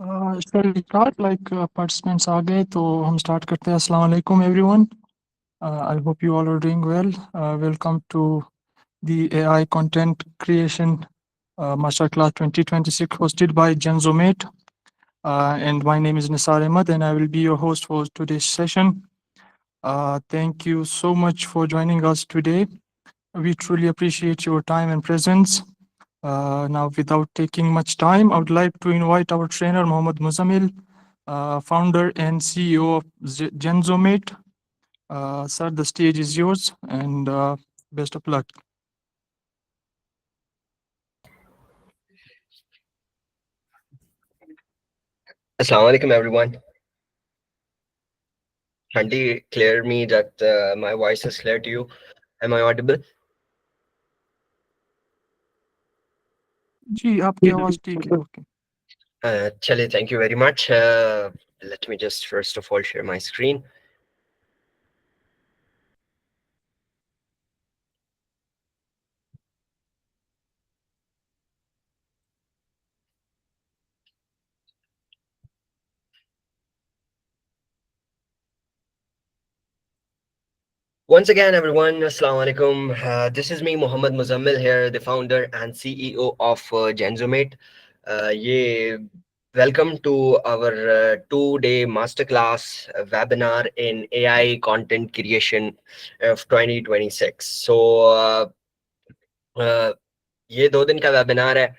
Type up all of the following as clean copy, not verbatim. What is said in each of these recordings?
Shall we start? Participants आ गए तो हम start करते हैं. Assalamu alaikum everyone. I hope you all are doing well. Welcome to the AI content creation masterclass 2026 hosted by Genzomate. And my name is Nisar Ahmed and I will be your host for today's session. Thank you so much for joining us today. We truly appreciate your time and presence. Now, without taking much time, I would like to invite our trainer, Mohammad Muzamil, founder and CEO of Genzomate. Sir, the stage is yours and best of luck. Assalamu alaikum, everyone. Handy, clear me that my voice is clear to you. Am I audible? जी, आपकी आवाज़ ठीक है. Okay. Chale, thank you very much. Let me just first of all share my screen. Once again, everyone, Assalamu alaikum. This is me, Mohammad Muzammil here, the founder and CEO of Genzomate. Welcome to our 2-day masterclass webinar in AI content creation of 2026. So, ये 2 दिन का webinar है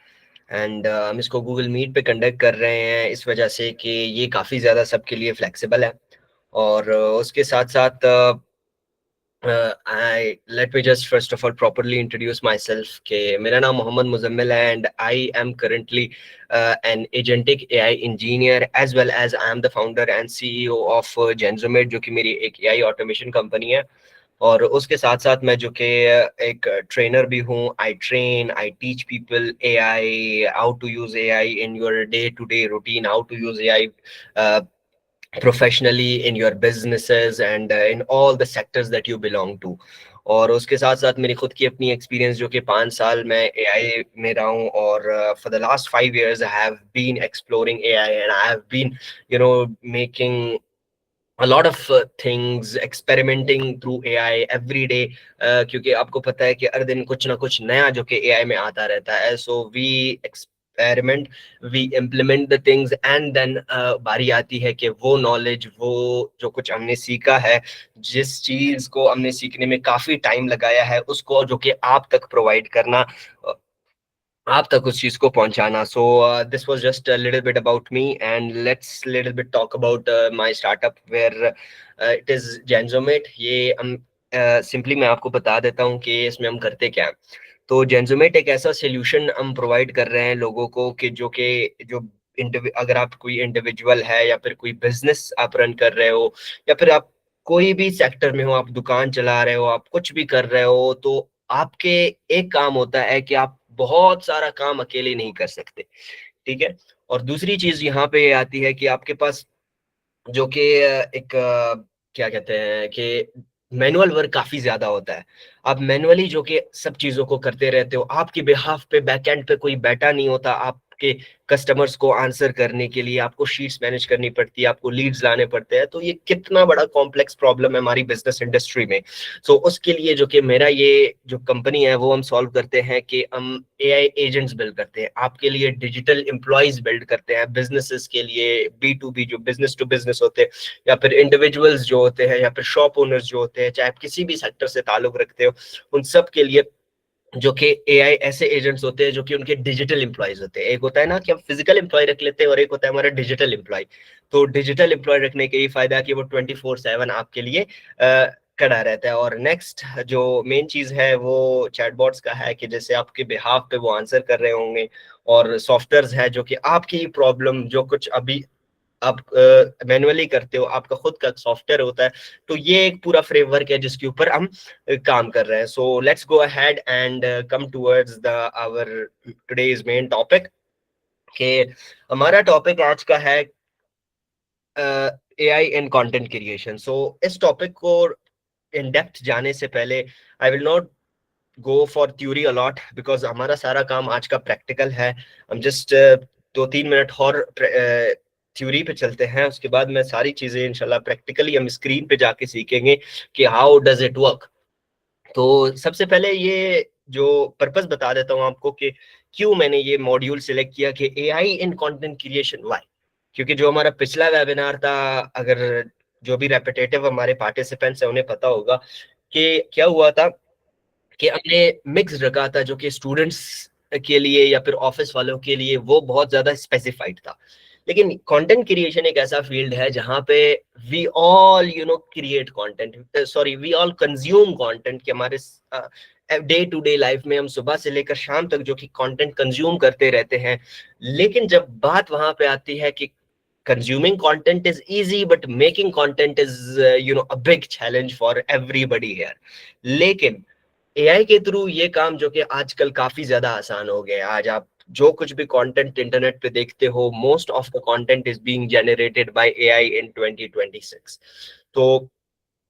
and हम इसको Google meet पे conduct कर रहे हैं इस वजह से कि ये काफ़ी ज़्यादा सबके लिए फ्लेक्सिबल है और उसके साथ साथ I let me just first of all properly introduce myself कि मेरा नाम मोहम्मद मुजम्मिल है and I am currently an agentic AI engineer as well as I am the founder and CEO of Genzomate जो कि मेरी एक AI automation company है और उसके साथ साथ मैं जो कि एक ट्रेनर भी हूँ. I train, I teach people AI, how to use AI in your day to day routine, how to use AI professionally in your businesses and in all the sectors that you belong to. और उसके साथ साथ मेरी खुद की अपनी experience जो कि 5 साल मैं एआई में रहा हूँ और for the last 5 years I have been exploring AI and I have been making a lot of things experimenting through AI every day क्योंकि आपको पता है कि हर दिन कुछ ना कुछ नया जो कि AI में आता रहता है. So we experiment, we implement the things and then बारी आती है कि वो knowledge, वो जो कुछ हमने सीखा है, जिस चीज को हमने सीखने में काफी टाइम लगाया है, उसको जो कि आप तक प्रोवाइड करना, आप तक उस चीज को पहुंचाना. So this was just a little bit about me and let's little bit talk about my startup where it is जेंजोमेट. ये हम सिंपली मैं आपको बता देता हूँ कि इसमें हम करते क्या हैं. तो जेंजोमेट एक ऐसा सोल्यूशन हम प्रोवाइड कर रहे हैं लोगों को कि जो अगर आप कोई इंडिविजुअल है या फिर कोई बिजनेस आप रन कर रहे हो या फिर आप कोई भी सेक्टर में हो, आप दुकान चला रहे हो, आप कुछ भी कर रहे हो, तो आपके एक काम होता है कि आप बहुत सारा काम अकेले नहीं कर सकते. ठीक है. और दूसरी चीज यहाँ पे आती है कि आपके पास जो कि एक क्या कहते हैं कि मैनुअल वर्क काफी ज्यादा होता है. आप मैनुअली जो कि सब चीजों को करते रहते हो, आपके बिहाफ पे बैकएंड पे कोई बैठा नहीं होता आपके कस्टमर्स को आंसर करने के लिए. आपको शीट्स मैनेज करनी पड़ती है, आपको लीड्स लाने पड़ते हैं. तो ये कितना बड़ा कॉम्प्लेक्स प्रॉब्लम है हमारी बिजनेस इंडस्ट्री में. सो उसके लिए जो कि मेरा ये जो कंपनी है वो हम सॉल्व करते हैं कि हम एआई एजेंट्स बिल्ड करते हैं, आपके लिए डिजिटल एम्प्लॉयज बिल्ड करते हैं बिजनेसेस के लिए, बी टू बी जो बिजनेस टू बिजनेस होते हैं या फिर इंडिविजुअल्स जो होते हैं या फिर शॉप ओनर्स जो होते हैं, चाहे आप किसी भी सेक्टर से ताल्लुक रखते हो, उन सब के लिए जो कि एआई ऐसे एजेंट्स होते हैं जो कि उनके डिजिटल एम्प्लॉयज होते हैं. एक होता है ना कि हम फिजिकल एम्प्लॉय रख लेते हैं और एक होता है हमारा डिजिटल एम्प्लॉय. तो डिजिटल एम्प्लॉय रखने का ये फायदा है कि वो 24/7 आपके लिए खड़ा रहता है. और नेक्स्ट जो मेन चीज है वो चैटबॉट्स का है कि जैसे आपके बिहाफ पे वो आंसर कर रहे होंगे, और सॉफ्टवेयर है जो कि आपकी प्रॉब्लम जो कुछ अभी आप मैनुअली करते हो, आपका खुद का सॉफ्टवेयर होता है. तो ये एक पूरा फ्रेमवर्क है जिसके ऊपर हम काम कर रहे हैं. So let's go ahead and come towards the our today's main topic. कि हमारा टॉपिक आज का है AI in content creation. So इस टॉपिक को इन डेप्थ जाने से पहले I will not go for theory a lot because हमारा सारा काम आज का प्रैक्टिकल है. हम जस्ट 2-3 मिनट और थ्योरी पे चलते हैं, उसके बाद मैं सारी चीजें इंशाल्लाह प्रैक्टिकली हम स्क्रीन पे जाके सीखेंगे कि हाउ डज इट वर्क। तो सबसे पहले ये जो पर्पस बता देता हूँ आपको कि क्यों मैंने ये मॉड्यूल सिलेक्ट किया कि AI in content creation, why. क्योंकि जो हमारा पिछला वेबिनार था, अगर जो भी रेपिटेटिव हमारे पार्टिसिपेंट्स हैं उन्हें पता होगा कि क्या हुआ था कि हमने मिक्स रखा था, जो कि स्टूडेंट्स के लिए या फिर ऑफिस वालों के लिए वो बहुत ज्यादा स्पेसिफाइड था। लेकिन कंटेंट क्रिएशन एक ऐसा फील्ड है जहां पे we all create content, sorry we all consume content, कि हमारे डे टू डे लाइफ में हम सुबह से लेकर शाम तक जो कि कंटेंट कंज्यूम करते रहते हैं। लेकिन जब बात वहां पे आती है कि consuming content is easy but making content is a big challenge for everybody here। लेकिन एआई के थ्रू ये काम जो कि आजकल काफी ज्यादा आसान हो गया है। आज आप जो कुछ भी कंटेंट इंटरनेट पे देखते हो, most of the content is being generated by AI in 2026। तो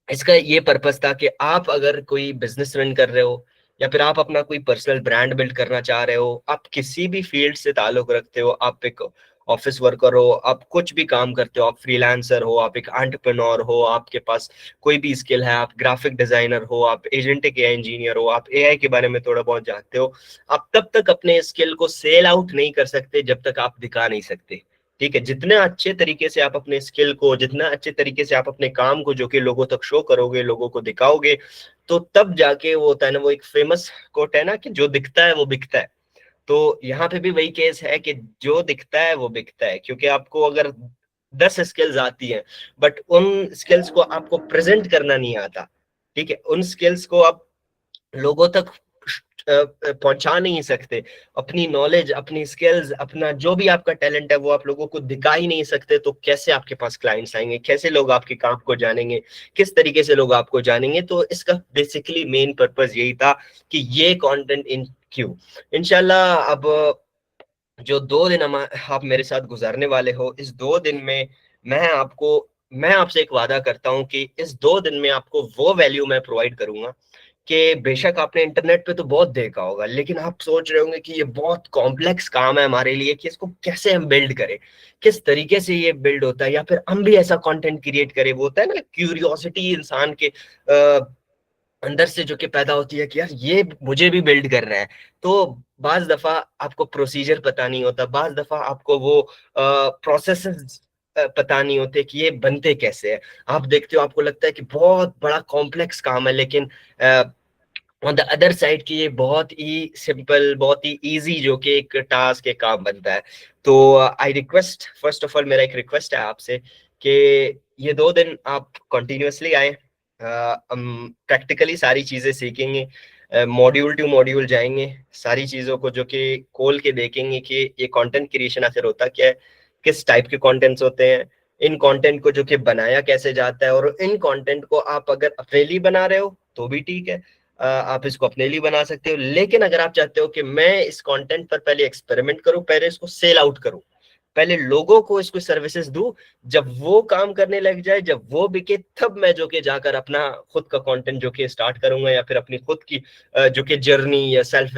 इसका ये पर्पस था कि आप अगर कोई बिजनेस रन कर रहे हो या फिर आप अपना कोई पर्सनल ब्रांड बिल्ड करना चाह रहे हो, आप किसी भी फील्ड से ताल्लुक रखते हो, आप एक ऑफिस वर्कर हो, आप कुछ भी काम करते हो, आप फ्रीलांसर हो, आप एक एंटरप्रेन्योर हो, आपके पास कोई भी स्किल है, आप ग्राफिक डिजाइनर हो, आप एजेंटिक एआई इंजीनियर हो, आप एआई के बारे में थोड़ा बहुत जानते हो, आप तब तक अपने स्किल को सेल आउट नहीं कर सकते जब तक आप दिखा नहीं सकते। ठीक है, जितने अच्छे तरीके से आप अपने स्किल को, जितना अच्छे तरीके से आप अपने काम को जो कि लोगों तक शो करोगे, लोगों को दिखाओगे, तो तब जाके वो होता है ना, वो एक फेमस कोट है ना कि जो दिखता है वो बिकता है। तो यहाँ पे भी वही केस है कि जो दिखता है वो बिकता है, क्योंकि आपको अगर 10 स्किल्स आती हैं बट उन स्किल्स को आपको प्रेजेंट करना नहीं आता, ठीक है, उन स्किल्स को आप लोगों तक पहुंचा नहीं सकते, अपनी नॉलेज, अपनी स्किल्स, अपना जो भी आपका टैलेंट है वो आप लोगों को दिखा ही नहीं सकते, तो कैसे आपके पास क्लाइंट्स आएंगे, कैसे लोग आपके काम को जानेंगे, किस तरीके से लोग आपको जानेंगे। तो इसका बेसिकली मेन पर्पस यही था कि ये कंटेंट इन क्यों इंशाल्लाह। अब जो 2 दिन आप मेरे साथ गुजारने वाले हो, इस 2 दिन में मैं आपसे एक वादा करता हूं कि इस 2 दिन में आपको वो वैल्यू मैं प्रोवाइड करूंगा कि बेशक आपने इंटरनेट पे तो बहुत देखा होगा, लेकिन आप सोच रहे होंगे कि ये बहुत कॉम्प्लेक्स काम है हमारे लिए, कि इसको कैसे हम बिल्ड करें, किस तरीके से ये बिल्ड होता है, या फिर हम भी ऐसा कंटेंट क्रिएट करें। वो होता है ना क्यूरियोसिटी इंसान के अंदर से जो कि पैदा होती है कि यार ये मुझे भी बिल्ड करना है। तो बाज दफा आपको प्रोसीजर पता नहीं होता, बाज दफा आपको वो प्रोसेसेस पता नहीं होते कि ये बनते कैसे है। आप देखते हो, आपको लगता है कि बहुत बड़ा कॉम्प्लेक्स काम है, लेकिन ऑन द अदर साइड की ये बहुत ही सिंपल, बहुत ही इजी जो कि एक टास्क, एक काम बनता है। तो I request, first of all मेरा एक रिक्वेस्ट है आपसे कि ये 2 दिन आप कंटिन्यूअसली आए, हम प्रैक्टिकली सारी चीजें सीखेंगे, मॉड्यूल टू मॉड्यूल जाएंगे, सारी चीजों को जो कि खोल के देखेंगे कि ये कंटेंट क्रिएशन आखिर होता क्या है, किस टाइप के कंटेंट्स होते हैं, इन कंटेंट को जो कि बनाया कैसे जाता है, और इन कंटेंट को आप अगर अपने लिए बना रहे हो तो भी ठीक है, आप इसको अपने लिए बना सकते हो। लेकिन अगर आप चाहते हो कि मैं इस कंटेंट पर पहले एक्सपेरिमेंट करूं, पहले इसको सेल आउट करूं, पहले लोगों को इसको सर्विसेज दूं, जब वो काम करने लग जाए, जब वो बिके, तब मैं जो कि जाकर अपना खुद का कंटेंट जो कि स्टार्ट करूंगा, या फिर अपनी खुद की जो कि जर्नी या सेल्फ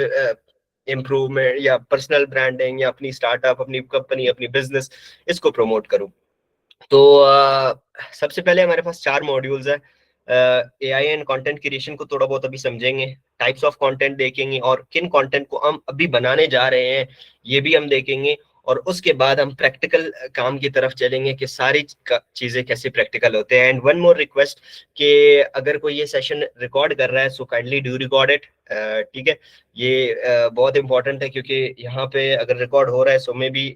इम्प्रूवमेंट या पर्सनल ब्रांडिंग या अपनी स्टार्टअप, अपनी कंपनी, अपनी बिजनेस, इसको प्रमोट करूं। तो सबसे पहले हमारे पास 4 मॉड्यूल्स है। एआई एंड कंटेंट क्रिएशन को थोड़ा बहुत अभी समझेंगे, टाइप्स ऑफ कंटेंट देखेंगे, और किन कंटेंट को हम अभी बनाने जा रहे हैं ये भी हम देखेंगे। और उसके बाद हम प्रैक्टिकल काम की तरफ चलेंगे कि सारी चीजें कैसे प्रैक्टिकल होते हैं। एंड वन मोर रिक्वेस्ट कि अगर कोई ये सेशन रिकॉर्ड कर रहा है, so kindly do record it. ठीक है, ये बहुत इंपॉर्टेंट है, क्योंकि यहाँ पे अगर रिकॉर्ड हो रहा है, सो मे बी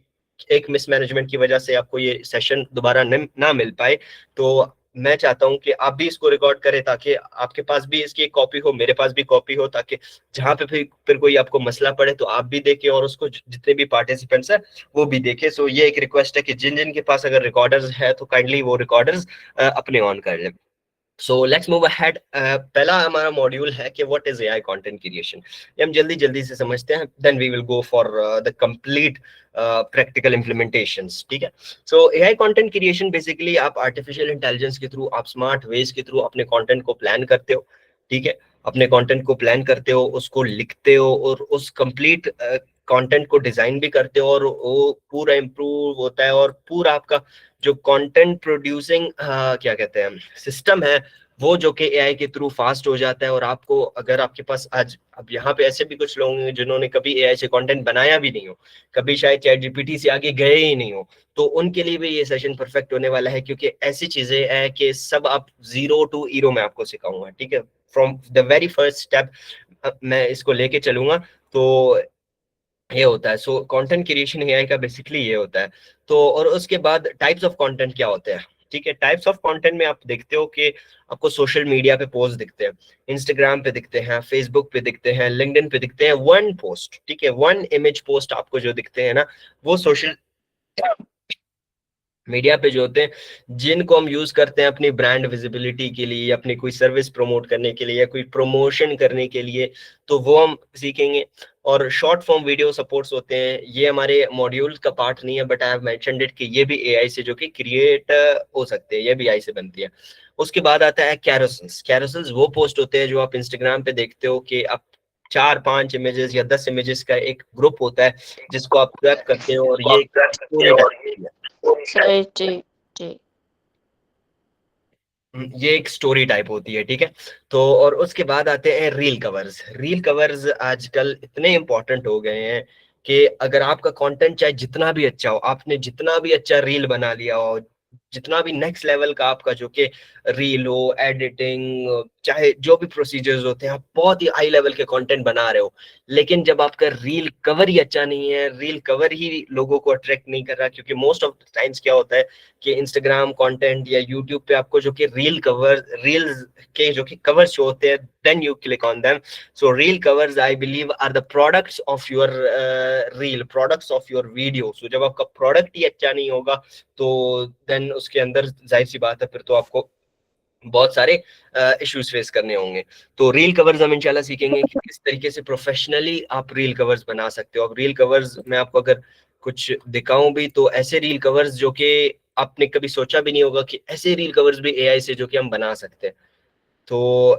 एक मिसमैनेजमेंट की वजह से आपको ये सेशन दोबारा ना मिल पाए। तो मैं चाहता हूं कि आप भी इसको रिकॉर्ड करें, ताकि आपके पास भी इसकी एक कॉपी हो, मेरे पास भी कॉपी हो, ताकि जहां पे फिर कोई आपको मसला पड़े तो आप भी देखें और उसको जितने भी पार्टिसिपेंट्स हैं वो भी देखें। सो ये एक रिक्वेस्ट है कि जिन जिन के पास अगर रिकॉर्डर्स है तो काइंडली वो रिकॉर्डर्स अपने ऑन कर लें। So let's move ahead. पहला हमारा मॉड्यूल है कि what is AI content creation. ये हम जल्दी जल्दी से समझते हैं, then we will go for the complete practical implementations. ठीक है, so AI content creation basically आप आर्टिफिशियल इंटेलिजेंस के थ्रू, आप स्मार्ट वेज के थ्रू अपने कंटेंट को प्लान करते हो। ठीक है, अपने कंटेंट को प्लान करते हो, उसको लिखते हो, और उस कंप्लीट कंटेंट को डिजाइन भी करते हो और वो पूरा इम्प्रूव होता है और पूरा आपका जो कंटेंट प्रोड्यूसिंग क्या कहते हैं सिस्टम है वो जो कि एआई के थ्रू फास्ट हो जाता है। और आपको अगर आपके पास आज अब यहाँ पे ऐसे भी कुछ लोग होंगे जिन्होंने कभी एआई से कंटेंट बनाया भी नहीं हो, कभी शायद चैट जीपीटी से आगे गए ही नहीं हो, तो उनके लिए भी ये सेशन परफेक्ट होने वाला है, क्योंकि ऐसी चीजें है कि सब आप 0 to हीरो में आपको सिखाऊंगा, ठीक है, from the very first step मैं इसको लेके चलूंगा। तो ये होता है, सो कंटेंट क्रिएशन एआई का बेसिकली ये होता है। तो और उसके बाद टाइप्स ऑफ कंटेंट क्या होते हैं, ठीक है, टाइप्स ऑफ कंटेंट में आप देखते हो कि आपको सोशल मीडिया पे पोस्ट दिखते हैं, इंस्टाग्राम पे दिखते हैं, फेसबुक पे दिखते हैं, लिंक्डइन पे दिखते हैं, वन पोस्ट, ठीक है, वन इमेज पोस्ट आपको जो दिखते हैं ना, वो सोशल मीडिया पे जो होते हैं, जिनको हम यूज करते हैं अपनी ब्रांड विजिबिलिटी के लिए, अपनी कोई सर्विस प्रमोट करने के लिए या कोई प्रमोशन करने के लिए, तो वो हम सीखेंगे। और शॉर्ट फॉर्म वीडियो सपोर्ट्स होते हैं, ये हमारे मॉड्यूल का पार्ट नहीं है, but I have mentioned it कि ये भी एआई से जो कि क्रिएट हो सकते हैं, ये भी एआई से बनती है। उसके बाद आता है कैरोसल्स। कैरोसल्स वो पोस्ट होते हैं जो आप इंस्टाग्राम पे देखते हो कि आप 4-5 इमेजेस या 10 इमेजेस का एक ग्रुप होता है जिसको आप स्वैप करते हो, और ये स्टोरी टाइप है। सही, जी जी। ये एक स्टोरी टाइप होती है, ठीक है। तो और उसके बाद आते हैं रील कवर्स। रील कवर्स आजकल इतने इंपॉर्टेंट हो गए हैं कि अगर आपका कंटेंट चाहे जितना भी अच्छा हो, आपने जितना भी अच्छा रील बना लिया हो, जितना भी नेक्स्ट लेवल का आपका जो कि रील हो, एडिटिंग, चाहे जो भी प्रोसीजर्स होते हैं, आप बहुत ही हाई लेवल के कंटेंट बना रहे हो, लेकिन जब आपका रील कवर ही अच्छा नहीं है, रील कवर ही लोगों को अट्रैक्ट नहीं कर रहा, क्योंकि मोस्ट ऑफ द टाइम्स क्या होता है कि इंस्टाग्राम कंटेंट या यूट्यूब पे आपको जो कि रील्स के जो कि कवर शो होते हैं, then you click on them. So reel covers I believe are the products of your reel, products of your video. So जब आपका प्रोडक्ट ही अच्छा नहीं होगा तो देन उसके अंदर जाहिर सी बात है फिर तो आपको बहुत सारे इश्यूज फेस करने होंगे। तो रील कवर्स हम इंशाल्लाह सीखेंगे कि किस तरीके से प्रोफेशनली आप रील कवर्स बना सकते हो। अब रील कवर्स मैं आपको अगर कुछ दिखाऊं भी, तो ऐसे रील कवर्स जो कि आपने कभी सोचा भी नहीं होगा कि ऐसे रील कवर्स भी एआई से जो कि हम बना सकते हैं। तो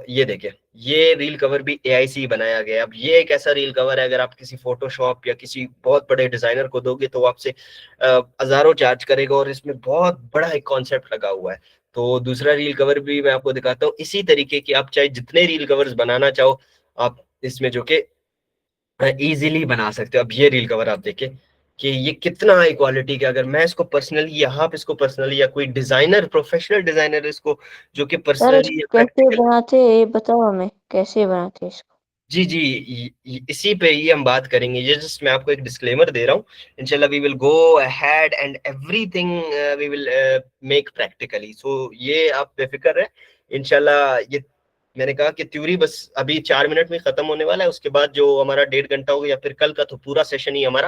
ये देखिए, ये रील कवर भी एआई से ही बनाया गया है। अब ये एक ऐसा रील कवर है, अगर आप किसी फोटोशॉप या किसी बहुत बड़े डिजाइनर को दोगे तो वो आपसे हजारों चार्ज करेगा, और इसमें बहुत बड़ा एक कॉन्सेप्ट लगा हुआ है। तो दूसरा रील कवर भी मैं आपको दिखाता हूँ इसी तरीके की, आप चाहे जितने रील कवर्स बनाना चाहो आप इसमें जो कि इजीली बना सकते हो। अब ये रील कवर आप देखिए कि ये कितना हाई क्वालिटी का, अगर मैं इसको पर्सनली, या आप इसको पर्सनली, या कोई डिजाइनर, प्रोफेशनल डिजाइनर इसको जो कि सर पर्सनली इसको या कैसे प्रैक्टिकल, बनाते हैं ये बताओ हमें, कैसे बनाते हैं इसको। जी जी, इसी पे ही हम बात करेंगे। ये जस्ट मैं आपको एक डिस्क्लेमर दे रहा हूँ, इंशाल्लाह we will go ahead and everything we will make practically. So ये आप बेफिक्र रहे, इंशाल्लाह। ये मैंने कहा कि थ्योरी बस अभी 4 मिनट में खत्म होने वाला है, उसके बाद जो हमारा 1.5 घंटा होगा या फिर कल का, तो पूरा सेशन ही हमारा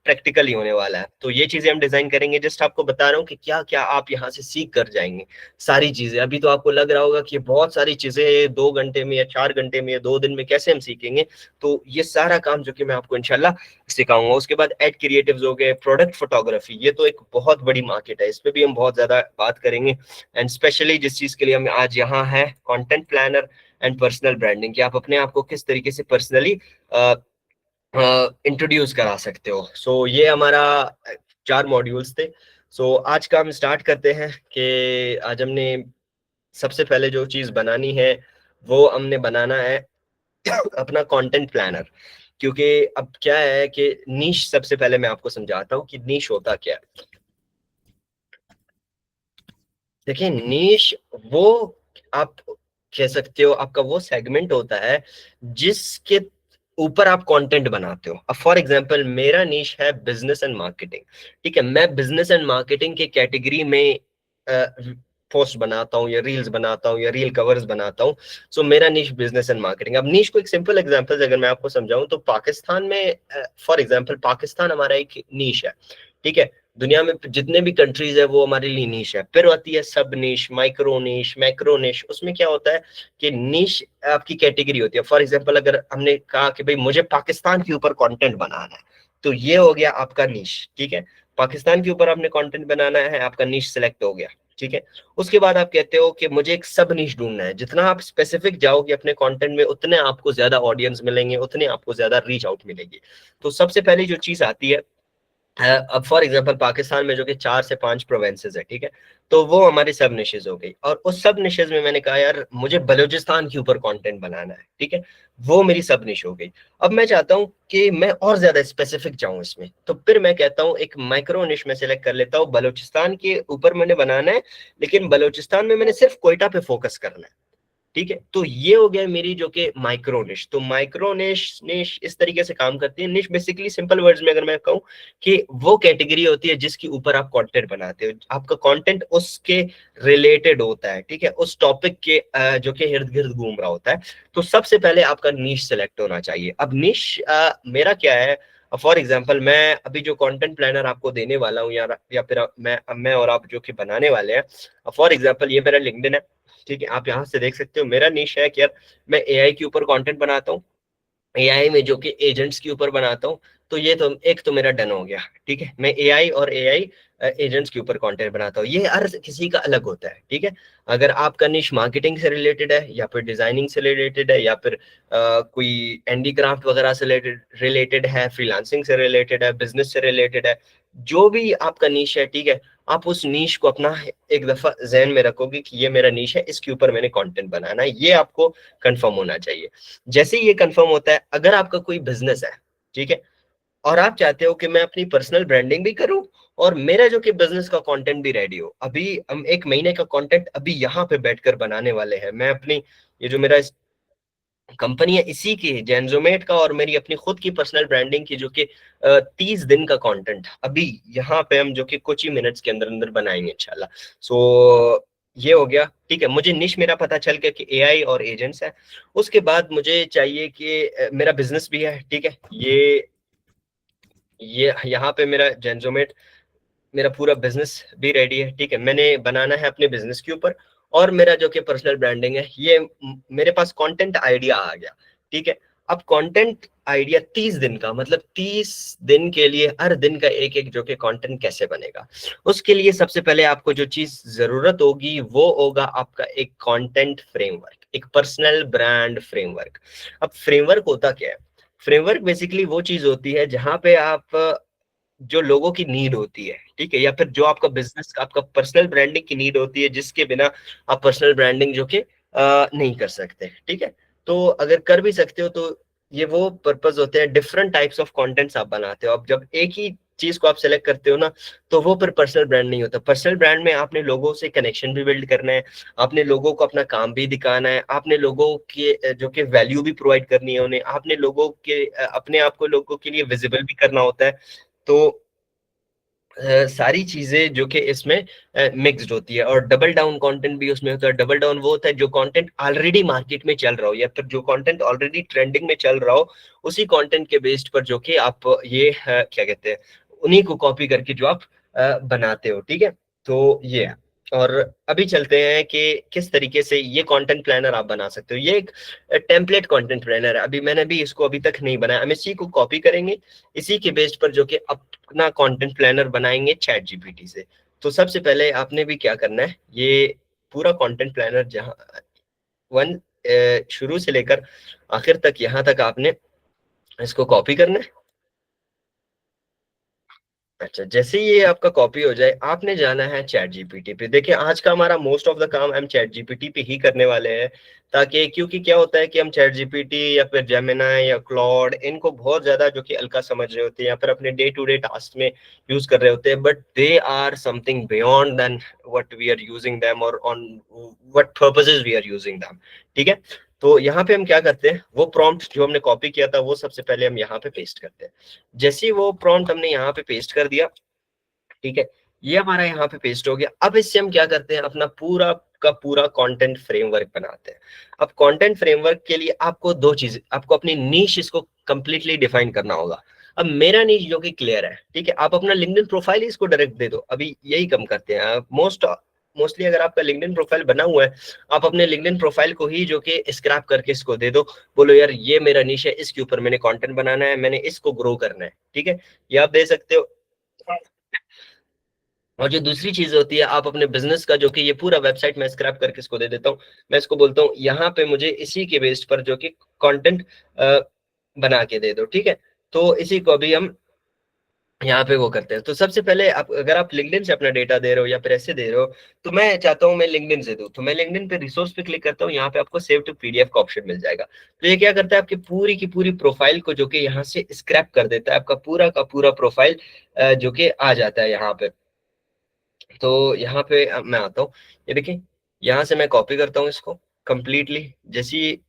प्रैक्टिकल ही होने वाला है। तो ये चीजें हम डिजाइन करेंगे, जस्ट आपको बता रहा हूँ कि क्या क्या आप यहाँ से सीख कर जाएंगे सारी चीजें। अभी तो आपको लग रहा होगा कि बहुत सारी चीजें 2 घंटे में या 4 घंटे में या 2 दिन में कैसे हम सीखेंगे, तो ये सारा काम जो कि मैं आपको इंशाल्लाह सिखाऊंगा। उसके बाद एड क्रिएटिव्स हो गए, प्रोडक्ट फोटोग्राफी, ये तो एक बहुत बड़ी मार्केट है, इस पे भी हम बहुत ज्यादा बात करेंगे। एंड स्पेशली जिस चीज के लिए हम आज यहाँ है, content planner and personal branding, कि आप अपने आप को किस तरीके से पर्सनली इंट्रोड्यूस करा सकते हो। सो ये हमारा 4 मॉड्यूल्स थे। सो आज का हम स्टार्ट करते हैं कि आज हमने सबसे पहले जो चीज बनानी है वो हमने बनाना है अपना कंटेंट प्लानर। क्योंकि अब क्या है कि नीश, सबसे पहले मैं आपको समझाता हूँ कि नीश होता क्या है। देखिए नीश वो आप कह सकते हो आपका वो सेगमेंट होता है जिसके ऊपर आप कंटेंट बनाते हो। अब फॉर एग्जांपल मेरा नीश है बिजनेस एंड मार्केटिंग, ठीक है, मैं बिजनेस एंड मार्केटिंग के कैटेगरी में पोस्ट बनाता हूँ या रील्स बनाता हूँ या रील कवर्स बनाता हूँ। सो मेरा नीश बिजनेस एंड मार्केटिंग। अब नीश को एक सिंपल एग्जांपल अगर मैं आपको समझाऊं तो पाकिस्तान में, फॉर एग्जांपल पाकिस्तान हमारा एक नीश है, ठीक है। दुनिया में जितने भी कंट्रीज है वो हमारे लिए नीश है। फिर आती है सब नीश, माइक्रो नीश, मैक्रो नीश। उसमें क्या होता है कि नीश आपकी कैटेगरी होती है। फॉर एग्जांपल अगर हमने कहा कि भाई मुझे पाकिस्तान के ऊपर कंटेंट बनाना है, तो ये हो गया आपका नीश, ठीक है। पाकिस्तान के ऊपर आपने कंटेंट बनाना है, आपका नीश सिलेक्ट हो गया। ठीक है। उसके बाद आप कहते हो कि मुझे एक सब निश ढूंढना है। जितना आप स्पेसिफिक जाओगे अपने कंटेंट में, उतने आपको ज्यादा ऑडियंस मिलेंगे, उतने आपको ज्यादा रीच आउट मिलेगी। तो सबसे पहली जो चीज आती है, अब फॉर एग्जांपल पाकिस्तान में जो कि 4 से 5 प्रोविंसेस है, ठीक है, तो वो हमारी सब निशेज हो गई। और उस सब निशेज में मैंने कहा यार मुझे बलूचिस्तान के ऊपर कंटेंट बनाना है, ठीक है, वो मेरी सब निश हो गई। अब मैं चाहता हूँ कि मैं और ज्यादा स्पेसिफिक जाऊं इसमें, तो फिर मैं कहता हूँ एक माइक्रो निश में सिलेक्ट कर लेता हूँ। बलूचिस्तान के ऊपर मैंने बनाना है, लेकिन बलूचिस्तान में मैंने सिर्फ कोयटा पे फोकस करना है, ठीक है। तो ये हो गया मेरी जो कि माइक्रो निश। तो माइक्रो निश निश इस तरीके से काम करती है। निश बेसिकली सिंपल वर्ड्स में अगर मैं कहूँ कि वो कैटेगरी होती है जिसके ऊपर आप कंटेंट बनाते हो, आपका कंटेंट उसके रिलेटेड होता है, ठीक है, उस टॉपिक के जो कि इर्द गिर्द घूम रहा होता है। तो सबसे पहले आपका निश सेलेक्ट होना चाहिए। अब निश मेरा क्या है, फॉर एग्जाम्पल मैं अभी जो कंटेंट प्लानर आपको देने वाला हूँ, या फिर मैं और आप जो कि बनाने वाले हैं, फॉर एग्जाम्पल ये मेरा लिंक्डइन है, ठीक है, आप यहाँ से देख सकते हो। मेरा निश है कि यार मैं एआई के ऊपर कंटेंट बनाता हूँ, एआई में जो कि एजेंट्स के ऊपर बनाता हूँ। तो ये तो एक तो मेरा डन हो गया, ठीक है, मैं एआई और एआई एजेंट्स के ऊपर कंटेंट बनाता हूँ। ये हर किसी का अलग होता है, ठीक है। अगर आपका निश मार्केटिंग से रिलेटेड है, या फिर डिजाइनिंग से रिलेटेड है, या फिर कोई हैंडीक्राफ्ट वगैरह से रिलेटेड है, फ्रीलांसिंग से रिलेटेड है, बिजनेस से रिलेटेड है, जो भी आपका निश है, ठीक है, आप उस नीश को अपना एक दफा जहन में रखोगे कि ये मेरा नीश है, इसके ऊपर मैंने कंटेंट बनाना है। ये आपको कंफर्म होना चाहिए। जैसे ही ये कंफर्म होता है, अगर आपका कोई बिजनेस है, ठीक है, और आप चाहते हो कि मैं अपनी पर्सनल ब्रांडिंग भी करूं और मेरा जो कि बिजनेस का कंटेंट भी रेडी हो, अभी हम 1 महीने का कंटेंट अभी यहाँ पे बैठकर बनाने वाले हैं। मैं अपनी ये जो मेरा कंपनी है इसी की, जेनजोमेट का, और मेरी अपनी खुद की पर्सनल ब्रांडिंग की जो कि 30 दिन का कंटेंट अभी यहाँ पे हम जो कि कुछ ही मिनट्स के अंदर अंदर बनाएंगे इंशाल्लाह। सो ये हो गया, ठीक है। मुझे निश मेरा पता चल गया कि एआई और एजेंट्स है। उसके बाद मुझे चाहिए कि मेरा बिजनेस भी है, ठीक है, ये यहाँ पे मेरा जेनजोमेट, मेरा पूरा बिजनेस भी रेडी है, ठीक है, मैंने बनाना है अपने बिजनेस के ऊपर। और मेरा जो कि पर्सनल ब्रांडिंग है, ये मेरे पास कंटेंट आइडिया आ गया, ठीक है। अब कंटेंट आइडिया 30 दिन का, मतलब 30 दिन के लिए हर दिन का एक एक जो कि कंटेंट कैसे बनेगा, उसके लिए सबसे पहले आपको जो चीज जरूरत होगी वो होगा आपका एक कंटेंट फ्रेमवर्क, एक पर्सनल ब्रांड फ्रेमवर्क। अब फ्रेमवर्क होता क्या है? फ्रेमवर्क बेसिकली वो चीज होती है जहां पे आप जो लोगों की नीड होती है, ठीक है, या फिर जो आपका बिजनेस आपका पर्सनल ब्रांडिंग की नीड होती है, जिसके बिना आप पर्सनल ब्रांडिंग जो कि नहीं कर सकते, ठीक है। तो अगर कर भी सकते हो तो ये वो पर्पस होते हैं, डिफरेंट टाइप्स ऑफ कंटेंट्स आप बनाते हो। अब जब एक ही चीज को आप सेलेक्ट करते हो ना, तो वो फिर पर्सनल ब्रांड नहीं होता। पर्सनल ब्रांड में आपने लोगों से कनेक्शन भी बिल्ड करना है, आपने लोगों को अपना काम भी दिखाना है, आपने लोगों के जो कि वैल्यू भी प्रोवाइड करनी है उन्हें, आपने लोगों के अपने आप को लोगों के लिए विजिबल भी करना होता है। तो सारी चीजें जो कि इसमें मिक्स्ड होती है। और डबल डाउन कंटेंट भी उसमें होता है। डबल डाउन वो होता है जो कंटेंट ऑलरेडी मार्केट में चल रहा हो, या फिर जो कंटेंट ऑलरेडी ट्रेंडिंग में चल रहा हो, उसी कंटेंट के बेस्ड पर जो कि आप ये क्या कहते हैं, उन्हीं को कॉपी करके जो आप बनाते हो, ठीक है। तो ये है। और अभी चलते हैं कि किस तरीके से ये कंटेंट प्लानर आप बना सकते हो। ये एक टेम्पलेट कंटेंट प्लानर है, अभी मैंने भी इसको अभी तक नहीं बनाया, हम इसी को कॉपी करेंगे, इसी के बेस्ड पर जो कि अपना कंटेंट प्लानर बनाएंगे चैट जीपीटी से। तो सबसे पहले आपने भी क्या करना है, ये पूरा कंटेंट प्लानर जहां वन शुरू से लेकर आखिर तक यहाँ तक आपने इसको कॉपी करना है। अच्छा, जैसे ही ये आपका कॉपी हो जाए, आपने जाना है चैट जीपीटी पे। देखिए आज का हमारा मोस्ट ऑफ द काम हम चैट जीपीटी पे ही करने वाले हैं, ताकि क्योंकि क्या होता है कि हम चैट जीपीटी या फिर जेमिनाई या क्लॉड इनको बहुत ज्यादा जो कि हल्का समझ रहे होते हैं, या फिर अपने डे टू डे टास्क में यूज कर रहे होते हैं, but they are something beyond then what we are using them, और on what purposes we are using them, ठीक है। तो यहाँ पे हम क्या करते हैं, वो प्रॉम्प्ट जो हमने कॉपी किया था वो सबसे पहले हम यहाँ पे पेस्ट करते हैं। जैसे ही वो प्रॉम्प्ट हमने यहाँ पे पेस्ट कर दिया, ठीक है, ये हमारा यहाँ पे पेस्ट हो गया। अब इससे हम क्या करते हैं, अपना पूरा का पूरा कंटेंट फ्रेमवर्क बनाते हैं। अब कंटेंट फ्रेमवर्क के लिए आपको दो चीजें, आपको अपनी नीश इसको कंप्लीटली डिफाइन करना होगा। अब मेरा नीश जो कि क्लियर है, ठीक है, आप अपना लिंक्डइन प्रोफाइल ही इसको डायरेक्ट दे दो। अभी यही कम करते हैं मोस्टली अगर आपका लिंक्डइन प्रोफाइल बना हुआ है, आप अपने लिंक्डइन प्रोफाइल को ही जो कि स्क्रैप करके इसको दे दो, बोलो यार ये मेरा नीश है, इसके ऊपर मैंने कंटेंट बनाना है, मैंने इसको ग्रो करना है, ठीक है, ये आप दे सकते हो। और जो दूसरी चीज होती है, आप अपने बिजनेस का जो कि ये पूरा वेबसाइट मैं स्क्रैप करके इसको दे देता हूँ, मैं इसको बोलता हूँ यहाँ पे मुझे इसी के बेस्ड पर जो कि कंटेंट बना के दे दो, ठीक है। तो इसी को अभी हम यहाँ पे वो करते हैं। तो सबसे पहले आप, अगर आप लिंक्डइन से अपना डेटा दे रहे हो या फिर ऐसे दे रहे हो, तो मैं चाहता हूँ मैं लिंक्डइन से दूं, तो मैं लिंक्डइन पे रिसोर्स पे क्लिक करता हूँ, यहाँ पे आपको सेव टू पीडीएफ का ऑप्शन मिल जाएगा। तो ये क्या करता है, आपकी पूरी की पूरी प्रोफाइल को जो कि यहाँ से स्क्रैप कर देता है, आपका पूरा का पूरा प्रोफाइल जो कि आ जाता है यहाँ पे। तो यहाँ पे अब मैं आता हूँ, ये देखिए यहाँ से मैं कॉपी करता हूँ इसको कंप्लीटली, जैसी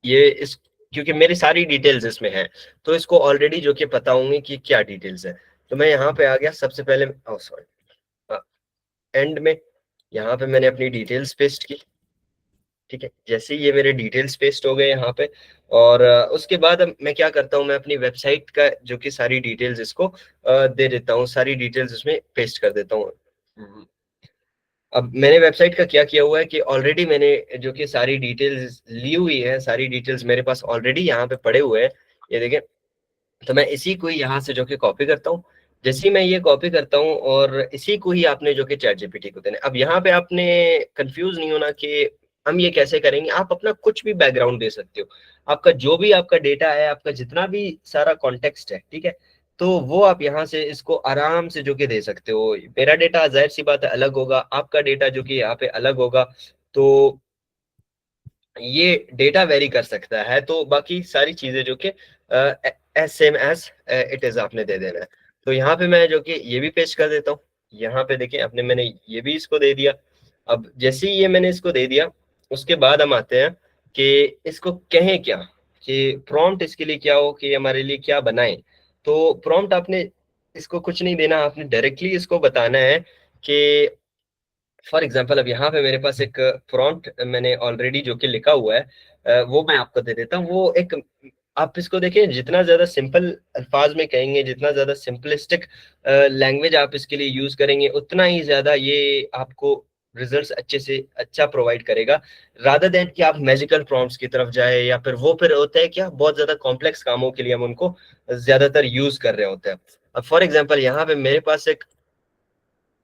ये इस, क्योंकि मेरी सारी डिटेल्स इसमें है, तो इसको ऑलरेडी जो कि पता होंगे कि क्या डिटेल्स है। तो मैं यहाँ पे आ गया, सबसे पहले सॉरी एंड में यहाँ पे मैंने अपनी डिटेल्स पेस्ट की, ठीक है। जैसे ही ये मेरे डिटेल्स पेस्ट हो गए यहाँ पे, और उसके बाद अब मैं क्या करता हूँ, मैं अपनी वेबसाइट का जो कि सारी डिटेल्स इसको दे देता हूँ, सारी डिटेल्स उसमें पेस्ट कर देता हूँ। अब मैंने वेबसाइट का क्या किया हुआ है कि ऑलरेडी मैंने जो कि सारी डिटेल्स ली हुई है, सारी डिटेल्स मेरे पास ऑलरेडी यहाँ पे पड़े हुए हैं, ये देखें। तो मैं इसी को ही यहाँ से जो कि कॉपी करता हूँ, जैसे ही मैं ये कॉपी करता हूँ और इसी को ही आपने जो कि चैट जीपीटी को देना। अब यहाँ पे आपने कंफ्यूज नहीं होना कि हम ये कैसे करेंगे, आप अपना कुछ भी बैकग्राउंड दे सकते हो, आपका जो भी आपका डेटा है, आपका जितना भी सारा कॉन्टेक्स्ट है, ठीक है। तो वो आप यहाँ से इसको आराम से जो कि दे सकते हो। मेरा डेटा जाहिर सी बात है अलग होगा, आपका डेटा जो कि यहाँ पे अलग होगा, तो ये डेटा वेरी कर सकता है। तो बाकी सारी चीजें जो कि as same as it is आपने दे देना है। तो यहाँ पे मैं जो कि ये भी पेस्ट कर देता हूँ, यहाँ पे देखिए आपने, मैंने ये भी इसको दे दिया। अब जैसे ही ये मैंने इसको दे दिया, उसके बाद हम आते हैं कि इसको कहें क्या, कि प्रॉम्प्ट इसके लिए क्या हो, कि हमारे लिए क्या बनाए। तो प्रॉम्प्ट आपने इसको कुछ नहीं देना, आपने डायरेक्टली इसको बताना है कि फॉर एग्जाम्पल अब यहाँ पे मेरे पास एक प्रॉम्प्ट मैंने ऑलरेडी जो कि लिखा हुआ है, वो मैं आपको दे देता हूँ। वो एक, आप इसको देखें, जितना ज्यादा सिंपल अल्फाज में कहेंगे, जितना ज्यादा सिंपलिस्टिक लैंग्वेज आप इसके लिए यूज करेंगे, उतना ही ज्यादा ये आपको रिजल्ट्स अच्छे से अच्छा प्रोवाइड करेगा, रादर देन कि आप मैजिकल प्रॉम्प्ट्स की तरफ जाए, या फिर वो फिर होता है क्या, बहुत ज्यादा कॉम्प्लेक्स कामों के लिए हम उनको ज्यादातर यूज कर रहे होते हैं। अब फॉर एग्जाम्पल यहाँ पे मेरे पास एक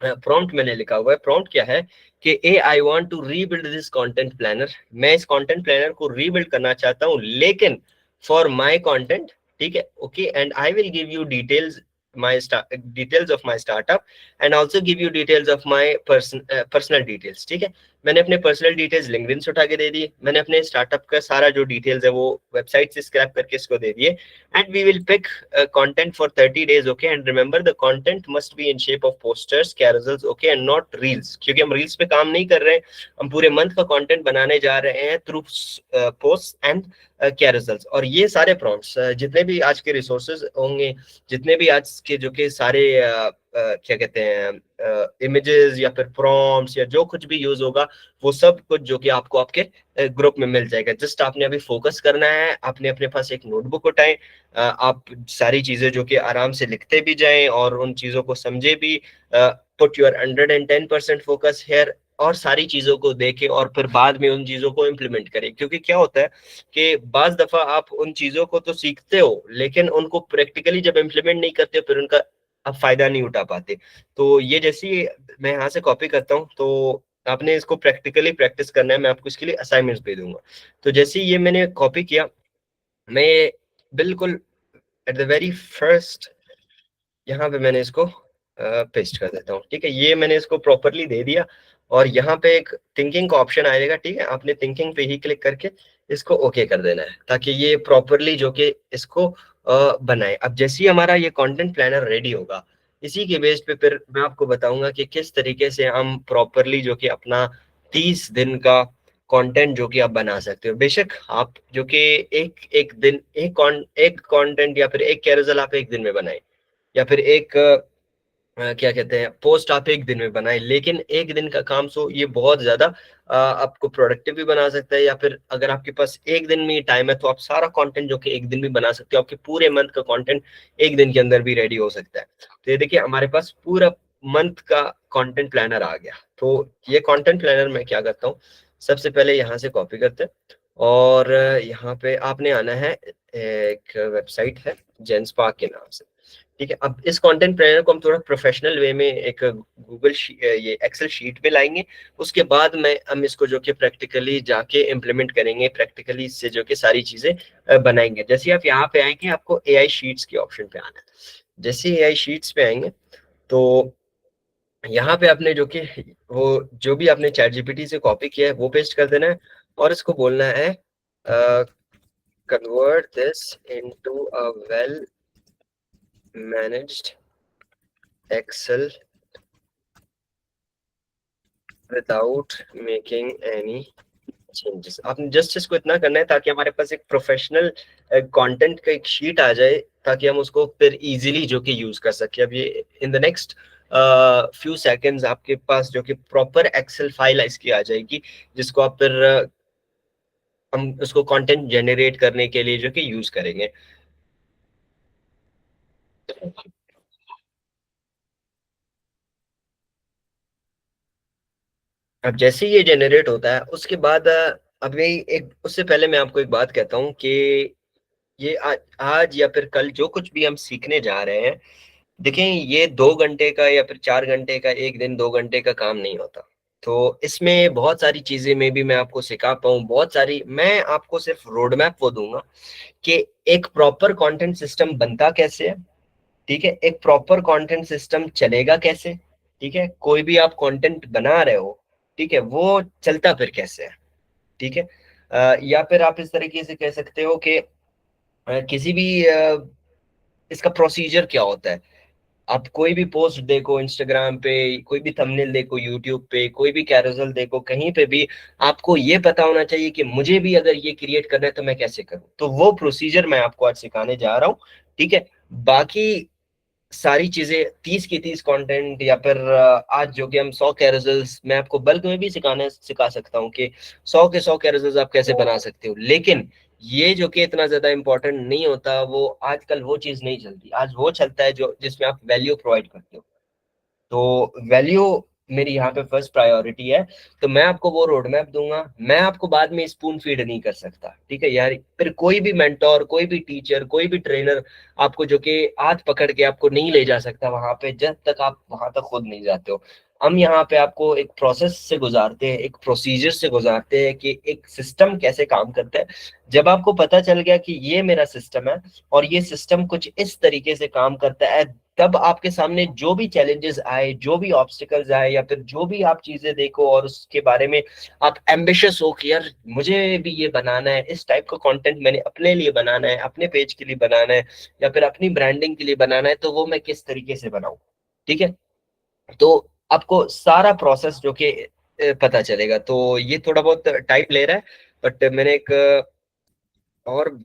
प्रॉम्प्ट मैंने लिखा हुआ है। प्रॉम्प्ट क्या है कि uh I want to rebuild this content planner, मैं इस कंटेंट प्लानर को रीबिल्ड करना चाहता हूं, लेकिन फॉर माय कंटेंट, ठीक है, okay, and I will give you details, my details of my startup and also give you details of my personal details, ठीक है। मैंने अपने पर्सनल डिटेल्स लिंक्डइन से उठा के दे दिए, मैंने अपने स्टार्टअप का सारा जो डिटेल्स है वो वेबसाइट से स्क्रैप करके इसको दे दिए। And we will pick content for 30 days, okay, and remember the content must be in shape of posters, carousels, okay, and not reels, क्योंकि हम रील्स पे काम नहीं कर रहे हैं, हम पूरे मंथ का कंटेंट बनाने जा रहे हैं थ्रू पोस्ट एंड कैरोसल्स। और ये सारे प्रॉम्प्ट्स जितने भी आज के रिसोर्सेज होंगे, जितने भी आज के जो कि सारे क्या कहते हैं इमेजेस या फिर प्रॉम्प्ट्स या जो कुछ भी यूज होगा, वो सब कुछ जो कि आपको आपके ग्रुप में मिल जाएगा। जस्ट आपने अभी फोकस करना है, आपने अपने पास एक नोटबुक उठाएं, आप सारी चीजें जो कि आराम से लिखते भी जाएं और उन चीजों को समझे भी, पुट योर 110% फोकस हेयर, और सारी चीजों को देखें और फिर बाद में उन चीजों को इम्प्लीमेंट करें। क्योंकि क्या होता है कि बाज दफा आप उन चीजों को तो सीखते हो, लेकिन उनको प्रैक्टिकली जब इम्प्लीमेंट नहीं करते फिर उनका आप फायदा नहीं उठा पाते। तो ये जैसी मैं यहाँ से कॉपी करता हूँ, तो आपने इसको प्रैक्टिकली प्रैक्टिस करना है, मैं आपको इसके लिए असाइनमेंट्स दे दूंगा। तो जैसे ये मैंने कॉपी किया, मैं बिल्कुल एट द वेरी फर्स्ट यहाँ पे मैंने इसको पेस्ट कर देता हूँ, ठीक है। ये मैंने इसको प्रॉपरली दे दिया, और यहाँ पे एक थिंकिंग का ऑप्शन आएगा, ठीक है, आपने थिंकिंग पे ही क्लिक करके इसको ओके कर देना है, ताकि ये प्रॉपरली जो कि इसको बनाए। अब जैसे ही हमारा ये कंटेंट प्लानर रेडी होगा, इसी के बेस पे फिर मैं आपको बताऊंगा कि किस तरीके से हम प्रॉपरली जो कि अपना 30 दिन का कंटेंट जो कि आप बना सकते हो। बेशक आप जो कि एक एक दिन एक कंटेंट या फिर एक कैरोसेल आप एक दिन में बनाए, या फिर एक क्या कहते हैं पोस्ट आप एक दिन में बनाए, लेकिन एक दिन का काम सो ये बहुत ज्यादा आपको प्रोडक्टिव भी बना सकता है। या फिर अगर आपके पास एक दिन में टाइम है, तो आप सारा कंटेंट जो कि एक दिन में बना सकते हो, आपके पूरे मंथ का कंटेंट एक दिन के अंदर भी रेडी हो सकता है। तो ये देखिए हमारे पास पूरा मंथ का कंटेंट प्लानर आ गया। तो ये कंटेंट प्लानर मैं क्या करता हूँ, सबसे पहले यहाँ से कॉपी करते हैं, और यहाँ पे आपने आना है, एक वेबसाइट है जेंस्पार्क के नाम से, ठीक है। अब इस कंटेंट प्लानर को हम थोड़ा प्रोफेशनल वे में एक गूगल ये एक्सेल शीट पे लाएंगे। उसके बाद में हम इसको जो कि प्रैक्टिकली जाके इम्प्लीमेंट करेंगे, प्रैक्टिकली इससे जो कि सारी चीजें बनाएंगे। जैसे आप यहाँ पे आएंगे आपको एआई शीट्स के ऑप्शन पे आना है। जैसे एआई शीट्स पे आएंगे तो यहाँ पे आपने जो कि वो जो भी आपने चैट जीपीटी से कॉपी किया है वो पेस्ट कर देना है और इसको बोलना है convert this into a well managed Excel without making any changes. आपने जस्ट इसको इतना करना है ताकि हमारे पास एक प्रोफेशनल कंटेंट का एक शीट आ जाए, ताकि हम उसको फिर इजीली जो कि यूज कर सके। अब ये इन द नेक्स्ट फ्यू सेकंड्स आपके पास जो कि प्रॉपर एक्सेल फाइल इसकी आ जाएगी, जिसको आप फिर हम उसको कंटेंट जनरेट करने के लिए जो कि यूज करेंगे। अब जैसे ही ये जनरेट होता है उसके बाद अभी एक उससे पहले मैं आपको एक बात कहता हूँ कि ये आज या फिर कल जो कुछ भी हम सीखने जा रहे हैं, देखें ये 2 घंटे का या फिर 4 घंटे का, एक दिन 2 घंटे का काम नहीं होता। तो इसमें बहुत सारी चीजें में भी मैं आपको सिखा पाऊँ, बहुत सारी मैं आपको सिर्फ रोड मैप वो दूंगा कि एक प्रॉपर कंटेंट सिस्टम बनता कैसे है, ठीक है, एक प्रॉपर कंटेंट सिस्टम चलेगा कैसे, ठीक है, कोई भी आप कंटेंट बना रहे हो, ठीक है, वो चलता फिर कैसे है, ठीक है। या फिर आप इस तरीके से कह सकते हो कि किसी भी इसका प्रोसीजर क्या होता है। आप कोई भी पोस्ट देखो इंस्टाग्राम पे, कोई भी थंबनेल देखो यूट्यूब पे, कोई भी कैरोसेल देखो, कहीं पे भी आपको ये पता होना चाहिए कि मुझे भी अगर ये क्रिएट करना है तो मैं कैसे करूं। तो वो प्रोसीजर मैं आपको आज सिखाने जा रहा हूँ, ठीक है। बाकी सारी चीजें 30 की 30 कंटेंट या फिर आज जो कि हम 100 कैरोसेल्स मैं आपको बल्क में भी सिखा सकता हूँ कि 100 के 100 कैरोसेल्स आप कैसे बना सकते हो। लेकिन ये जो कि इतना ज्यादा इंपॉर्टेंट नहीं होता, वो आजकल वो चीज नहीं चलती। आज वो चलता है जो जिसमें आप वैल्यू प्रोवाइड करते हो। तो वैल्यू मेरी यहाँ पे फर्स्ट प्रायोरिटी है। तो मैं आपको वो रोड मैप दूंगा, मैं आपको बाद में स्पून फीड नहीं कर सकता, ठीक है यार। फिर कोई भी मेंटोर, कोई भी टीचर, कोई भी ट्रेनर आपको जो कि हाथ पकड़ के आपको नहीं ले जा सकता वहां पे, जब तक आप वहां तक खुद नहीं जाते हो। हम यहाँ पे आपको एक प्रोसेस से गुजारते हैं, एक प्रोसीजर से गुजारते हैं कि एक सिस्टम कैसे काम करता है। जब आपको पता चल गया कि ये मेरा सिस्टम है और ये सिस्टम कुछ इस तरीके से काम करता है, तब आपके सामने जो भी चैलेंजेस आए, जो भी ऑब्स्टिकल्स आए, या फिर जो भी आप चीजें देखो और उसके बारे में आप एम्बिशियस हो कि यार मुझे भी ये बनाना है, इस टाइप का कंटेंट मैंने अपने लिए बनाना है, अपने पेज के लिए बनाना है, या फिर अपनी ब्रांडिंग के लिए बनाना है, तो वो मैं किस तरीके से बनाऊं, ठीक है। तो आपको सारा प्रोसेस जो कि पता चलेगा। तो ये थोड़ा बहुत टाइम ले रहा है, बट मैंने और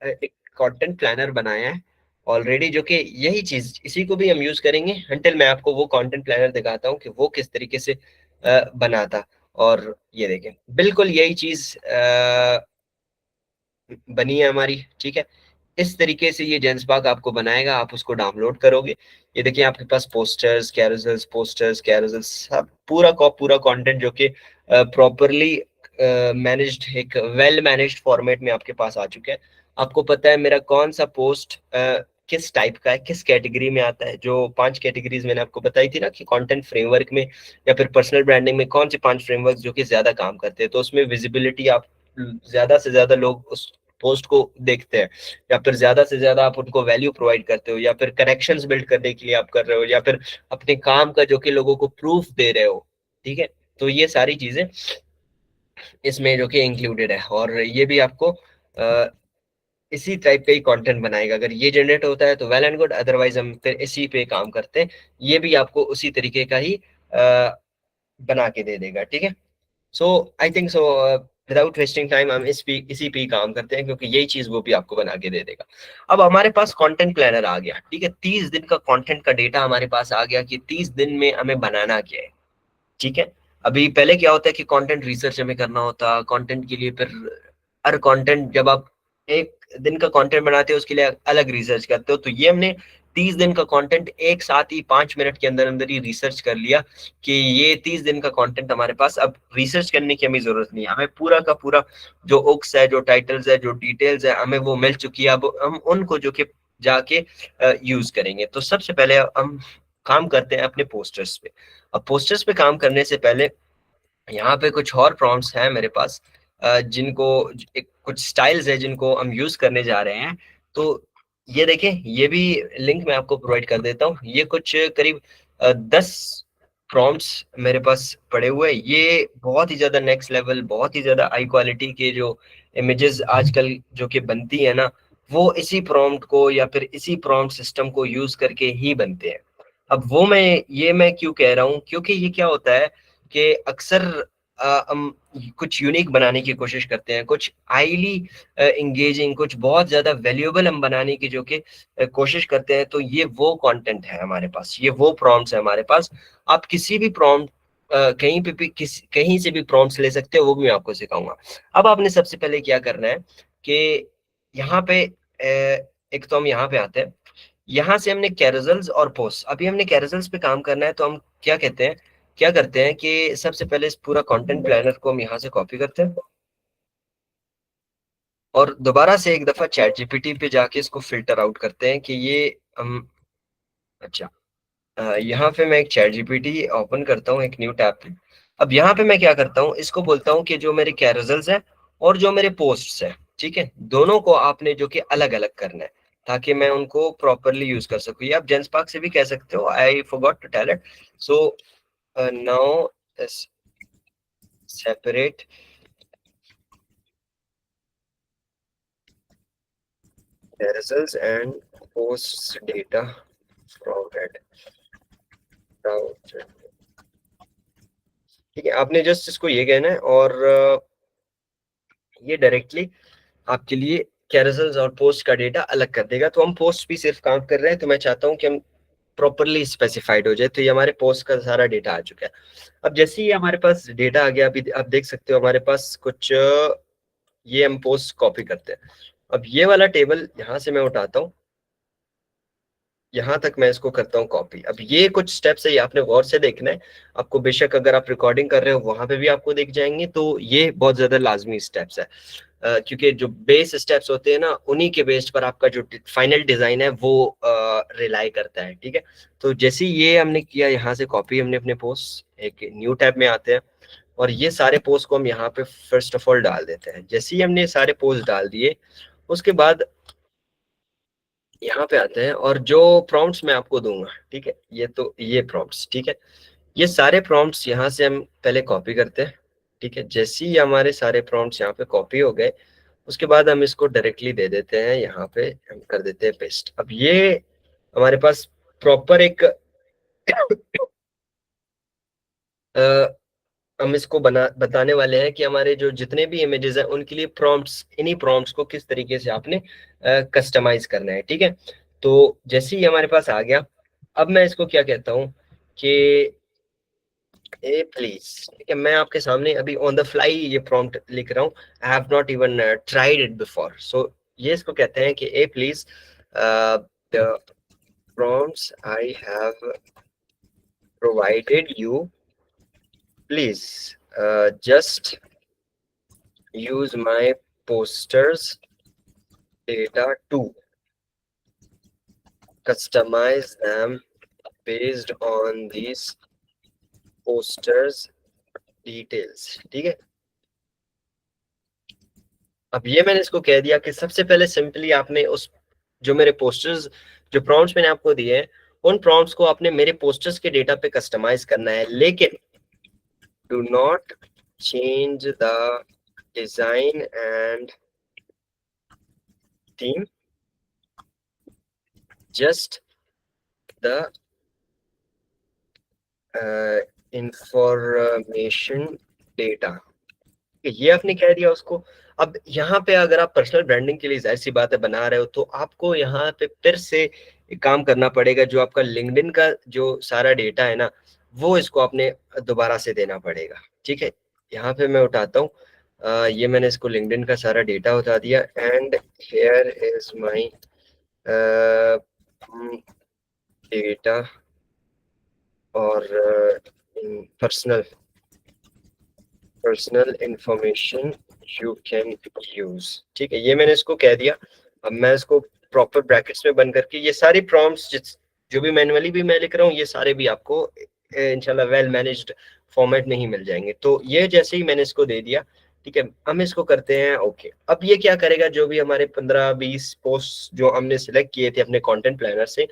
एक कंटेंट प्लानर बनाया है ऑलरेडी, जो कि यही चीज इसी को भी हम यूज करेंगे अंटिल मैं आपको वो कंटेंट प्लानर दिखाता हूँ कि वो किस तरीके से बनाता। और ये देखें बिल्कुल यही चीज बनी है हमारी, ठीक है। इस तरीके से ये जेंसबाग आपको बनाएगा, आप उसको डाउनलोड करोगे। ये देखिए आपके पास पोस्टर्स कैरोसेल्स सब पूरा का पूरा कंटेंट जो कि प्रॉपरली मैनेज्ड, एक वेल मैनेज्ड फॉर्मेट में आपके पास आ चुका है। आपको पता है मेरा कौन सा पोस्ट किस टाइप का है, किस कैटेगरी में आता है। जो 5 कैटेगरीज मैंने आपको बताई थी ना कि कंटेंट फ्रेमवर्क में या फिर पर्सनल ब्रांडिंग में कौन से 5 फ्रेमवर्क जो कि ज्यादा काम करते हैं, तो उसमें विजिबिलिटी आप ज्यादा से ज्यादा लोग उस पोस्ट को देखते हैं, या फिर ज्यादा से ज्यादा आप उनको वैल्यू प्रोवाइड करते हो, या फिर कनेक्शंस बिल्ड करने के लिए आप कर रहे हो, या फिर अपने काम का जो कि लोगों को प्रूफ दे रहे हो, ठीक है। तो ये सारी चीजें इसमें जो कि इंक्लूडेड है, और ये भी आपको इसी टाइप का ही कंटेंट बनाएगा। अगर ये जनरेट होता है तो वेल एंड गुड, अदरवाइज हम फिर इसी पे काम करते हैं। ये भी आपको उसी तरीके का ही बना के दे देगा, ठीक है। So I think so without wasting time हम इसी पे ही काम करते हैं, क्योंकि यही चीज वो भी आपको बना के दे देगा। अब हमारे पास कंटेंट प्लानर आ गया, ठीक है। 30 दिन का कंटेंट का डेटा हमारे पास आ गया कि 30 दिन में हमें बनाना क्या है, ठीक है। अभी पहले क्या होता है कि कंटेंट रिसर्च हमें करना होता कंटेंट के लिए, फिर हर कंटेंट जब आप एक दिन का कंटेंट बनाते हो उसके लिए अलग रिसर्च करते हो। तो ये हमने 30 दिन का कंटेंट एक साथ ही 5 मिनट के अंदर अंदर ही रिसर्च कर लिया कि ये 30 दिन का कंटेंट हमारे पास, अब रिसर्च करने की हमें जरूरत नहीं है। हमें पूरा का पूरा जो ओक्स है, जो टाइटल्स है, जो डिटेल्स है, हमें वो मिल चुकी है। अब हम उनको जो कि जाके यूज करेंगे। तो सबसे पहले हम काम करते हैं अपने पोस्टर्स पे। अब पोस्टर्स पे काम करने से पहले यहाँ पे कुछ और प्रॉम्प्ट्स हैं मेरे पास, जिनको कुछ स्टाइल्स है जिनको हम यूज करने जा रहे हैं। तो ये देखें, ये भी लिंक मैं आपको प्रोवाइड कर देता हूँ। ये कुछ करीब 10 प्रॉम्प्ट्स मेरे पास पड़े हुए हैं। ये बहुत ही ज्यादा नेक्स्ट लेवल, बहुत ही ज्यादा हाई क्वालिटी के जो इमेजेस आजकल जो कि बनती है ना, वो इसी प्रॉम्प्ट को या फिर इसी प्रॉम्प्ट सिस्टम को यूज करके ही बनते हैं। अब वो मैं क्यों कह रहा हूँ, क्योंकि ये क्या होता है कि अक्सर हम कुछ यूनिक बनाने की कोशिश करते हैं, कुछ हाईली इंगेजिंग, कुछ बहुत ज्यादा वैल्यूएबल हम बनाने की जो कि कोशिश करते हैं। तो ये वो कंटेंट है हमारे पास, ये वो प्रॉम्प्ट्स है हमारे पास। आप किसी भी प्रॉम्प्ट कहीं पे भी कहीं से भी प्रॉम्प्ट्स ले सकते हो, वो भी मैं आपको सिखाऊंगा। अब आपने सबसे पहले क्या करना है कि यहाँ पे एक तो हम यहाँ पे आते हैं। यहाँ से हमने कैरोसेल्स और पोस्ट, अभी हमने कैरोसेल्स पे काम करना है। तो हम क्या करते हैं कि सबसे पहले इस पूरा कंटेंट प्लानर को हम यहाँ से कॉपी करते हैं और दोबारा से एक दफा चैट जीपीटी पे जाके इसको फिल्टर आउट करते हैं कि ये हम अच्छा यहाँ पे मैं एक चैट जीपीटी ओपन करता हूँ एक न्यू टैब पे। अब यहाँ पे मैं क्या करता हूँ, इसको बोलता हूँ कि जो मेरे कैरोसेल्स है और जो मेरे पोस्ट्स है, ठीक है, दोनों को आपने जो कि अलग अलग करना है ताकि मैं उनको प्रॉपरली यूज कर सकूँ। ये आप जेंसपार्क से भी कह सकते हो, I forgot to tell it. So now separate carousels and posts data from it। ठीक है, आपने जस्ट इसको ये कहना है और ये डायरेक्टली आपके लिए कैरोसेल्स और पोस्ट का डेटा अलग कर देगा। तो हम पोस्ट भी सिर्फ काम कर रहे हैं, तो मैं चाहता हूँ कि हम प्रॉपरली स्पेसिफाइड हो जाए। तो ये हमारे पोस्ट का सारा डेटा आ चुका है। अब जैसे ही हमारे पास डेटा आ गया, अभी आप देख सकते हो हमारे पास कुछ ये हम पोस्ट कॉपी करते हैं। अब ये वाला टेबल यहाँ से मैं उठाता हूँ, यहाँ तक मैं इसको करता हूँ कॉपी। अब ये कुछ स्टेप्स है, ये आपने गौर से देखना है। आपको बेशक अगर आप रिकॉर्डिंग कर रहे हो वहां पे भी आपको दिख जाएंगे। तो ये बहुत ज्यादा लाजमी स्टेप्स है, क्योंकि जो बेस स्टेप्स होते हैं ना, उन्हीं के बेस पर आपका जो फाइनल डिजाइन है वो रिलाई करता है। ठीक है, तो जैसे ये हमने किया, यहाँ से कॉपी हमने अपने पोस्ट एक न्यू टैब में आते हैं और ये सारे पोस्ट को हम यहाँ पे फर्स्ट ऑफ ऑल डाल देते हैं। जैसे ही हमने सारे पोस्ट डाल दिए, उसके बाद यहाँ पे आते हैं और जो प्रॉम्प्ट्स मैं आपको दूंगा, ठीक है, ये प्रॉम्प्ट्स, ठीक है, ये सारे प्रॉम्प्ट्स यहाँ से हम पहले कॉपी करते हैं। ठीक है, जैसे ही हमारे सारे प्रॉम्प्ट्स यहाँ पे कॉपी हो गए, उसके बाद हम इसको डायरेक्टली दे देते हैं, यहाँ पे हम कर देते हैं पेस्ट। अब ये हमारे पास प्रॉपर एक हम इसको बताने वाले हैं कि हमारे जो जितने भी इमेजेस हैं उनके लिए प्रॉम्प्ट्स, इन्हीं प्रॉम्प्ट्स को किस तरीके से आपने कस्टमाइज करना है। ठीक है, तो जैसे ही हमारे पास आ गया, अब मैं इसको क्या कहता हूँ कि ए प्लीज, ठीक है, मैं आपके सामने अभी ऑन द फ्लाई ये प्रॉम्प्ट लिख रहा हूँ। I have not even tried it before. So ये इसको कहते हैं कि uh please the prompts I have provided you, please just use my posters data to customize them based on these posters details। ठीक है, अब ये मैंने इसको कह दिया कि सबसे पहले सिंपली आपने उस जो मेरे पोस्टर्स, जो प्रॉम्प्ट्स मैंने आपको दिए हैं, उन प्रॉम्प्ट्स को आपने मेरे पोस्टर्स के डेटा पे कस्टमाइज करना है। लेकिन do not change the design and theme, just the information data. ये आपने कह दिया उसको। अब यहाँ पे अगर आप पर्सनल ब्रांडिंग के लिए जाहिर सी बात है बना रहे हो, तो आपको यहाँ पे फिर से एक काम करना पड़ेगा। जो आपका लिंक्डइन का जो सारा डेटा है ना, वो इसको आपने दोबारा से देना पड़ेगा। ठीक है, यहाँ पे मैं उठाता हूँ, ये मैंने इसको लिंक्डइन का सारा डेटा उठा दिया। And here is my data और personal information you can use. ठीक है, ये मैंने इसको कह दिया। अब मैं इसको प्रॉपर ब्रैकेट्स में बन करके ये सारी प्रॉम्प्ट्स जो भी मैनुअली भी मैं लिख रहा हूँ ये सारे भी आपको इंशाल्लाह वेल मैनेज्ड फॉर्मेट में ही मिल जाएंगे। तो ये जैसे ही मैंने इसको दे दिया, ठीक है, हम इसको करते हैं ओके। अब ये क्या करेगा, जो भी हमारे 15-20 पोस्ट जो हमने सिलेक्ट किए थे अपने कंटेंट प्लानर से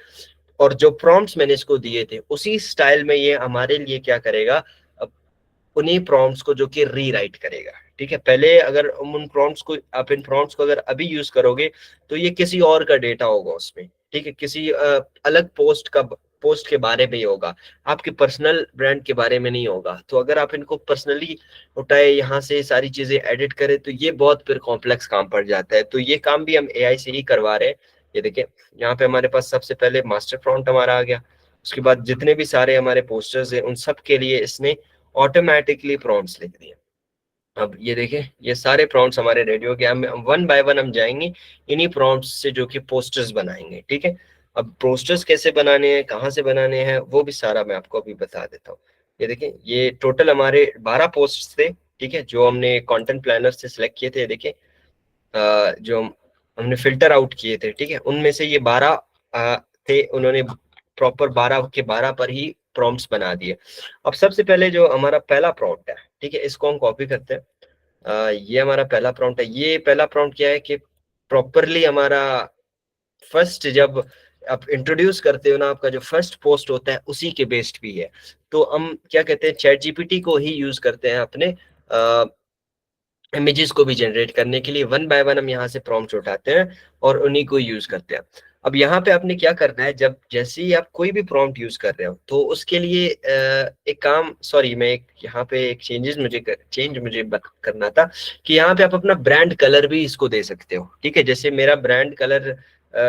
और जो प्रॉम्प्ट्स मैंने इसको दिए थे उसी स्टाइल में ये हमारे लिए क्या करेगा, अब उन्हीं प्रॉम्प्ट्स को जो कि रीराइट करेगा। ठीक है, पहले अगर उन प्रॉम्प्ट्स को आप इन प्रॉम्प्ट्स को अगर अभी यूज करोगे तो ये किसी और का डेटा होगा उसमें, ठीक है, किसी अलग पोस्ट के बारे में ही होगा, आपके पर्सनल ब्रांड के बारे में नहीं होगा। तो अगर आप इनको पर्सनली उठाए यहाँ से सारी चीजें एडिट करें तो ये बहुत फिर कॉम्प्लेक्स काम पड़ जाता है। तो ये काम भी हम एआई से ही करवा रहे हैं। ये देखिए यहाँ पे हमारे पास सबसे पहले मास्टर प्रॉम्प्ट हमारा आ गया, उसके बाद जितने भी सारे हमारे पोस्टर्स हैं उन सब के लिए इसने ऑटोमेटिकली प्रॉम्प्ट्स लिख दिए। अब ये देखें ये सारे प्रॉम्प्ट्स हमारे रेडी हो गए। हम वन बाय वन हम जाएंगे इन्हीं प्रॉम्प्ट्स से जो कि पोस्टर्स बनाएंगे। ठीक है, अब पोस्टर्स कैसे बनाने हैं, कहाँ से बनाने हैं, वो भी सारा मैं आपको अभी बता देता हूँ। ये देखें ये टोटल हमारे 12 पोस्ट थे, ठीक है, जो हमने कंटेंट प्लानर से सिलेक्ट किए थे। देखिए जो हमने फिल्टर आउट किए थे, ठीक है, उनमें से ये 12 थे, उन्होंने प्रॉपर 12 के 12 पर ही प्रॉम्प्ट्स बना दिए। अब सबसे पहले जो हमारा पहला प्रॉम्प्ट है, ठीक है, इसको हम कॉपी करते हैं। ये हमारा पहला प्रॉम्प्ट है। ये पहला प्रॉम्प्ट क्या है कि प्रॉपरली हमारा फर्स्ट जब आप इंट्रोड्यूस करते हो ना, आपका जो फर्स्ट पोस्ट होता है उसी के बेस्ड भी है। तो हम क्या कहते हैं, चैट जीपीटी को ही यूज करते हैं अपने इमेजेस को भी जनरेट करने के लिए। वन बाय वन हम यहाँ से प्रॉम्प्ट उठाते हैं और उन्हीं को यूज करते हैं। अब यहाँ पे आपने क्या करना है, जब जैसे ही आप कोई भी प्रॉम्प्ट यूज कर रहे हो तो उसके लिए एक काम, सॉरी मैं एक यहाँ पे एक चेंज मुझे करना था कि यहाँ पे आप अपना ब्रांड कलर भी इसको दे सकते हो। ठीक है, जैसे मेरा ब्रांड कलर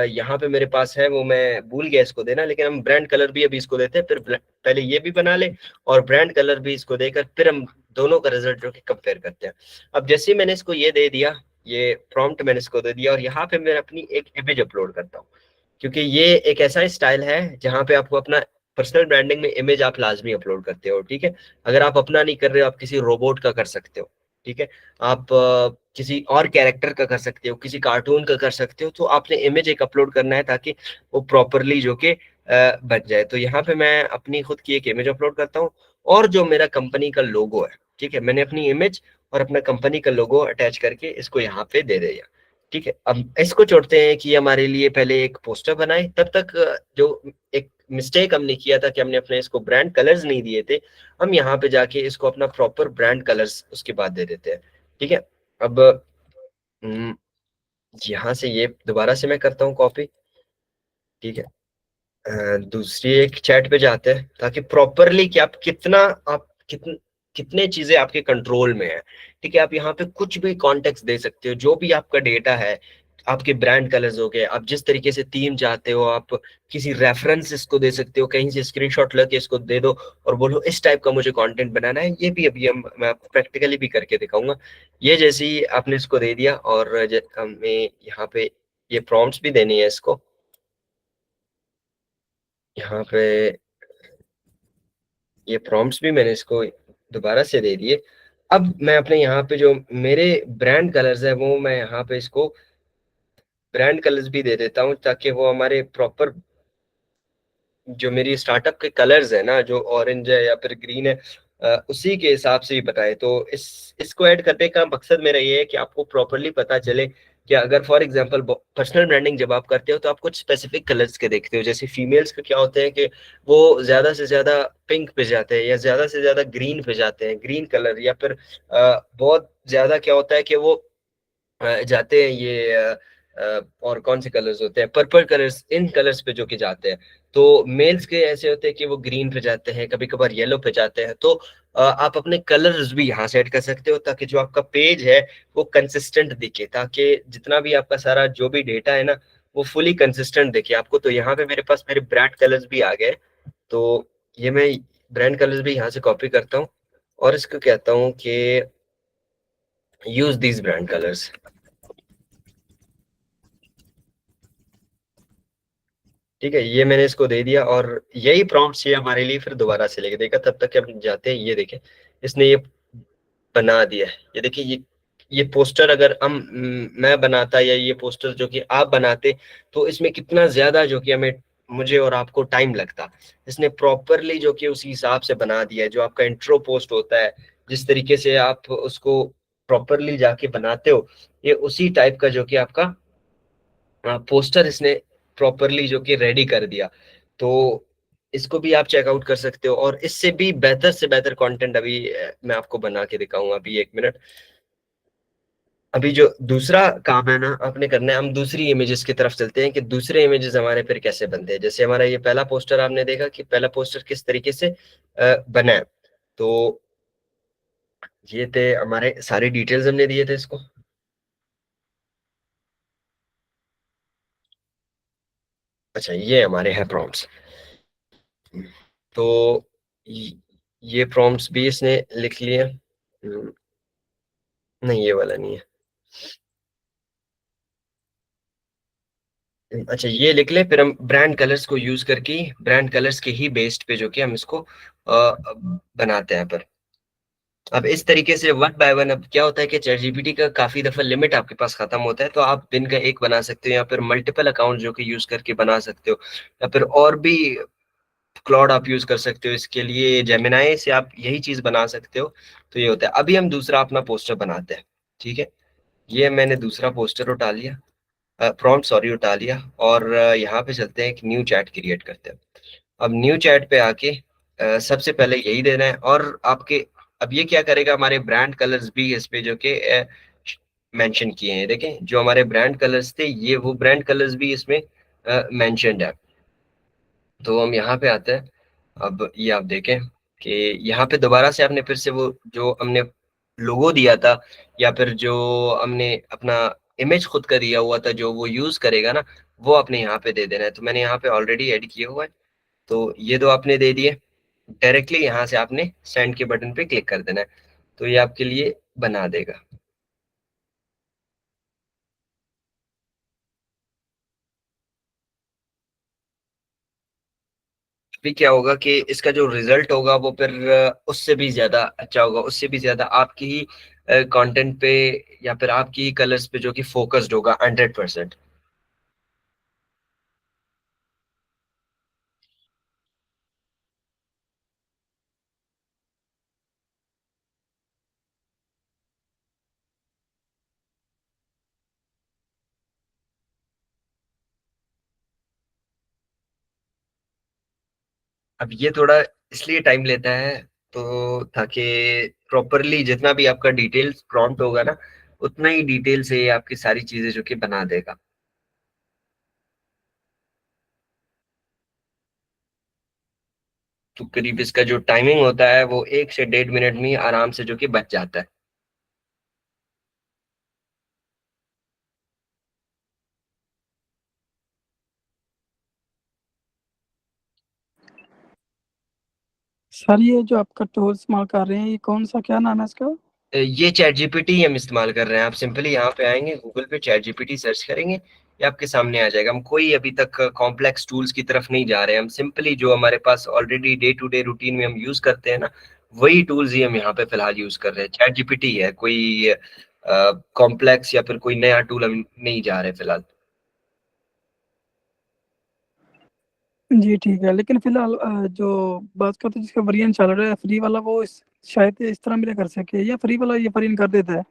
यहाँ पे मेरे पास है, वो मैं भूल गया इसको देना, लेकिन हम ब्रांड कलर भी अभी इसको देते हैं। फिर पहले ये भी बना ले और ब्रांड कलर भी इसको देकर फिर हम दोनों का रिजल्ट जो कि कंपेयर करते हैं। अब जैसे मैंने इसको ये दे दिया, ये प्रॉम्प्ट मैंने इसको दे दिया और यहाँ पे मैं अपनी एक इमेज अपलोड करता हूँ, क्योंकि ये एक ऐसा स्टाइल है जहाँ पे आपको अपना पर्सनल ब्रांडिंग में इमेज आप लाजमी अपलोड करते हो। ठीक है, अगर आप अपना नहीं कर रहे हो आप किसी रोबोट का कर सकते हो। ठीक है, आप किसी और कैरेक्टर का कर सकते हो, किसी कार्टून का कर सकते हो। तो आपने इमेज एक अपलोड करना है ताकि वो प्रॉपरली जो कि बन जाए। तो यहाँ पे मैं अपनी खुद की एक इमेज अपलोड करता हूँ और जो मेरा कंपनी का लोगो है, ठीक है, मैंने अपनी इमेज और अपना कंपनी का लोगो अटैच करके इसको यहाँ पे दे दिया। ठीक है, अब इसको छोड़ते हैं कि हमारे लिए पहले एक पोस्टर बनाए। तब तक जो एक मिस्टेक हमने किया था कि हमने अपने इसको ब्रांड कलर्स नहीं दिए थे, हम यहाँ पे जाके इसको अपना प्रॉपर ब्रांड कलर्स उसके बाद दे देते हैं। ठीक है, अब यहाँ से ये दोबारा से मैं करता हूँ कॉपी। ठीक है, दूसरी एक चैट पे जाते हैं ताकि प्रॉपरली कि आप कितने चीजें आपके कंट्रोल में है। ठीक है, आप यहाँ पे कुछ भी कॉन्टेक्स्ट दे सकते हो, जो भी आपका डेटा है, आपके ब्रांड कलर्स हो गए, आप जिस तरीके से थीम चाहते हो, आप किसी रेफरेंस इसको दे सकते हो, कहीं से स्क्रीनशॉट लेके इसको दे दो और बोलो इस टाइप का मुझे कंटेंट बनाना है। ये भी अभी मैं आपको प्रैक्टिकली भी करके दिखाऊंगा। ये जैसे ही आपने इसको दे दिया और हमें यहाँ पे ये प्रॉम्प्ट्स भी देनी है इसको, यहाँ पे ये प्रॉम्प्ट्स भी मैंने इसको दोबारा से दे दिए। अब मैं अपने यहाँ पे जो मेरे ब्रांड कलर्स है वो मैं यहाँ पे इसको ब्रांड कलर्स भी दे देता हूँ ताकि वो हमारे प्रॉपर जो मेरी स्टार्टअप के कलर्स है ना, जो ऑरेंज है या फिर ग्रीन है, उसी के हिसाब से ही बताए। तो इसको ऐड करने का मकसद मेरा ये है कि आपको प्रॉपरली पता चले कि अगर फॉर एग्जांपल पर्सनल ब्रांडिंग जब आप करते हो तो आप कुछ स्पेसिफिक कलर्स के देखते हो। जैसे फीमेल्स का क्या होता है कि वो ज्यादा से ज्यादा पिंक पे जाते हैं या ज्यादा से ज्यादा ग्रीन पे जाते हैं, ग्रीन कलर, या फिर बहुत ज्यादा क्या होता है कि वो जाते हैं ये और कौन से कलर्स होते हैं, पर्पल कलर्स, इन कलर्स पे जो कि जाते हैं। तो मेल्स के ऐसे होते हैं कि वो ग्रीन पे जाते हैं, कभी कभार येलो पे जाते हैं। तो आप अपने कलर्स भी यहाँ सेट कर सकते हो ताकि जो आपका पेज है वो कंसिस्टेंट दिखे, ताकि जितना भी आपका सारा जो भी डेटा है ना वो फुली कंसिस्टेंट दिखे आपको। तो यहाँ पे मेरे पास मेरे ब्रांड कलर्स भी आ गए। तो ये मैं ब्रांड कलर्स भी यहाँ से कॉपी करता हूँ और इसको कहता हूँ कि यूज दीज ब्रांड कलर्स। ठीक है, ये मैंने इसको दे दिया और यही प्रॉम्प्ट ये हमारे लिए फिर दोबारा से लेके देगा। तब तक हम जाते हैं, ये देखें इसने ये बना दिया है। ये देखिए ये ये पोस्टर अगर मैं बनाता या ये पोस्टर जो कि आप बनाते, तो इसमें कितना ज्यादा जो कि हमें, मुझे और आपको टाइम लगता। इसने प्रॉपरली जो कि उसी हिसाब से बना दिया है। जो आपका इंट्रो पोस्ट होता है, जिस तरीके से आप उसको प्रॉपरली जाके बनाते हो, ये उसी टाइप का जो कि आपका पोस्टर इसने प्रॉपरली जो कि रेडी कर दिया। तो इसको भी आप चेकआउट कर सकते हो, और इससे भी बेहतर से बेहतर कंटेंट अभी मैं आपको बना के दिखाऊंगा। अभी 1 मिनट। अभी जो दूसरा काम है ना आपने करना है, हम दूसरी इमेजेस की तरफ चलते हैं कि दूसरे इमेजेस हमारे फिर कैसे बनते हैं। जैसे हमारा ये पहला पोस्टर आपने देखा कि पहला पोस्टर किस तरीके से बना है। तो ये थे हमारे सारी डिटेल्स हमने दिए थे इसको। अच्छा, ये हमारे हैं प्रॉम्प्ट्स। तो ये प्रॉम्प्ट्स भी इसने लिख लिए। नहीं, ये वाला नहीं है। अच्छा, ये लिख ले। फिर हम ब्रांड कलर्स को यूज करके, ब्रांड कलर्स के ही बेस्ड पे जो कि हम इसको बनाते हैं। पर अब इस तरीके से वन बाय वन, अब क्या होता है कि चैट जीपीटी का काफी दफा लिमिट आपके पास खत्म होता है, तो आप दिन का एक बना सकते हो, या फिर मल्टीपल अकाउंट जो कि यूज करके बना सकते हो, या फिर और भी क्लाउड आप यूज कर सकते हो। इसके लिए जेमिनाई से आप यही चीज बना सकते हो। तो ये होता है। अभी हम दूसरा अपना पोस्टर बनाते हैं। ठीक है, ये मैंने दूसरा पोस्टर उठा लिया, प्रॉम्प्ट सॉरी उठा लिया, और यहाँ पे चलते हैं, एक न्यू चैट क्रिएट करते हैं। अब न्यू चैट पे आके सबसे पहले यही देना है। और आपके, अब ये क्या करेगा, हमारे ब्रांड कलर्स भी इस पे जो कि मेंशन किए हैं। देखें, जो हमारे ब्रांड कलर्स थे, ये वो ब्रांड कलर्स भी इसमें मेंशन्ड है। तो हम यहाँ पे आते हैं। अब ये आप देखें कि यहाँ पे दोबारा से आपने फिर से वो जो हमने लोगो दिया था, या फिर जो हमने अपना इमेज खुद का दिया हुआ था जो वो यूज करेगा ना, वो आपने यहाँ पे दे देना है। तो मैंने यहाँ पे ऑलरेडी ऐड किया हुआ है। तो ये दो आपने दे दिए। डायरेक्टली यहाँ से आपने सेंड के बटन पे क्लिक कर देना है, तो ये आपके लिए बना देगा। भी क्या होगा कि इसका जो रिजल्ट होगा वो फिर उससे भी ज्यादा अच्छा होगा, उससे भी ज्यादा आपकी ही कंटेंट पे, या फिर आपकी ही कलर्स पे जो कि फोकस्ड होगा 100%। अब ये थोड़ा इसलिए टाइम लेता है, तो ताकि प्रॉपरली जितना भी आपका डिटेल्स प्रॉम्प्ट होगा ना, उतना ही डिटेल से आपकी सारी चीजें जो कि बना देगा। तो करीब इसका जो टाइमिंग होता है वो 1 से 1.5 मिनट में ही आराम से जो कि बच जाता है। सर ये जो आपका टूल इस्तेमाल कर रहे हैं ये कौन सा, क्या नाम है इसका? ये चैट जीपीटी हम इस्तेमाल कर रहे हैं। आप सिंपली यहाँ पे आएंगे, गूगल पे चैट जीपीटी सर्च करेंगे, ये आपके सामने आ जाएगा। हम कोई अभी तक कॉम्प्लेक्स टूल्स की तरफ नहीं जा रहे हैं। हम सिंपली जो हमारे पास already day to day routine में हम यूज करते हैं ना, वही टूल्स ही हम यहाँ पे फिलहाल यूज कर रहे हैं। चैट जीपीटी है, कोई कॉम्प्लेक्स या फिर कोई नया टूल हम नहीं जा रहे फिलहाल। जी ठीक है, लेकिन फिलहाल जो बात करते हैं जिसका वेरिएंट चल रहा है फ्री वाला, वो शायद इस तरह मेरे कर सके, या फ्री वाला ये वेरिएंट कर देता है?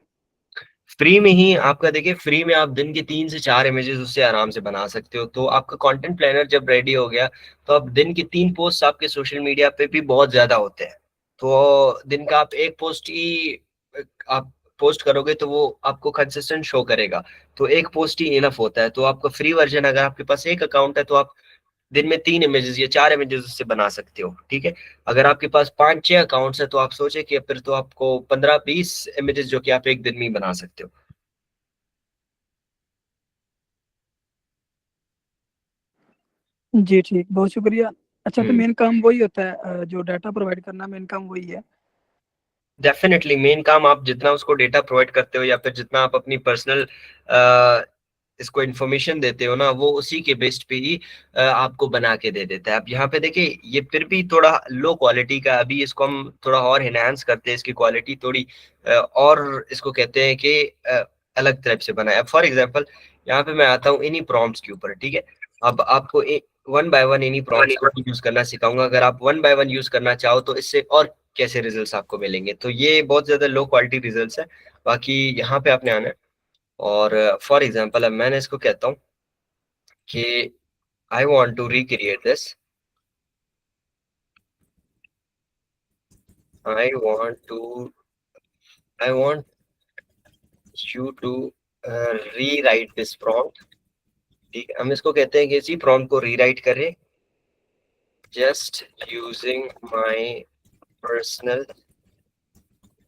फ्री में ही आपका, देखिए, फ्री में आप दिन के 3 से 4 इमेजेस उससे आराम से बना सकते हो। तो आपका कंटेंट प्लानर जब रेडी हो गया, तो अब दिन की 3 पोस्ट आपके सोशल मीडिया पे भी बहुत ज्यादा होते हैं। तो दिन का आप एक पोस्ट ही आप पोस्ट करोगे, तो वो आपको कंसिस्टेंट शो करेगा। तो एक पोस्ट ही इनफ होता है। तो आपका फ्री वर्जन, अगर आपके पास एक अकाउंट है, तो आप दिन में 3 इमेजेस या 4 इमेजेस उससे बना सकते हो। ठीक है, अगर आपके पास 5-6 अकाउंट्स है, तो आप सोचे कि फिर तो आपको 15-20 इमेजेस जो कि आप एक दिन में ही बना सकते हो। जी ठीक, बहुत शुक्रिया। अच्छा, तो हम्म मेन काम वही होता है, जो डाटा प्रोवाइड करना मेन काम वही है? डेफिनेटली मेन काम, आप जितना उसको डेटा प्रोवाइड करते हो, या फिर जितना आप अपनी पर्सनल इसको इन्फॉर्मेशन देते हो ना, वो उसी के बेस्ड पे ही आपको बना के दे देता है। अब यहाँ पे देखिए ये फिर भी थोड़ा लो क्वालिटी का, अभी इसको हम थोड़ा और एनहांस करते हैं, इसकी क्वालिटी थोड़ी और इसको कहते हैं कि अलग टाइप से बनाया। फॉर एग्जाम्पल यहाँ पे मैं आता हूँ इन्हीं प्रॉम्प्ट्स के ऊपर, ठीक है। अब आपको वन बाय वन इन्हीं प्रॉम्प्ट्स को यूज करना सिखाऊंगा। अगर आप वन बाय वन यूज करना चाहो तो इससे और कैसे रिजल्ट्स आपको मिलेंगे। तो ये बहुत ज्यादा लो क्वालिटी रिजल्ट्स है, बाकी यहाँ पे आपने आना है। और फॉर एग्जाम्पल अब मैंने इसको कहता हूँ कि I want to recreate this, I want you to rewrite this prompt, ठीक है। हम इसको कहते हैं कि इसी प्रॉम्प्ट को रीराइट करें just using my personal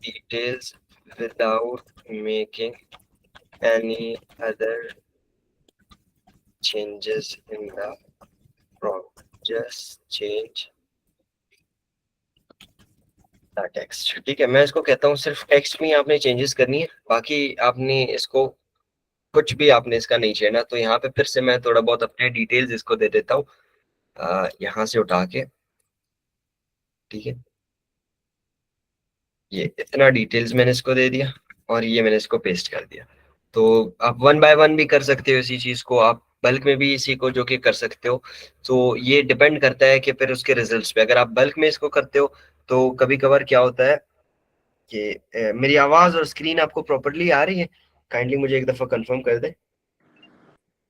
details without making any other changes in the prompt. Just change the text, ठीक है। मैं इसको कहता हूँ सिर्फ टेक्स्ट में आपने चेंजेस करनी है, बाकी आपने इसको कुछ भी आपने इसका नहीं छेड़ना। तो यहाँ पे फिर से मैं थोड़ा बहुत अपने डिटेल्स इसको दे देता हूँ यहाँ से उठा के, ठीक है। ये इतना डिटेल्स मैंने इसको दे दिया और ये मैंने इसको पेस्ट कर दिया। तो आप वन बाय वन भी कर सकते हो इसी चीज को, आप बल्क में भी इसी को जो कि कर सकते हो। तो ये डिपेंड करता है कि फिर उसके रिजल्ट्स पे। अगर आप बल्क में इसको करते हो तो कभी कभार क्या होता है कि मेरी आवाज और स्क्रीन आपको प्रॉपरली आ रही है? काइंडली मुझे एक दफा कंफर्म कर दे।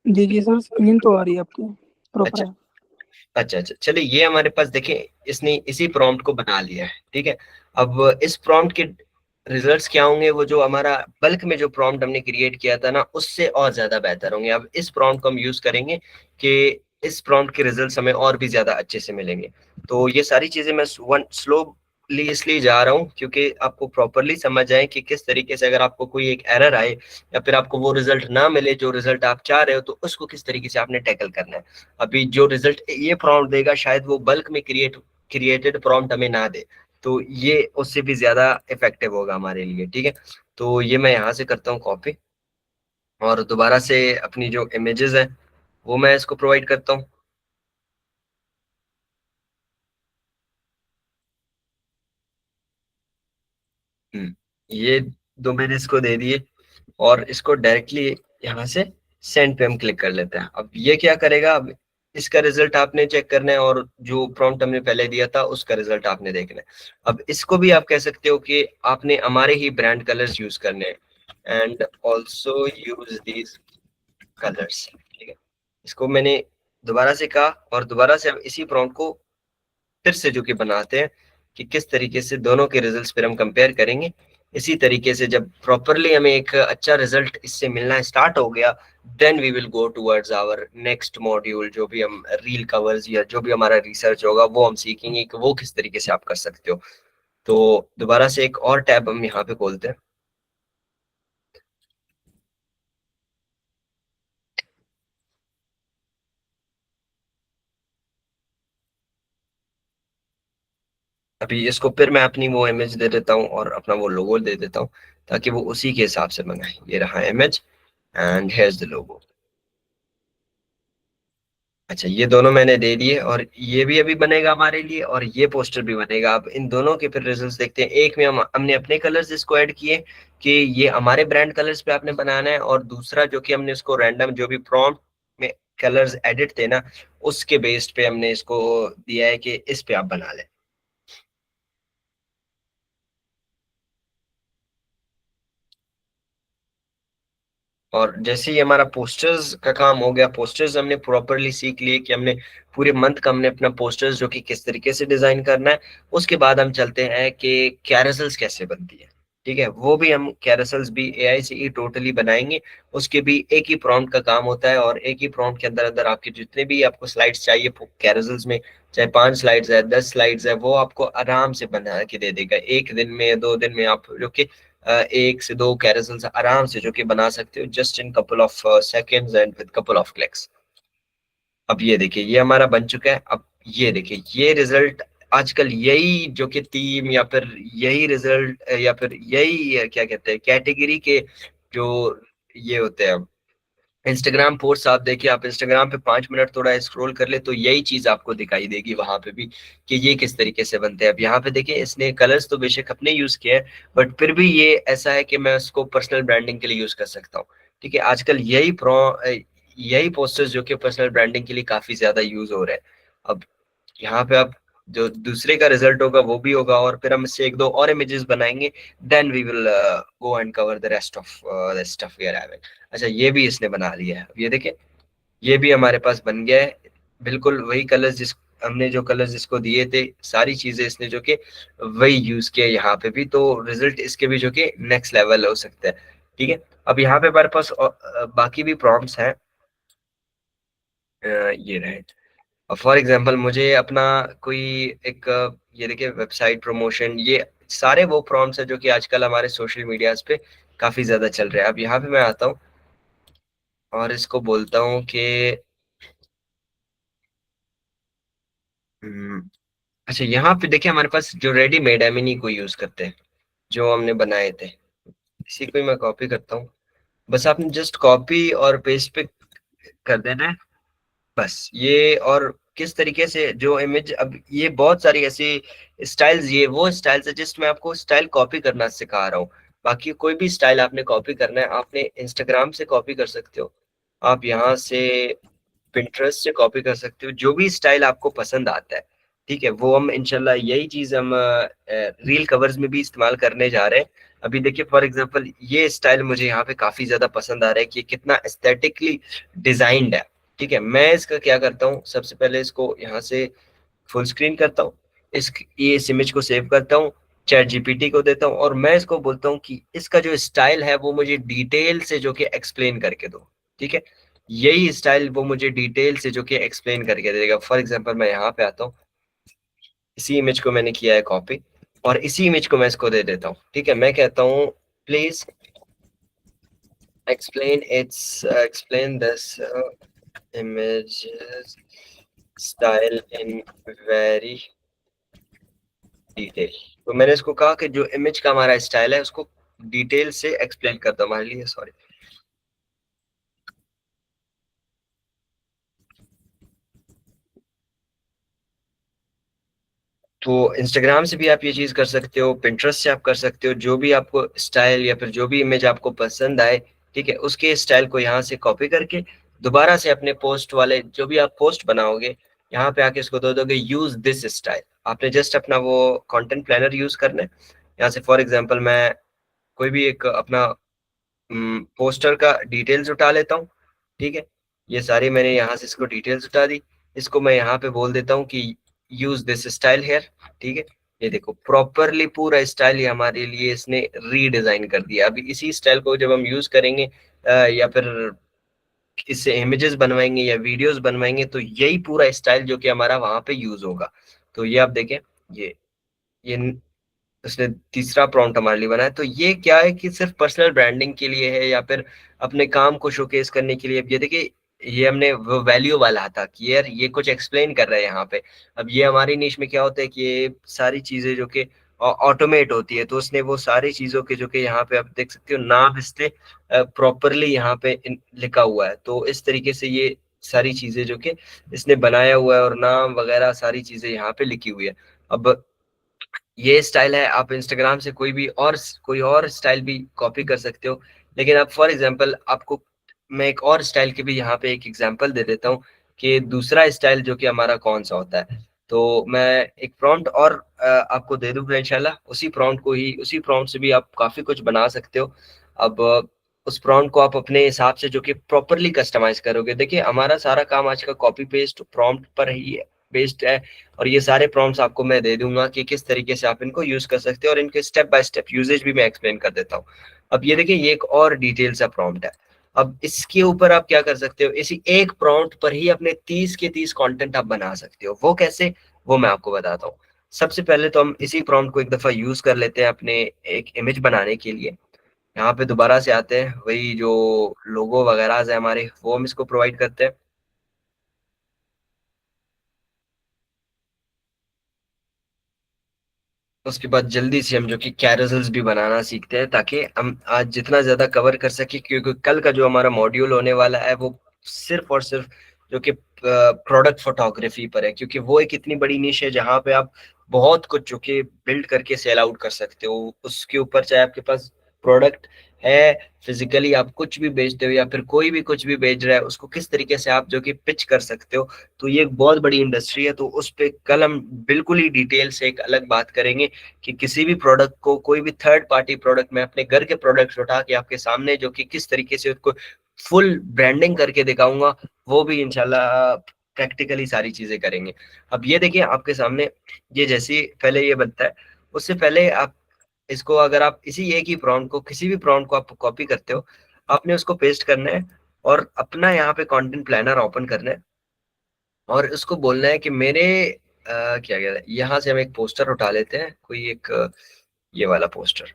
जी जी सर, स्क्रीन तो आ रही है आपकी प्रॉपर अच्छा है। अच्छा, चलिए ये हमारे पास देखें, इसने इसी प्रॉम्प्ट को बना लिया है, ठीक है। अब इस प्रॉम्प्ट के रिजल्ट्स क्या होंगे, वो जो हमारा बल्क में जो प्रॉम्प्ट हमने क्रिएट किया था ना, उससे और ज्यादा बेहतर होंगे। अब इस प्रॉम्प्ट को हम यूज करेंगे कि इस प्रॉम्प्ट के रिजल्ट्स हमें और भी ज्यादा अच्छे से मिलेंगे। तो ये सारी चीजें मैं स्लोली इसलिए जा रहा हूँ क्योंकि आपको प्रॉपरली समझ आए कि किस तरीके से अगर आपको कोई एक एरर आए या फिर आपको वो रिजल्ट ना मिले जो रिजल्ट आप चाह रहे हो, तो उसको किस तरीके से आपने टैकल करना है। अभी जो रिजल्ट ये प्रॉम्प्ट देगा शायद वो बल्क में क्रिएटेड प्रॉम्प्ट हमें ना दे, तो ये उससे भी ज्यादा इफेक्टिव होगा हमारे लिए, ठीक है। तो ये मैं यहाँ से करता हूँ कॉपी और दोबारा से अपनी जो इमेजेस है वो मैं इसको प्रोवाइड करता हूँ। ये दो मैंने इसको दे दिए और इसको डायरेक्टली यहाँ से सेंड पे हम क्लिक कर लेते हैं। अब ये क्या करेगा, अब इसका रिजल्ट आपने चेक करना है और जो प्रॉम्प्ट हमने पहले दिया था उसका रिजल्ट आपने देखना है। अब इसको भी आप कह सकते हो कि आपने हमारे ही ब्रांड कलर्स यूज करने हैं, and also use these colours, ठीक है। इसको मैंने दोबारा से कहा और दोबारा से हम इसी प्रॉम्प्ट को फिर से जो कि बनाते हैं कि किस तरीके से दोनों के रिजल्ट्स फिर हम कंपेयर करेंगे। इसी तरीके से जब प्रॉपरली हमें एक अच्छा रिजल्ट इससे मिलना स्टार्ट हो गया, then we will go towards our next module, जो भी हम रील कवर्स या जो भी हमारा रिसर्च होगा वो हम सीखेंगे कि वो किस तरीके से आप कर सकते हो। तो दोबारा से एक और टैब हम यहाँ पे खोलते हैं। अभी इसको फिर मैं अपनी वो इमेज दे देता हूँ और अपना वो लोगो दे देता हूँ ताकि वो उसी के हिसाब से बनाए। ये रहा image and hairs the logo. अच्छा, ये दोनों मैंने दे दिए और ये भी अभी बनेगा हमारे लिए और ये पोस्टर भी बनेगा। अब इन दोनों के फिर रिजल्ट्स देखते हैं। एक में हमने अपने कलर्स इसको ऐड किए कि ये हमारे ब्रांड कलर्स पे आपने बनाना है, और दूसरा जो कि हमने इसको रैंडम जो भी प्रॉम्प्ट में कलर्स एडिट थे ना, उसके बेस्ड पे हमने इसको दिया है कि इस पे आप बना लें। और जैसे ही हमारा पोस्टर्स का काम हो गया, पोस्टर्स हमने प्रॉपरली सीख लिए कि हमने पूरे मंथ का हमने अपना पोस्टर्स जो कि किस तरीके से डिजाइन करना है। उसके बाद हम चलते हैं कि कैरोसेल्स कैसे बनती है, ठीक है। वो भी हम कैरोसेल्स भी एआई से ही टोटली बनाएंगे। उसके भी एक ही प्रॉम्प्ट का काम होता है और एक ही प्रॉम्प्ट के अंदर अंदर आपके जितने भी आपको स्लाइड्स चाहिए कैरोसेल्स में, चाहे 5 स्लाइड्स है 10 स्लाइड्स है, वो आपको आराम से बना के दे देगा। एक दिन में 2 दिन में आप जो कि 1 से 2 कैरोसेल्स आराम से जो कि बना सकते हो just in couple of seconds and with couple of clicks. अब ये देखिए ये हमारा बन चुका है। अब ये देखिए ये रिजल्ट आजकल यही जो कि थीम या फिर यही रिजल्ट या फिर यही क्या कहते हैं कैटेगरी के जो ये होते हैं इंस्टाग्राम पोस्ट आप देखिए, आप इंस्टाग्राम पे 5 मिनट थोड़ा स्क्रॉल कर ले तो यही चीज आपको दिखाई देगी वहां पे भी कि ये किस तरीके से बनते हैं। अब यहाँ पे देखिए इसने कलर्स तो बेशक अपने यूज किए हैं, बट फिर भी ये ऐसा है कि मैं उसको पर्सनल ब्रांडिंग के लिए यूज कर सकता हूँ। ठीक है, आजकल यही पोस्टर्स जो कि पर्सनल ब्रांडिंग के लिए काफी ज्यादा यूज हो रहे हैं। अब यहाँ पे आप जो दूसरे का रिजल्ट होगा वो भी होगा, और फिर हम इससे एक दो और इमेजेस बनाएंगे, then we will go and cover the rest of the stuff we are having. अच्छा, ये भी इसने बना लिया है, अब ये देखिए ये भी हमारे पास बन गया है। बिल्कुल वही कलर्स जिस हमने जो कलर्स इसको दिए थे, सारी चीजें इसने जो कि वही यूज किया यहाँ पे भी, तो रिजल्ट इसके भी जो कि नेक्स्ट लेवल हो सकता है। ठीक है, अब यहाँ पे हमारे पास बाकी भी प्रॉम्प्ट्स हैं। ये रहे, फॉर एग्जाम्पल मुझे अपना कोई एक ये देखिए वेबसाइट प्रमोशन, ये सारे वो प्रॉम्प्ट्स है जो कि आजकल हमारे सोशल मीडियाज पे काफी ज्यादा चल रहे हैं। अब यहाँ पे मैं आता हूँ और इसको बोलता हूँ कि हम्म, अच्छा यहाँ पे देखिए हमारे पास जो रेडीमेड है, हम इन्हीं को यूज करते हैं जो हमने बनाए थे। इसी को ही मैं कॉपी करता हूँ, बस आपने जस्ट कॉपी और पेस्ट पे कर देना है बस। ये और किस तरीके से जो इमेज, अब ये बहुत सारी ऐसी स्टाइल्स, ये वो स्टाइल्स है जस्ट मैं आपको स्टाइल कॉपी करना सिखा रहा हूँ। बाकी कोई भी स्टाइल आपने कॉपी करना है, आपने इंस्टाग्राम से कॉपी कर सकते हो, आप यहाँ से पिंटरेस्ट से कॉपी कर सकते हो, जो भी स्टाइल आपको पसंद आता है। ठीक है, वो हम इंशाल्लाह यही चीज हम रील कवर्स में भी इस्तेमाल करने जा रहे हैं। अभी देखिए फॉर एग्जांपल ये स्टाइल मुझे यहाँ पे काफी ज्यादा पसंद आ रहा है कि ये कितना एस्थेटिकली डिजाइंड है। ठीक है, मैं इसका क्या करता हूँ, सबसे पहले इसको यहाँ से फुल स्क्रीन करता हूँ, इस इमेज को सेव करता हूँ, चैट जीपीटी को देता हूँ और मैं इसको बोलता हूँ कि इसका जो स्टाइल है वो मुझे डिटेल से जो कि एक्सप्लेन करके दो। ठीक है, यही स्टाइल वो मुझे डिटेल से जो कि एक्सप्लेन करके देगा। फॉर एग्जांपल मैं यहाँ पे आता हूँ, इसी इमेज को मैंने किया है कॉपी और इसी इमेज को मैं इसको दे देता हूँ। ठीक है, मैं कहता हूँ please explain this images style in very detail। तो मैंने इसको कहा कि जो इमेज का हमारा स्टाइल है उसको डिटेल से एक्सप्लेन कर दो हमारे लिए, सॉरी। तो इंस्टाग्राम से भी आप ये चीज कर सकते हो, पिंटरेस्ट से आप कर सकते हो, जो भी आपको स्टाइल या फिर जो भी इमेज आपको पसंद आए, ठीक है, उसके स्टाइल को यहाँ से कॉपी करके दोबारा से अपने पोस्ट वाले जो भी आप पोस्ट बनाओगे यहाँ पे आके इसको दे दोगे यूज दिस स्टाइल। आपने जस्ट अपना वो कंटेंट प्लानर यूज करना है। यहाँ से फॉर एग्जांपल मैं कोई भी एक अपना पोस्टर का डिटेल्स उठा लेता हूँ। ठीक है, ये सारी मैंने यहाँ से इसको डिटेल्स उठा दी, इसको मैं यहाँ पे बोल देता हूँ कि यूज दिस स्टाइल हेयर। ठीक है, ये देखो प्रॉपरली पूरा स्टाइल ये हमारे लिए इसने रीडिजाइन कर दिया। अभी इसी स्टाइल को जब हम यूज करेंगे या फिर इससे इमेजेस बनवाएंगे या वीडियोस बनवाएंगे तो यही पूरा स्टाइल जो कि हमारा वहां पे यूज होगा। तो ये आप देखें, ये उसने तीसरा प्रॉम्प्ट हमारे लिए बनाया। तो ये क्या है कि सिर्फ पर्सनल ब्रांडिंग के लिए है या फिर अपने काम को शोकेस करने के लिए। अब ये देखिए ये हमने वो वैल्यू वाला था कि यार ये कुछ एक्सप्लेन कर रहा है यहाँ पे। अब ये हमारी निश में क्या होता है कि ये सारी चीजें जो कि ऑटोमेट होती है, तो उसने वो सारी चीजों के जो कि यहाँ पे आप देख सकते हो नाम इसने प्रॉपरली यहाँ पे लिखा हुआ है। तो इस तरीके से ये सारी चीजें जो कि इसने बनाया हुआ है और नाम वगैरह सारी चीजें यहाँ पे लिखी हुई है। अब ये स्टाइल है, आप इंस्टाग्राम से कोई और स्टाइल भी कॉपी कर सकते हो। लेकिन अब फॉर एग्जांपल आपको मैं एक और स्टाइल की भी यहाँ पे एक एग्जांपल दे देता हूँ कि दूसरा स्टाइल जो कि हमारा कौन सा होता है। तो मैं एक प्रॉम्प्ट और आपको दे दूंगा इंशाल्लाह, उसी प्रॉम्प्ट से भी आप काफी कुछ बना सकते हो। अब उस प्रॉम्प्ट को आप अपने हिसाब से जो कि प्रॉपरली कस्टमाइज करोगे। देखिए हमारा सारा काम आज का कॉपी पेस्ट प्रॉम्प्ट पर ही बेस्ड है, और ये सारे प्रॉम्प्ट्स आपको मैं दे दूंगा कि किस तरीके से आप इनको यूज कर सकते हो और इनके स्टेप बाय स्टेप यूजेज भी मैं एक्सप्लेन कर देता हूँ। अब ये देखिए ये एक और डिटेल सा प्रॉम्प्ट है। अब इसके ऊपर आप क्या कर सकते हो, इसी एक प्रॉम्प्ट पर ही अपने 30 के 30 कंटेंट आप बना सकते हो। वो कैसे, वो मैं आपको बताता हूँ। सबसे पहले तो हम इसी प्रॉम्प्ट को एक दफा यूज कर लेते हैं अपने एक इमेज बनाने के लिए। यहाँ पे दोबारा से आते हैं, वही जो लोगो वगैरह है हमारे वो हम इसको प्रोवाइड करते हैं। उसके बाद जल्दी से हम जो कि कैरोसेल्स भी बनाना सीखते हैं, ताकि हम आज जितना ज्यादा कवर कर सके, क्योंकि कल का जो हमारा मॉड्यूल होने वाला है वो सिर्फ और सिर्फ जो कि प्रोडक्ट फोटोग्राफी पर है, क्योंकि वो एक इतनी बड़ी निश है जहां पे आप बहुत कुछ जो कि बिल्ड करके सेल आउट कर सकते हो उसके ऊपर, चाहे आपके पास प्रोडक्ट है, फिजिकली आप कुछ भी बेचते हो या फिर कोई भी कुछ भी बेच रहा है, उसको किस तरीके से आप जो कि पिच कर सकते हो। तो ये एक बहुत बड़ी इंडस्ट्री है, तो उस पे कल हम बिल्कुल ही डिटेल से एक अलग बात करेंगे कि किसी भी प्रोडक्ट को, कोई भी थर्ड पार्टी प्रोडक्ट, मैं अपने घर के प्रोडक्ट्स उठा के आपके सामने जो कि किस तरीके से उसको फुल ब्रांडिंग करके दिखाऊंगा, वो भी इंशाल्लाह प्रैक्टिकली सारी चीजें करेंगे। अब ये देखिए आपके सामने, ये जैसे पहले ये बनता है, उससे पहले आप इसको, अगर आप इसी एक ही प्रॉम्प्ट को, किसी भी प्रॉम्प्ट को आप कॉपी करते हो, आपने उसको पेस्ट करना है और अपना यहाँ पे कंटेंट प्लानर ओपन करना है और इसको बोलना है कि मेरे क्या कहते हैं, यहाँ से हम एक पोस्टर उठा लेते हैं, कोई एक ये वाला पोस्टर।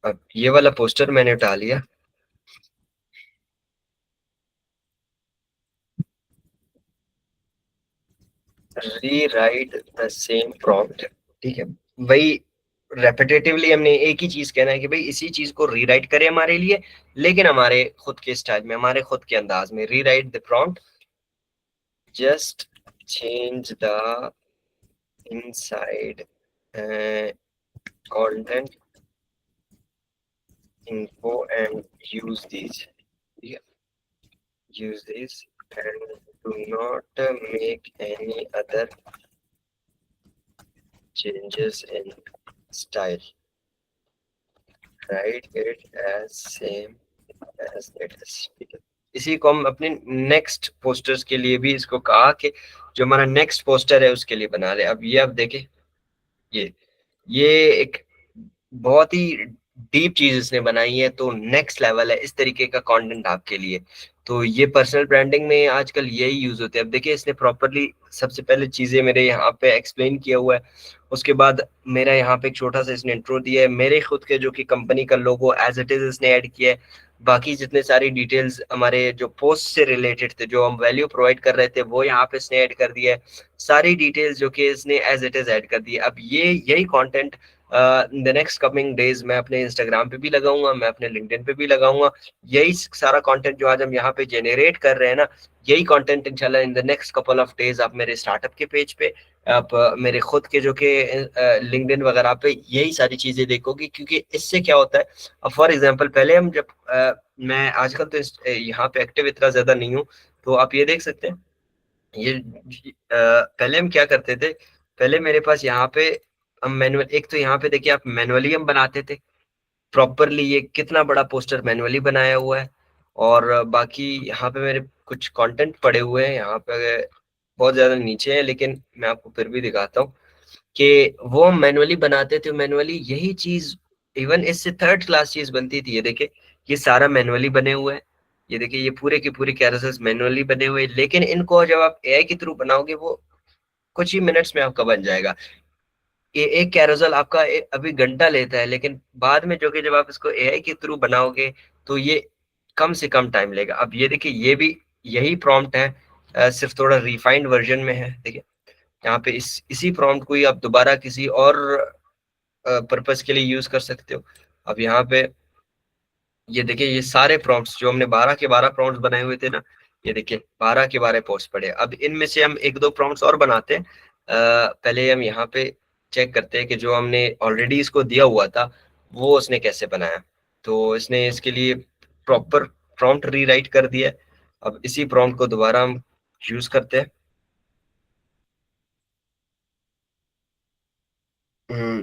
अब ये वाला पोस्टर मैंने उठा लिया, रीराइट द सेम प्रॉम्प्ट, ठीक है, वही रेपिटेटिवली हमने एक ही चीज कहना है कि भाई इसी चीज को रीराइट करें हमारे लिए, लेकिन हमारे खुद के स्टाइल में, हमारे खुद के अंदाज में। Rewrite the prompt, just change the inside content info and use these, yeah, use this and do not make any other changes in style, write it as same as it is, ठीक है। इसी को हम अपने next posters के लिए भी इसको कहा कि जो हमारा नेक्स्ट पोस्टर है उसके लिए बना ले। अब ये आप देखें, ये ये एक बहुत ही डीप चीज इसने बनाई है, तो नेक्स्ट लेवल है इस तरीके का कंटेंट आपके लिए। तो ये पर्सनल ब्रांडिंग में आजकल यही यूज होते हैं। अब देखिए इसने प्रॉपरली सबसे पहले चीजें मेरे यहाँ पे एक्सप्लेन किया हुआ है, उसके बाद मेरा यहाँ पे एक छोटा सा इसने इंट्रो दिया है, मेरे खुद के जो कि कंपनी का लोगो एज इट इज इसने ऐड किया है, बाकी जितने सारी डिटेल्स हमारे जो पोस्ट से रिलेटेड थे, जो हम वैल्यू प्रोवाइड कर रहे थे, वो यहाँ पे इसने ऐड कर दिया है, सारी डिटेल्स जो कि इसने एज इट इज ऐड कर दी है। अब ये यही content in the next coming days मैं अपने इंस्टाग्राम पे भी लगाऊंगा, मैं अपने लिंक्डइन पे भी लगाऊंगा। यही सारा कंटेंट जो आज हम यहाँ पे जेनरेट कर रहे हैं ना, यही कंटेंट इंशाल्लाह in the next couple of days आप मेरे स्टार्टअप के पेज पे, आप मेरे खुद के जो कि लिंक्डइन वगैरह पे यही सारी चीजें देखोगी। क्योंकि इससे क्या होता है, अब फॉर एग्जांपल पहले हम जब मैं आजकल तो यहाँ पे एक्टिव इतना ज्यादा नहीं हूँ, तो आप ये देख सकते हैं, ये पहले हम क्या करते थे, पहले मेरे पास यहाँ पे हम मैनुअल, एक तो यहाँ पे देखिए आप मैनुअली हम बनाते थे प्रॉपरली, ये कितना बड़ा पोस्टर मैनुअली बनाया हुआ है। और बाकी यहाँ पे मेरे कुछ कंटेंट पड़े हुए हैं, यहाँ पे बहुत ज्यादा नीचे है, लेकिन मैं आपको फिर भी दिखाता हूँ कि वो हम मैनुअली बनाते थे, मैनुअली यही चीज इवन इससे थर्ड क्लास चीज बनती थी। ये देखिए ये सारा मैनुअली बने हुए हैं, ये देखिए ये पूरे के पूरे कैरोसेल्स मैनुअली बने हुए हैं, लेकिन इनको जब आप एआई के थ्रू बनाओगे वो कुछ ही मिनट्स में आपका बन जाएगा। ये एक कैरोसेल आपका अभी घंटा लेता है, लेकिन बाद में जो कि जब आप इसको एआई के थ्रू बनाओगे तो ये कम से कम टाइम लेगा। अब ये देखिए ये भी यही प्रॉम्प्ट है, सिर्फ थोड़ा रिफाइंड वर्जन में है। देखिए यहाँ पे इसी प्रॉम्प्ट को ही आप दोबारा किसी और पर्पस के लिए यूज कर सकते हो। अब यहाँ पे ये देखिए ये सारे प्रॉम्प्ट्स जो हमने 12 के 12 प्रॉम्प्ट्स बनाए हुए थे ना, ये देखिए 12 के 12 पोस्ट पड़े। अब इनमें से हम एक दो प्रॉम्प्ट्स और बनाते हैं। पहले हम यहाँ पे चेक करते हैं कि जो हमने ऑलरेडी इसको दिया हुआ था वो उसने कैसे बनाया। तो इसने इसके लिए प्रॉपर प्रॉम्प्ट रीराइट कर दिया है। अब इसी प्रॉम्प्ट को दोबारा हम यूज करते हैं।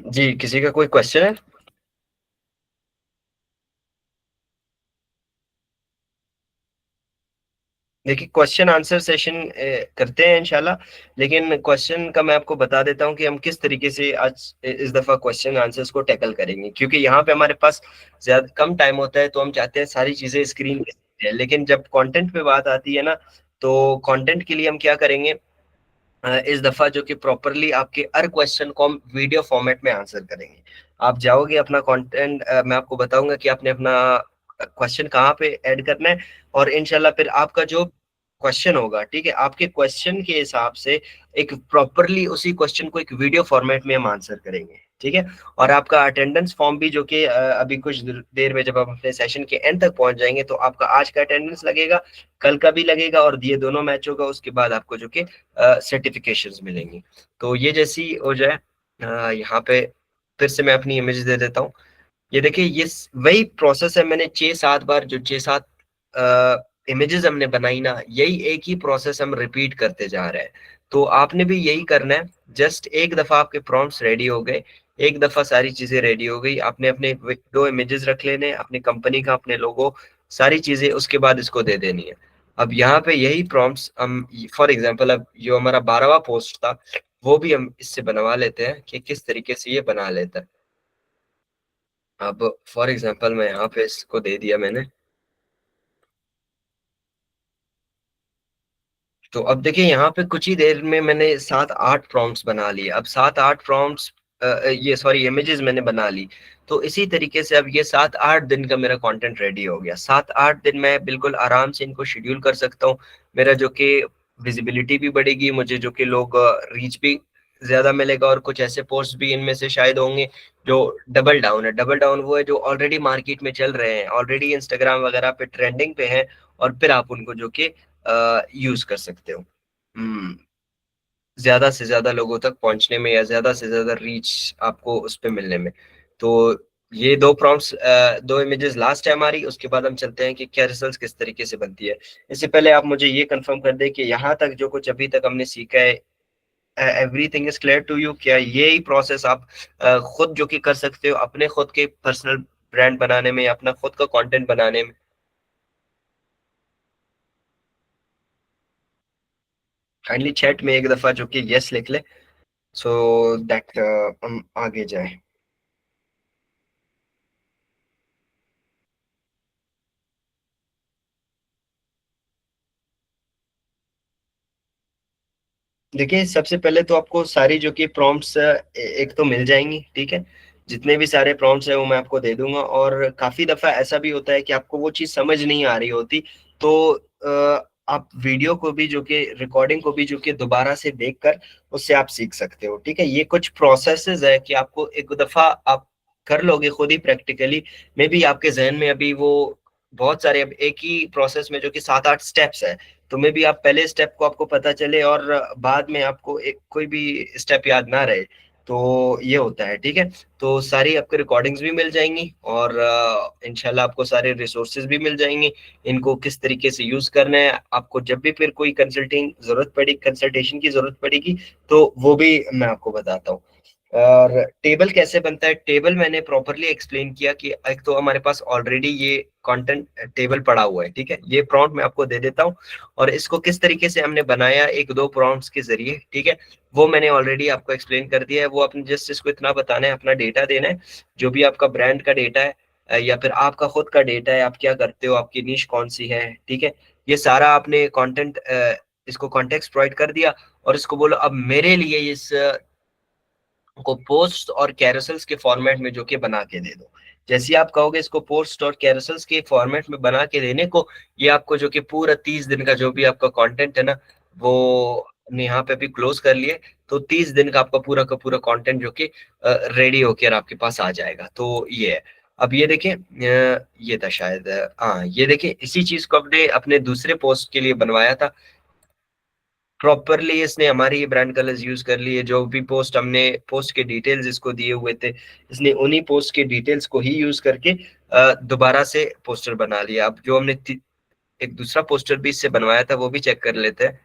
जी, किसी का कोई क्वेश्चन है? देखिए क्वेश्चन आंसर सेशन करते हैं इंशाल्लाह, लेकिन क्वेश्चन का मैं आपको बता देता हूँ कि हम किस तरीके से आज इस दफा क्वेश्चन आंसर्स को टैकल करेंगे। क्योंकि यहाँ पे हमारे पास ज्यादा कम टाइम होता है, तो हम चाहते हैं सारी चीजें स्क्रीन पे दिखें। लेकिन जब कंटेंट पे बात आती है ना, तो कंटेंट के लिए हम क्या करेंगे, इस दफा जो कि प्रॉपरली आपके हर क्वेश्चन को हम वीडियो फॉर्मेट में आंसर करेंगे। आप जाओगे अपना कंटेंट, मैं आपको बताऊंगा कि आपने अपना क्वेश्चन कहाँ पे ऐड करना है, और इंशाल्लाह फिर आपका जो क्वेश्चन होगा, ठीक है, आपके क्वेश्चन के हिसाब से एक प्रॉपरली उसी क्वेश्चन को एक वीडियो फॉर्मेट में हम आंसर करेंगे, ठीक है। और आपका अटेंडेंस फॉर्म भी जो कि अभी कुछ देर में जब आप अपने सेशन के एंड तक पहुंच जाएंगे तो आपका आज का अटेंडेंस लगेगा, कल का भी लगेगा, और ये दोनों मैच होगा, उसके बाद आपको जो कि सर्टिफिकेशंस मिलेंगी। तो ये जैसी हो जाए, यहाँ पे फिर से मैं अपनी इमेज दे देता हूँ। ये देखिए, ये वही प्रोसेस है, मैंने 6-7 बार जो 6-7 इमेजेस हमने बनाई ना, यही एक ही प्रोसेस हम रिपीट करते जा रहे हैं। तो आपने भी यही करना है, जस्ट एक दफा आपके प्रॉम्प्ट्स रेडी हो गए, एक दफा सारी चीजें रेडी हो गई, आपने अपने 2 इमेजेस रख लेने, अपनी कंपनी का, अपने लोगो, सारी चीजें, उसके बाद इसको दे देनी है। अब यहाँ पे यही प्रॉम्प्ट्स हम, फॉर एग्जांपल, अब जो हमारा 12वां पोस्ट था वो भी हम इससे बनवा लेते हैं कि किस तरीके से ये बना लेता है। अब फॉर एग्जांपल मैं यहाँ पे इसको दे दिया मैंने। तो अब देखिए, यहाँ पे कुछ ही देर में मैंने 7-8 प्रॉम्प्ट्स बना लिए। अब 7-8 प्रॉम्प्ट्स, ये सॉरी इमेजेस मैंने बना ली। तो इसी तरीके से अब ये 7-8 दिन का मेरा कंटेंट रेडी हो गया। 7-8 दिन मैं बिल्कुल आराम से इनको शेड्यूल कर सकता हूँ। मेरा जो कि विजिबिलिटी भी बढ़ेगी, मुझे जो कि लोग रीच भी ज्यादा मिलेगा, और कुछ ऐसे पोस्ट भी इनमें से शायद होंगे जो डबल डाउन है। डबल डाउन वो है जो ऑलरेडी मार्केट में चल रहे हैं, ऑलरेडी इंस्टाग्राम वगैरह पे ट्रेंडिंग पे हैं, और फिर आप उनको जो कि यूज कर सकते हो ज्यादा से ज्यादा लोगों तक पहुंचने में, या ज्यादा से ज्यादा रीच आपको उस पे मिलने में। तो ये 2 प्रॉम्प्ट्स, 2 इमेजेस लास्ट है हमारी। उसके बाद हम चलते हैं कि क्या रिजल्ट्स किस तरीके से बनती है। इससे पहले आप मुझे ये कंफर्म कर दें कि यहाँ तक जो कुछ अभी तक हमने सीखा है, everything is clear to you? क्या ये ही प्रोसेस आप खुद जो कि कर सकते हो अपने खुद के पर्सनल ब्रांड बनाने में, या अपना खुद का कंटेंट बनाने में? काइंडली चैट में एक दफा जो कि यस लिख ले, सो दैट हम आगे जाए। देखिए, सबसे पहले तो आपको सारी जो कि प्रॉम्प्ट्स एक तो मिल जाएंगी, ठीक है। जितने भी सारे प्रॉम्प्ट्स है वो मैं आपको दे दूंगा। और काफी दफा ऐसा भी होता है कि आपको वो चीज समझ नहीं आ रही होती, तो आप वीडियो को भी जो कि रिकॉर्डिंग को भी जो कि दोबारा से देखकर उससे आप सीख सकते हो, ठीक है। ये कुछ प्रोसेसेस है कि आपको एक दफा आप कर लोगे खुद ही प्रैक्टिकली, मे बी आपके जहन में अभी वो बहुत सारे, अब एक ही प्रोसेस में जो कि 7-8 स्टेप्स है, तो मे बी आप पहले स्टेप को आपको पता चले और बाद में आपको एक कोई भी स्टेप याद ना रहे। तो ये होता है, ठीक है। तो सारी आपको रिकॉर्डिंग्स भी मिल जाएंगी, और इंशाल्लाह आपको सारे रिसोर्सेज भी मिल जाएंगे। इनको किस तरीके से यूज करना है, आपको जब भी फिर कोई कंसल्टेशन की जरूरत पड़ेगी, तो वो भी मैं आपको बताता हूँ। और टेबल कैसे बनता है, टेबल मैंने प्रॉपरली एक्सप्लेन किया कि एक तो हमारे पास ऑलरेडी ये कंटेंट टेबल पड़ा हुआ है, ठीक है। ये प्रॉम्प्ट मैं आपको दे देता हूँ, और इसको किस तरीके से हमने बनाया 1-2 प्रॉम्प्ट्स के जरिए, ठीक है, वो मैंने ऑलरेडी आपको एक्सप्लेन कर दिया है। वो अपने जस्ट इसको इतना बताना है, अपना डेटा देना है, जो भी आपका ब्रांड का डेटा है, या फिर आपका खुद का डेटा है, आप क्या करते हो, आपकी निश कौन सी है, ठीक है। ये सारा आपने कंटेंट, इसको कॉन्टेक्स्ट प्रोवाइड कर दिया, और इसको बोलो अब मेरे लिए इस को पोस्ट और कैरोसेल्स के फॉर्मेट में जो कि बना के दे दो। जैसे ही आप कहोगे इसको पोस्ट और कैरोसेल्स के फॉर्मेट में बना के देने को, ये आपको जो कि पूरा 30 दिन का जो भी आपका कंटेंट है ना, वो हमने यहाँ पे भी क्लोज कर लिए। तो 30 दिन का आपका पूरा का पूरा कंटेंट जो कि रेडी होकर आपके पास आ जाएगा। तो ये है। अब ये देखिए, ये था शायद, हाँ ये देखिए, इसी चीज को अपने अपने दूसरे पोस्ट के लिए बनवाया था। प्रॉपरली इसने हमारी ब्रांड कलर्स यूज कर लिए, जो भी पोस्ट हमने पोस्ट के डिटेल्स इसको दिए हुए थे, इसने उन्हीं पोस्ट के डिटेल्स को ही यूज करके दोबारा से पोस्टर बना लिया। अब जो हमने एक दूसरा पोस्टर भी इससे बनवाया था वो भी चेक कर लेते हैं।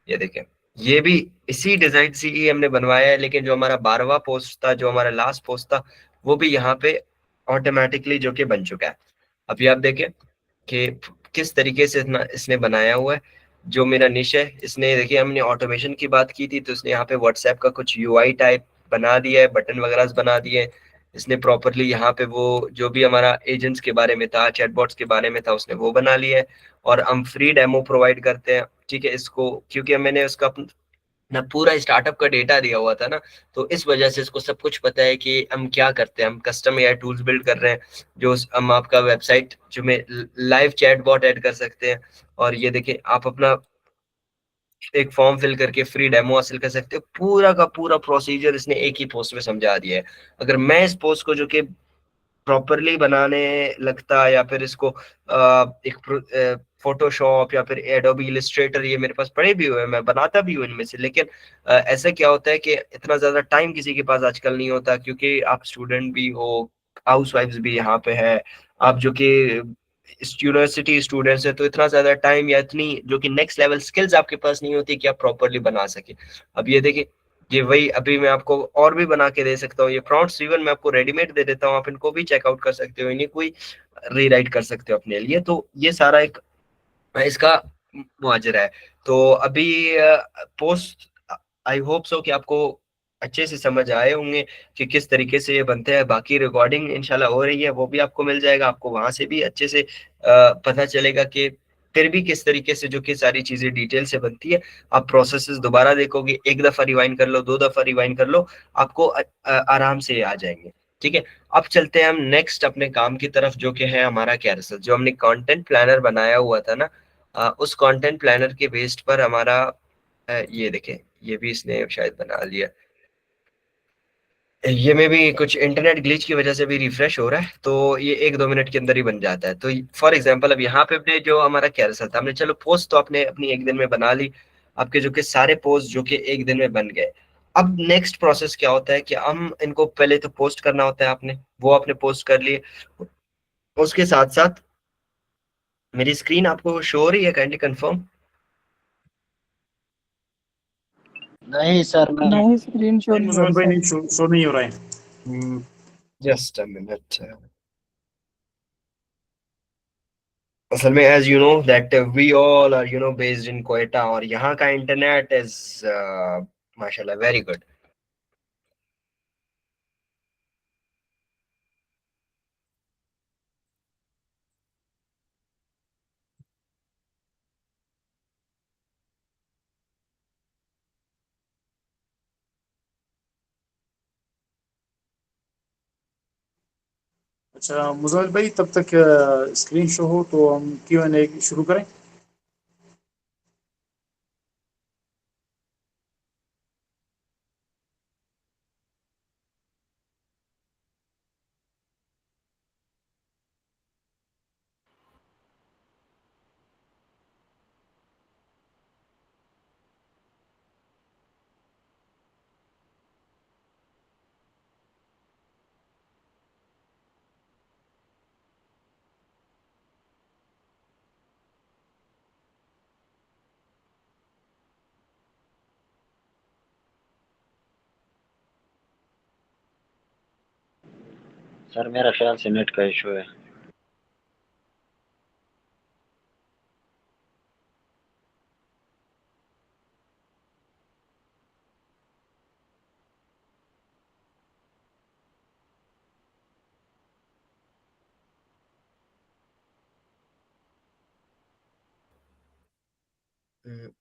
ये देखें, ये भी इसी डिजाइन से ही हमने बनवाया है, लेकिन जो हमारा 12वां पोस्ट था, जो हमारा लास्ट पोस्ट था, वो भी यहाँ पे ऑटोमेटिकली जो कि बन चुका है। अभी आप देखें कि किस तरीके से इसने बनाया हुआ है। जो मेरा निश है, इसने देखिए, हमने ऑटोमेशन की बात की थी, तो इसने यहाँ पे व्हाट्सएप का कुछ यूआई टाइप बना दिया है, बटन वगैरह बना दिए हैं। इसने प्रॉपरली यहाँ पे वो जो भी हमारा एजेंट्स के बारे में था, चैटबॉट्स के बारे में था, उसने वो बना लिया है। और हम फ्री डेमो प्रोवाइड करते हैं, ठीक है। इसको क्योंकि मैंने उसका ना पूरा स्टार्टअप का डेटा दिया हुआ था ना, तो इस वजह से इसको सब कुछ पता है कि हम क्या करते हैं। हम कस्टम एआई टूल्स बिल्ड कर रहे हैं, जो हम आपका वेबसाइट जो में लाइव चैट बॉट ऐड कर सकते हैं। और ये देखिए, आप अपना एक फॉर्म फिल करके फ्री डेमो हासिल कर सकते हो। पूरा का पूरा प्रोसीजर इसने एक ही पोस्ट में समझा दिया है। अगर मैं इस पोस्ट को जो कि प्रॉपरली बनाने लगता, या फिर इसको एक फोटोशॉप या फिर एडोबी इलस्ट्रेटर, ये मेरे पास पड़े भी हुए हैं, मैं बनाता भी हूँ इनमें से, लेकिन ऐसा क्या होता है कि इतना ज्यादा टाइम किसी के पास आजकल नहीं होता, क्योंकि आप स्टूडेंट भी हो, हाउस वाइफ्स भी यहाँ पे है, आप जो कि यूनिवर्सिटी स्टूडेंट्स है, तो इतना ज्यादा टाइम या इतनी जो कि नेक्स्ट लेवल स्किल्स आपके पास नहीं होती कि आप प्रॉपरली बना सके। अब ये देखिए, ये वही अभी मैं आपको और भी बना के दे सकता हूँ, ये प्रॉम्प्ट्स इवन मैं आपको रेडीमेड दे देता हूँ, आप इनको भी चेकआउट कर सकते हो, इन्हीं कोई रीराइट कर सकते हो अपने लिए। तो ये सारा एक इसका मुआजरा है। तो अभी पोस्ट, आई होप सो कि आपको अच्छे से समझ आए होंगे कि किस तरीके से ये बनते हैं। बाकी रिकॉर्डिंग इंशाल्लाह हो रही है, वो भी आपको मिल जाएगा, आपको वहां से भी अच्छे से पता चलेगा कि फिर भी किस तरीके से जो कि सारी चीजें डिटेल से बनती है। आप प्रोसेसेस दोबारा देखोगे, एक दफा रिवाइंड कर लो, दो दफा रिवाइंड कर लो, आपको आराम से आ जाएंगे। ठीक है, अब चलते हैं हम नेक्स्ट अपने काम की तरफ, जो कि है हमारा कैरोसेल। जो हमने कंटेंट प्लानर बनाया हुआ था ना, उस कंटेंट प्लानर के बेस्ड पर हमारा ये देखें, ये भी इसने शायद बना लिया। ये में भी कुछ इंटरनेट ग्लिच की वजह से भी रिफ्रेश हो रहा है, तो ये 1-2 मिनट के अंदर ही बन जाता है। तो फॉर एग्जांपल अब यहाँ पे अपने जो हमारा कैरोसेल था, हमने चलो पोस्ट तो आपने अपनी एक दिन में बना ली, आपके जो कि सारे पोस्ट जो कि एक दिन में बन गए। अब नेक्स्ट प्रोसेस क्या होता है कि हम इनको पहले तो पोस्ट करना होता है, आपने वो आपने पोस्ट कर लिए। उसके साथ साथ मेरी स्क्रीन आपको शो हो रही है, काइंडली कंफर्म। नहीं सर, नहीं। नहीं स्क्रीन शो नहीं हो मुजम्मिल भाई रही नहीं शो नहीं हो रहा है। Just a minute. असल में as you know that we all are based in Quetta, और यहाँ का इंटरनेट इज माशाल्लाह वेरी गुड। अच्छा मुजम्मिल भाई, तब तक स्क्रीन शो हो तो हम Q&A शुरू करें। सर मेरा ख्याल से नेट का इशू है।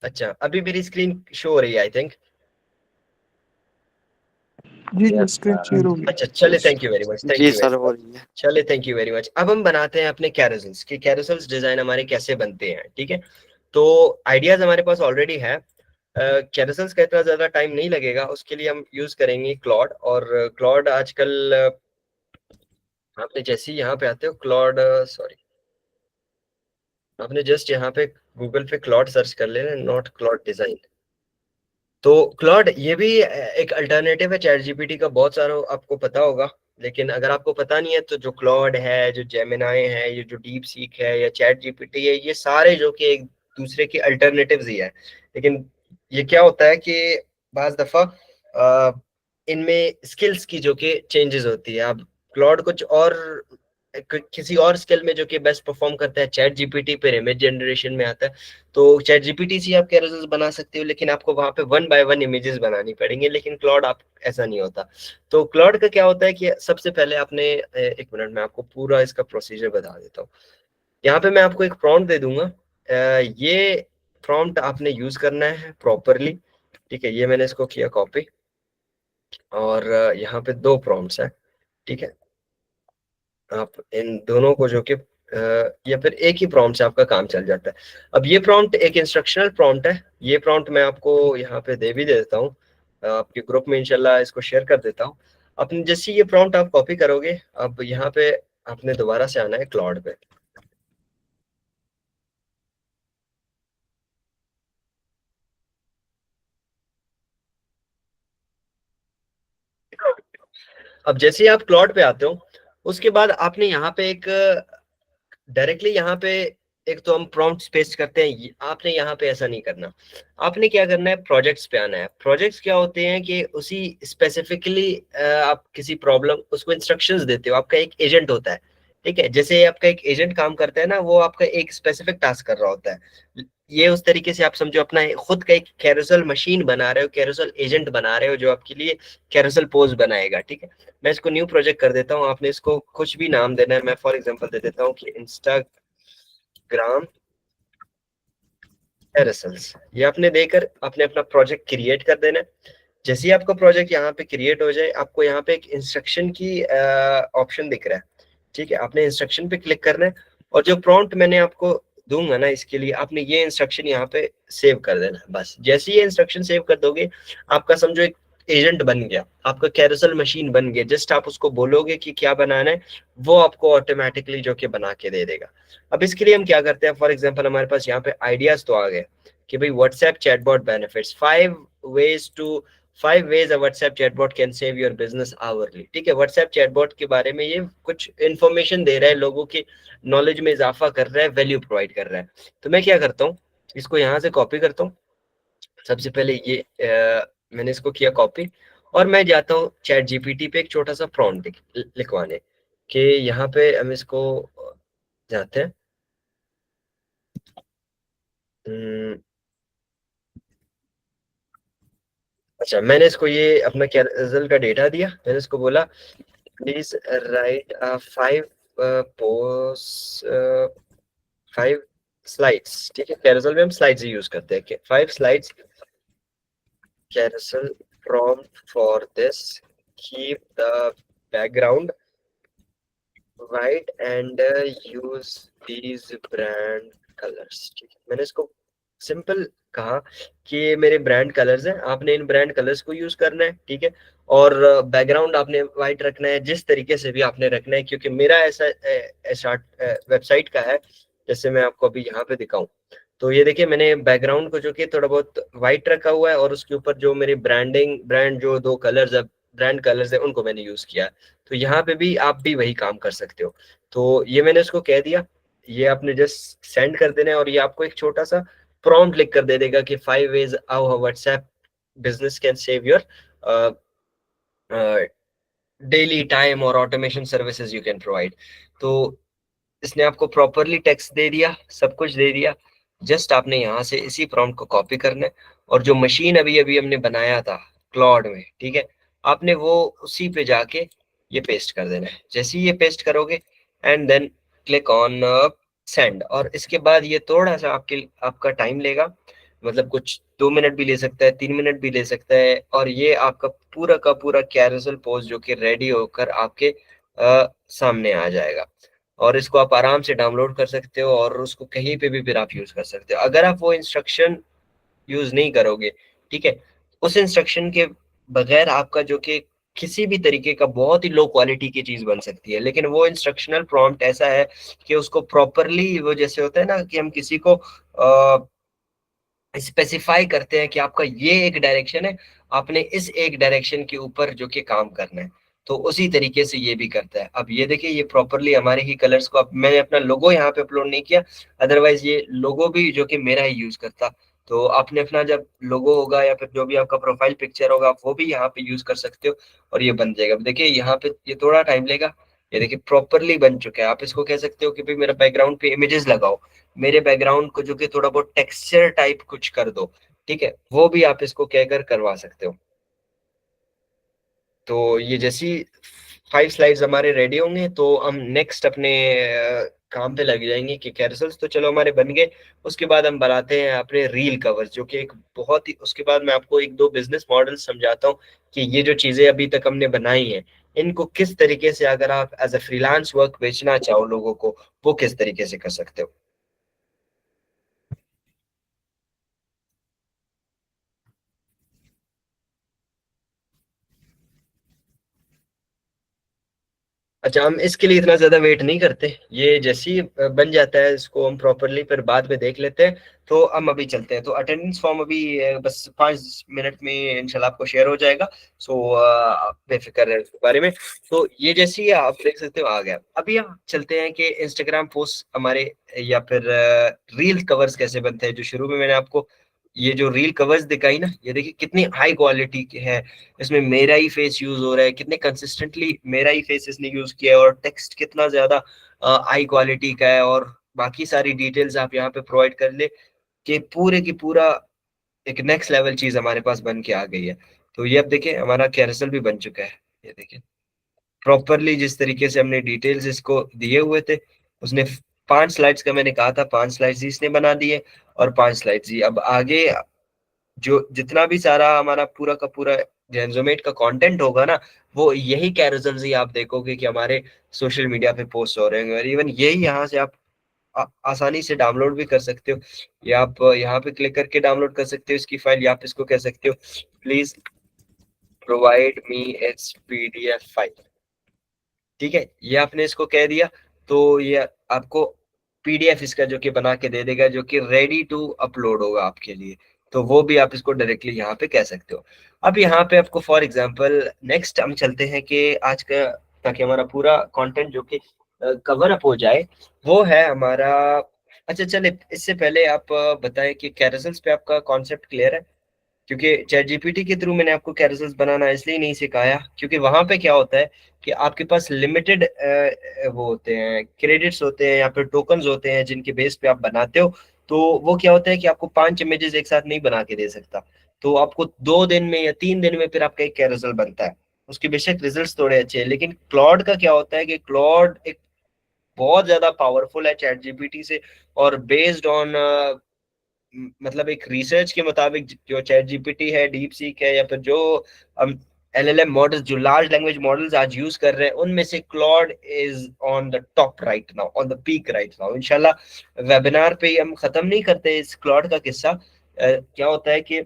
अच्छा, अभी मेरी स्क्रीन शो हो रही है आई थिंक। जी जी यस स्क्रीन सर। शेयर होगी। अच्छा चले, thank you very much, thank जी यू सर वेरी हो मच। रही है। चले, थैंक यू वेरी मच। अब हम बनाते हैं अपने कैरोसेल्स कि कैरोसेल्स डिजाइन हमारे कैसे बनते हैं। ठीक है, तो आइडियाज हमारे पास ऑलरेडी है। कैरोसेल्स का इतना ज्यादा टाइम नहीं लगेगा, उसके लिए हम यूज करेंगे क्लॉड। और क्लॉड आजकल आपने जैसे ही यहाँ पे आते हो क्लॉड, सॉरी, आपने जस्ट यहाँ पे गूगल पे क्लॉड सर्च कर लेना, नॉट क्लॉड डिजाइन। तो क्लॉड ये भी एक अल्टरनेटिव है चैट जीपीटी का, बहुत सारा आपको पता होगा। लेकिन अगर आपको पता नहीं है, तो जो क्लॉड है, जो जेमिनाई है, ये जो डीप सीक है या चैट जीपीटी है, ये सारे जो कि एक दूसरे के अल्टरनेटिव्स ही है। लेकिन ये क्या होता है कि बाज दफा इनमें स्किल्स की जो कि चेंजेस होती है। अब क्लॉड कुछ और किसी और स्किल में जो कि बेस्ट परफॉर्म करता है, चैट जीपीटी पे इमेज जनरेशन में आता है। तो चैट जीपीटी से आप कैरोसेल्स बना सकते हो, लेकिन आपको वहां पे 1 बाय 1 इमेजेस बनानी पड़ेंगे। लेकिन क्लॉड आप ऐसा नहीं होता। तो क्लॉड का क्या होता है कि सबसे पहले आपने एक मिनट में आपको पूरा इसका प्रोसीजर बता देता हूँ। यहाँ पे मैं आपको एक प्रॉम्प्ट दे दूंगा, ये प्रॉम्प्ट आपने यूज करना है प्रॉपरली। ठीक है, ये मैंने इसको किया कॉपी, और यहाँ पे 2 प्रॉम्प्ट्स है। ठीक है, आप इन दोनों को जो कि या फिर एक ही प्रॉम्प्ट से आपका काम चल जाता है। अब ये प्रॉम्प्ट एक इंस्ट्रक्शनल प्रॉम्प्ट है, ये प्रॉम्प्ट मैं आपको यहाँ पे दे भी देता हूँ, आपके ग्रुप में इंशाल्लाह इसको शेयर कर देता हूँ। अपने जैसे ये प्रॉम्प्ट आप कॉपी करोगे, अब यहाँ पे आपने दोबारा से आना है क्लाउड पे। अब जैसे ही आप क्लाउड पे आते हो, उसके बाद आपने यहाँ पे एक डायरेक्टली यहाँ पे एक तो हम प्रॉम्प्ट पेस्ट करते हैं, आपने यहाँ पे ऐसा नहीं करना। आपने क्या करना है, प्रोजेक्ट्स पे आना है। प्रोजेक्ट्स क्या होते हैं कि उसी स्पेसिफिकली आप किसी प्रॉब्लम उसको इंस्ट्रक्शंस देते हो, आपका एक एजेंट होता है, ठीक है। जैसे आपका एक एजेंट काम करता है ना, वो आपका एक स्पेसिफिक टास्क कर रहा होता है। ये उस तरीके से आप समझो अपना खुद का एक कैरोसेल मशीन बना रहे हो, कैरोसेल एजेंट बना रहे हो जो आपके लिए कैरोसेल पोज बनाएगा, ठीक है। मैं इसको न्यू प्रोजेक्ट कर देता हूँ, आपने इसको कुछ भी नाम देना है। मैं फॉर एग्जांपल दे देता हूँ कि इंस्टाग्राम कैरोसेल्स। ये आपने देकर आपने अपना प्रोजेक्ट क्रिएट कर देना है। जैसे ही आपका प्रोजेक्ट यहाँ पे क्रिएट हो जाए, आपको यहाँ पे एक इंस्ट्रक्शन की ऑप्शन दिख रहा है, ठीक है। आपने इंस्ट्रक्शन पे क्लिक करना है और जो प्रॉम्प्ट मैंने आपको दूंगा ना, इसके लिए आपने ये इंस्ट्रक्शन यहाँ पे सेव कर देना है। बस जैसे ये इंस्ट्रक्शन सेव कर दोगे, आपका समझो एक एजेंट बन गया, आपका कैरोसेल मशीन बन गया। जस्ट आप उसको बोलोगे कि क्या बनाना है, वो आपको ऑटोमेटिकली जो कि बना के दे देगा। अब इसके लिए हम क्या करते हैं, फॉर एग्जाम्पल हमारे पास यहाँ पे आइडियाज तो आ गए कि भाई WhatsApp chatbot benefits, 5 ways a WhatsApp chatbot can save your business hourly, ठीक है। WhatsApp chatbot के बारे में ये कुछ इंफॉर्मेशन दे रहा है, लोगों की नॉलेज में इजाफा कर रहा है, वैल्यू प्रोवाइड कर रहा है। तो मैं क्या करता हूँ, इसको यहाँ से कॉपी करता हूँ। सबसे पहले ये मैंने इसको किया कॉपी, और मैं जाता हूँ चैट जीपीटी पे एक छोटा सा प्रॉम्प्ट लिखवाने कि यहाँ पे हम इसको जाते हैं। अच्छा, मैंने इसको ये अपना क्या रिजल्ट का डेटा दिया, मैंने इसको बोला प्लीज राइट 5 स्लाइड्स, ठीक है। कैरोसेल में हम स्लाइड्स यूज करते हैं। 5 slides carousel prompt for this, keep the background white and use these brand colors, ठीक है। मैंने इसको सिंपल कहा कि ये मेरे ब्रांड कलर्स हैं, आपने इन ब्रांड कलर्स को यूज करना है, ठीक है। और बैकग्राउंड आपने व्हाइट रखना है, जिस तरीके से भी आपने रखना है, क्योंकि मेरा ऐसा वेबसाइट का है। जैसे मैं आपको अभी यहाँ पे दिखाऊं, तो ये देखिए मैंने बैकग्राउंड को जो कि थोड़ा बहुत व्हाइट रखा हुआ है, और उसके ऊपर जो मेरे ब्रांड जो 2 कलर्स है, ब्रांड कलर्स है, उनको मैंने यूज किया। तो यहाँ पे भी आप भी वही काम कर सकते हो। तो ये मैंने उसको कह दिया, ये आपने जस्ट सेंड कर देना है, और ये आपको एक छोटा सा प्रॉम्प्ट लिख कर दे देगा कि 5 ways how WhatsApp business can save your daily time और automation services you can provide. तो इसने आपको प्रॉपरली टेक्स्ट दे दिया, सब कुछ दे दिया। जस्ट आपने यहाँ से इसी प्रॉम्प्ट को कॉपी करना है, और जो मशीन अभी अभी हमने बनाया था क्लाउड में, ठीक है, आपने वो उसी पे जाके ये पेस्ट कर देना है। जैसे ही ये पेस्ट करोगे, and then click on send, और इसके बाद ये थोड़ा सा आपका टाइम लेगा, मतलब कुछ 2 मिनट भी ले सकता है, 3 मिनट भी ले सकता है, और ये आपका पूरा का पूरा कैरोसेल पोस्ट जो कि रेडी होकर आपके सामने आ जाएगा। और इसको आप आराम से डाउनलोड कर सकते हो, और उसको कहीं पे भी फिर आप यूज कर सकते हो। अगर आप वो इंस्ट्रक्शन यूज नहीं करोगे, ठीक है, उस इंस्ट्रक्शन के बगैर आपका जो कि किसी भी तरीके का बहुत ही लो क्वालिटी की चीज बन सकती है। लेकिन वो इंस्ट्रक्शनल प्रॉम्प्ट ऐसा है कि उसको प्रॉपरली, वो जैसे होता है ना कि हम किसी को स्पेसिफाई करते हैं कि आपका ये एक डायरेक्शन है, आपने इस एक डायरेक्शन के ऊपर जो कि काम करना है, तो उसी तरीके से ये भी करता है। अब ये देखिए, ये प्रॉपरली हमारे ही कलर्स को, अब मैंने अपना लोगो यहाँ पे अपलोड नहीं किया, अदरवाइज ये लोगो भी जो कि मेरा ही यूज करता। तो आपने अपना जब लोगो होगा या फिर जो भी आपका प्रोफाइल पिक्चर होगा, आप वो भी यहाँ पे यूज कर सकते हो, और ये बन जाएगा। अब देखिए यहाँ पे ये थोड़ा टाइम लेगा, ये देखिए प्रॉपरली बन चुका है। आप इसको कह सकते हो कि भाई मेरा बैकग्राउंड पे इमेजेस लगाओ, मेरे बैकग्राउंड को जो कि थोड़ा बहुत टेक्सचर टाइप कुछ कर दो, ठीक है, वो भी आप इसको कहकर करवा सकते हो। तो ये जैसी 5 स्लाइड्स हमारे रेडी होंगे, तो हम नेक्स्ट अपने काम पे लग जाएंगे कि कैरोसेल्स तो चलो हमारे बन गए। उसके बाद हम बनाते हैं अपने रील कवर्स, जो कि एक बहुत ही, उसके बाद मैं आपको 1-2 बिजनेस मॉडल समझाता हूँ कि ये जो चीजें अभी तक हमने बनाई हैं, इनको किस तरीके से अगर आप एज अ फ्रीलांस वर्क बेचना चाहो लोगों को, वो किस तरीके से कर सकते हो। अच्छा, हम इसके लिए इतना ज्यादा वेट नहीं करते, ये जैसे ही बन जाता है इसको हम प्रॉपरली फिर बाद में देख लेते हैं। तो हम अभी चलते हैं, तो अटेंडेंस फॉर्म अभी बस 5 मिनट में इंशाल्लाह आपको शेयर हो जाएगा। सो बेफिक्र है इसके बारे में। तो ये जैसे ही आप देख सकते हो आ गया। अभी हम चलते हैं कि इंस्टाग्राम पोस्ट हमारे या फिर रील कवर्स कैसे बनते हैं। जो शुरू में मैंने आपको ये जो रील कवर्स दिखाई ना, ये देखिए कितनी हाई क्वालिटी के है, इसमें मेरा ही फेस यूज हो रहा है, कितने कंसिस्टेंटली मेरा ही फेस इसने यूज किया है, और टेक्स्ट कितना ज्यादा हाई क्वालिटी का है, और बाकी सारी डिटेल्स आप यहाँ पे प्रोवाइड कर ले कि पूरे की पूरा एक नेक्स्ट लेवल चीज हमारे पास बन के आ गई है। तो ये अब देखिए हमारा कैरोसेल भी बन चुका है। ये देखिए प्रॉपरली जिस तरीके से हमने डिटेल्स इसको दिए हुए थे, उसने 5 स्लाइड्स का मैंने कहा था, 5 स्लाइड्स इसने बना दिए, और 5 स्लाइड्स ही अब आगे जो जितना भी सारा हमारा पूरा का पूरा जेनजोमेट का कंटेंट होगा ना, वो यही कैरोसेल्स ही आप देखोगे कि हमारे सोशल मीडिया पे पोस्ट हो रहे हैं, और इवन यही यहाँ से आप आसानी से डाउनलोड भी कर सकते हो। या आप यहाँ पे क्लिक करके डाउनलोड कर सकते हो इसकी फाइल, या आप इसको कह सकते हो please provide me it's PDF file. ठीक है, ये आपने इसको कह दिया तो ये आपको पीडीएफ इसका जो कि बना के दे देगा, जो कि रेडी टू अपलोड होगा आपके लिए। तो वो भी आप इसको डायरेक्टली यहाँ पे कह सकते हो। अब यहाँ पे आपको फॉर एग्जांपल नेक्स्ट हम चलते हैं कि आज का, ताकि हमारा पूरा कंटेंट जो कि कवर अप हो जाए, वो है हमारा। अच्छा चले, इससे पहले आप बताएं कि कैरोसेल्स पे आपका कॉन्सेप्ट क्लियर है? क्योंकि चैट जीपीटी के थ्रू मैंने आपको कैरोसेल्स बनाना इसलिए नहीं सिखाया, क्योंकि वहां पे क्या होता है कि आपके पास लिमिटेड वो होते हैं, क्रेडिट्स होते हैं या फिर टोकन्स होते हैं जिनके बेस पे आप बनाते हो। तो वो क्या होता है कि आपको 5 इमेजेस एक साथ नहीं बना के दे सकता। तो आपको 2 दिन में या 3 दिन में फिर आपका एक कैरोसेल बनता है। उसके बेशक रिजल्ट्स थोड़े अच्छे हैं, लेकिन क्लॉड का क्या होता है कि क्लॉड एक बहुत ज्यादा पावरफुल है चैट जीपीटी से, और बेस्ड ऑन मतलब एक रिसर्च के मुताबिक जो चैट जीपीटी है, डीप सीक है, या फिर जो हम एलएलएम मॉडल्स, जो लार्ज लैंग्वेज मॉडल्स आज यूज कर रहे हैं, उनमें से Claude is on the top right now, on the peak right now. इंशाल्लाह वेबिनार पे ही हम खत्म नहीं करते इस क्लॉड का किस्सा। क्या होता है कि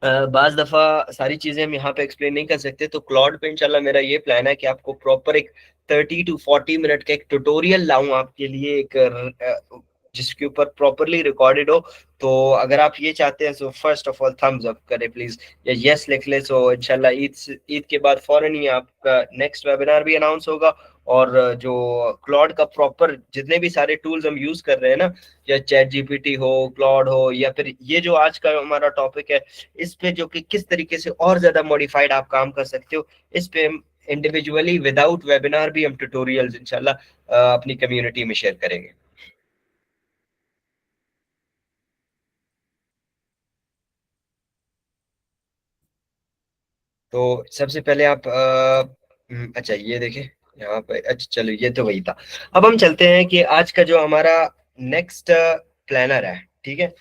बाज दफा सारी चीजें हम यहाँ पे एक्सप्लेन नहीं कर सकते, तो क्लॉड पे इंशाल्लाह मेरा ये प्लान है कि आपको प्रॉपर एक 30 to 40 मिनट का एक ट्यूटोरियल लाऊं आपके लिए, एक जिसके ऊपर प्रॉपरली रिकॉर्डेड हो। तो अगर आप ये चाहते हैं, so first of all thumbs up करें प्लीज, या यस लिख ले। सो इंशाल्लाह ईद के बाद फौरन ही आपका नेक्स्ट वेबिनार भी अनाउंस होगा, और जो क्लॉड का प्रॉपर जितने भी सारे टूल्स हम यूज कर रहे हैं ना, या चैट जीपीटी हो, क्लॉड हो, या फिर ये जो आज का हमारा टॉपिक है, इस पे जो कि किस तरीके से और ज्यादा मॉडिफाइड आप काम कर सकते हो, इस पे हम इंडिविजुअली विदाउट वेबिनार भी हम ट्यूटोरियल्स इंशाल्लाह अपनी कम्युनिटी में शेयर करेंगे। तो सबसे पहले आप अच्छा ये देखें यहाँ पे। अच्छा चलो, ये तो वही था। अब हम चलते हैं कि आज का जो हमारा नेक्स्ट प्लानर है, ठीक है।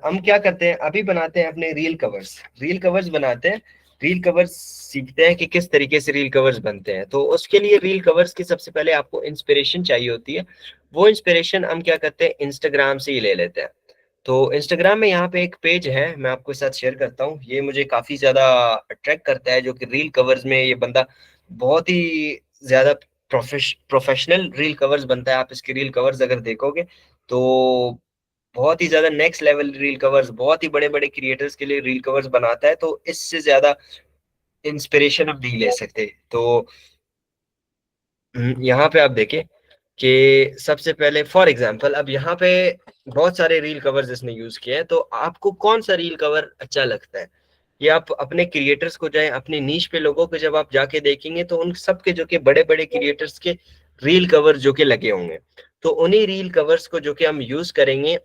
हम क्या करते हैं, अभी बनाते हैं अपने रील कवर्स। रील कवर्स बनाते हैं, रील कवर्स सीखते हैं कि किस तरीके से रील कवर्स बनते हैं। तो उसके लिए रील कवर्स की सबसे पहले आपको इंस्पिरेशन चाहिए होती है। वो इंस्पिरेशन हम क्या करते हैं, इंस्टाग्राम से ही ले लेते हैं। तो इंस्टाग्राम में यहाँ पे एक पेज है, मैं आपके साथ शेयर करता हूँ। ये मुझे काफी ज्यादा अट्रैक्ट करता है, जो कि रील कवर्स में ये बंदा बहुत ही ज्यादा प्रोफेशनल रील कवर्स बनता है। आप इसके रील कवर्स अगर देखोगे तो बहुत ही ज्यादा नेक्स्ट लेवल रील कवर्स, बहुत ही बड़े बड़े क्रिएटर्स के लिए रील कवर्स बनाता है। तो इससे ज्यादा इंस्पिरेशन हम नहीं ले सकते। तो यहाँ पे आप देखें कि सबसे पहले फॉर एग्जांपल, अब यहाँ पे बहुत सारे रील कवर्स इसने यूज किए हैं। तो आपको कौन सा रील कवर अच्छा लगता है, ये आप अपने क्रिएटर्स को जाएं, अपने नीश पे लोगों को जब आप जाके देखेंगे, तो उन सबके जो कि बड़े बड़े क्रिएटर्स के रील कवर जो कि लगे होंगे, तो उन्हीं रील कवर्स को जो कि हम यूज करेंगे।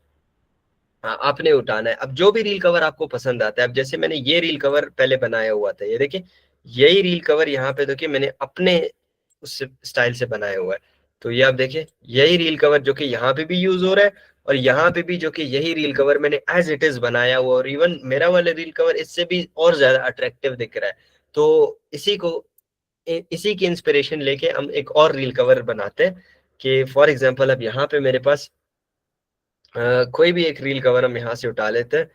हाँ, आपने उठाना है। अब जो भी रील कवर आपको पसंद आता है, अब जैसे मैंने ये रील कवर पहले बनाया हुआ था, ये देखिए यही रील कवर यहाँ पे देखिए मैंने अपने उस स्टाइल से बनाया हुआ है। तो ये आप देखिए यही रील कवर जो कि यहाँ पे भी यूज हो रहा है, और यहाँ पे भी जो कि यही रील कवर मैंने एज इट इज बनाया हुआ, और इवन मेरा वाला रील कवर इससे भी और ज्यादा अट्रैक्टिव दिख रहा है। तो इसी को इसी की इंस्पिरेशन लेके हम एक और रील कवर बनाते हैं कि फॉर एग्जांपल अब यहाँ पे मेरे पास कोई भी एक रील कवर हम यहाँ से उठा लेते हैं।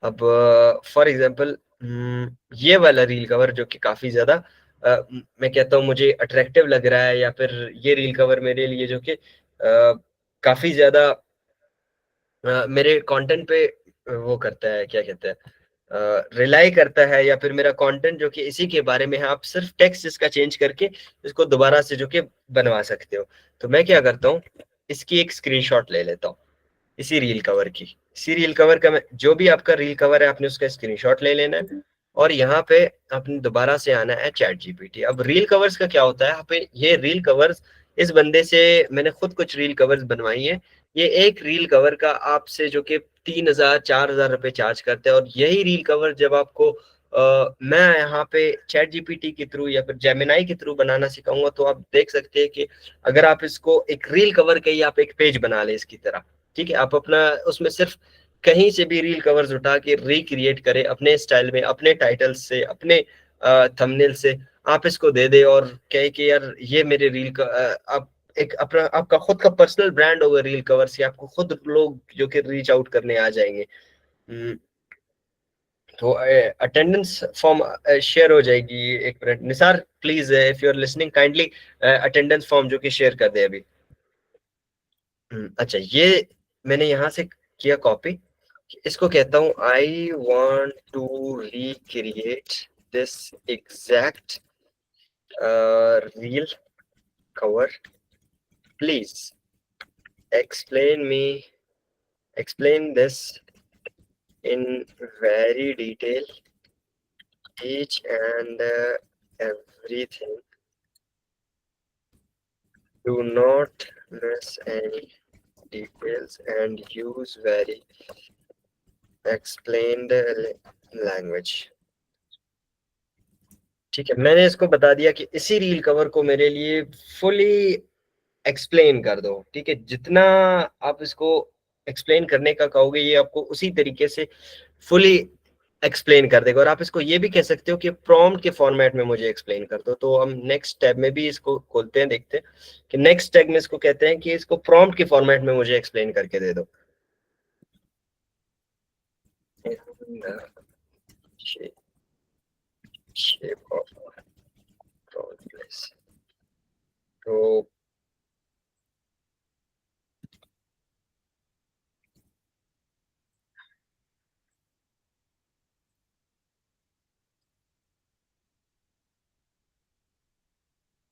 अब फॉर एग्जांपल ये वाला रील कवर जो कि काफी ज्यादा मैं कहता हूँ मुझे अट्रैक्टिव लग रहा है, या फिर ये रील कवर मेरे लिए जो कि काफी ज्यादा मेरे कंटेंट पे वो करता है, क्या कहते हैं, रिलाई करता है, या फिर मेरा कंटेंट जो कि इसी के बारे में है, आप सिर्फ टेक्स्ट इसका चेंज करके इसको दोबारा से जो कि बनवा सकते हो। तो मैं क्या करता हूँ, इसकी एक स्क्रीनशॉट ले लेता हूँ, इसी रील कवर की। इसी रील कवर का जो भी आपका रील कवर है आपने उसका स्क्रीनशॉट ले लेना है, और यहाँ पे आपने दोबारा से आना है चैट जीपीटी। अब रील कवर्स का क्या होता है, यहाँ पे ये रील कवर्स इस बंदे से मैंने खुद कुछ रील कवर्स बनवाई है। ये एक रील कवर का आपसे जो कि 3,000-4,000 रुपए चार्ज करते हैं, और यही रील कवर जब आपको मैं यहाँ पे चैट जीपीटी के थ्रू या फिर जेमिनाई के थ्रू बनाना सिखाऊंगा, तो आप देख सकते हैं कि अगर आप इसको एक रील कवर का ही आप एक पेज बना ले इसकी तरह, ठीक है, आप अपना उसमें सिर्फ कहीं से भी रील कवर्स उठा के रिक्रिएट करें अपने स्टाइल में, अपने टाइटल से, अपने थंबनेल से, आप इसको दे दे और कहे कि यार ये मेरे रील का आप एक अपना आपका खुद का पर्सनल ब्रांड होगा रील कवर से, आपको खुद लोग जो कि रीच आउट करने आ जाएंगे। तो अटेंडेंस फॉर्म शेयर हो जाएगी। एक minute Nisar please, if you are listening kindly attendance form जो कि शेयर कर दे अभी। अच्छा, ये मैंने यहाँ से किया कॉपी, इसको कहता हूँ I want to recreate this exact reel cover, please explain this in very detail, each and everything, do not miss any details and use very explained language। ठीक है, मैंने इसको बता दिया कि इसी रील कवर को मेरे लिए फुली एक्सप्लेन कर दो। ठीक है, जितना आप इसको एक्सप्लेन करने का कहोगे ये आपको उसी तरीके से फुली एक्सप्लेन कर देगा। और आप इसको ये भी कह सकते हो कि प्रॉम्प्ट के फॉर्मेट में मुझे एक्सप्लेन कर दो। तो हम नेक्स्ट टैब में भी इसको खोलते हैं, देखते हैं कि नेक्स्ट टैब में इसको कहते हैं कि इसको प्रॉम्प्ट के फॉर्मेट में मुझे एक्सप्लेन करके दे दो। shape of place। तो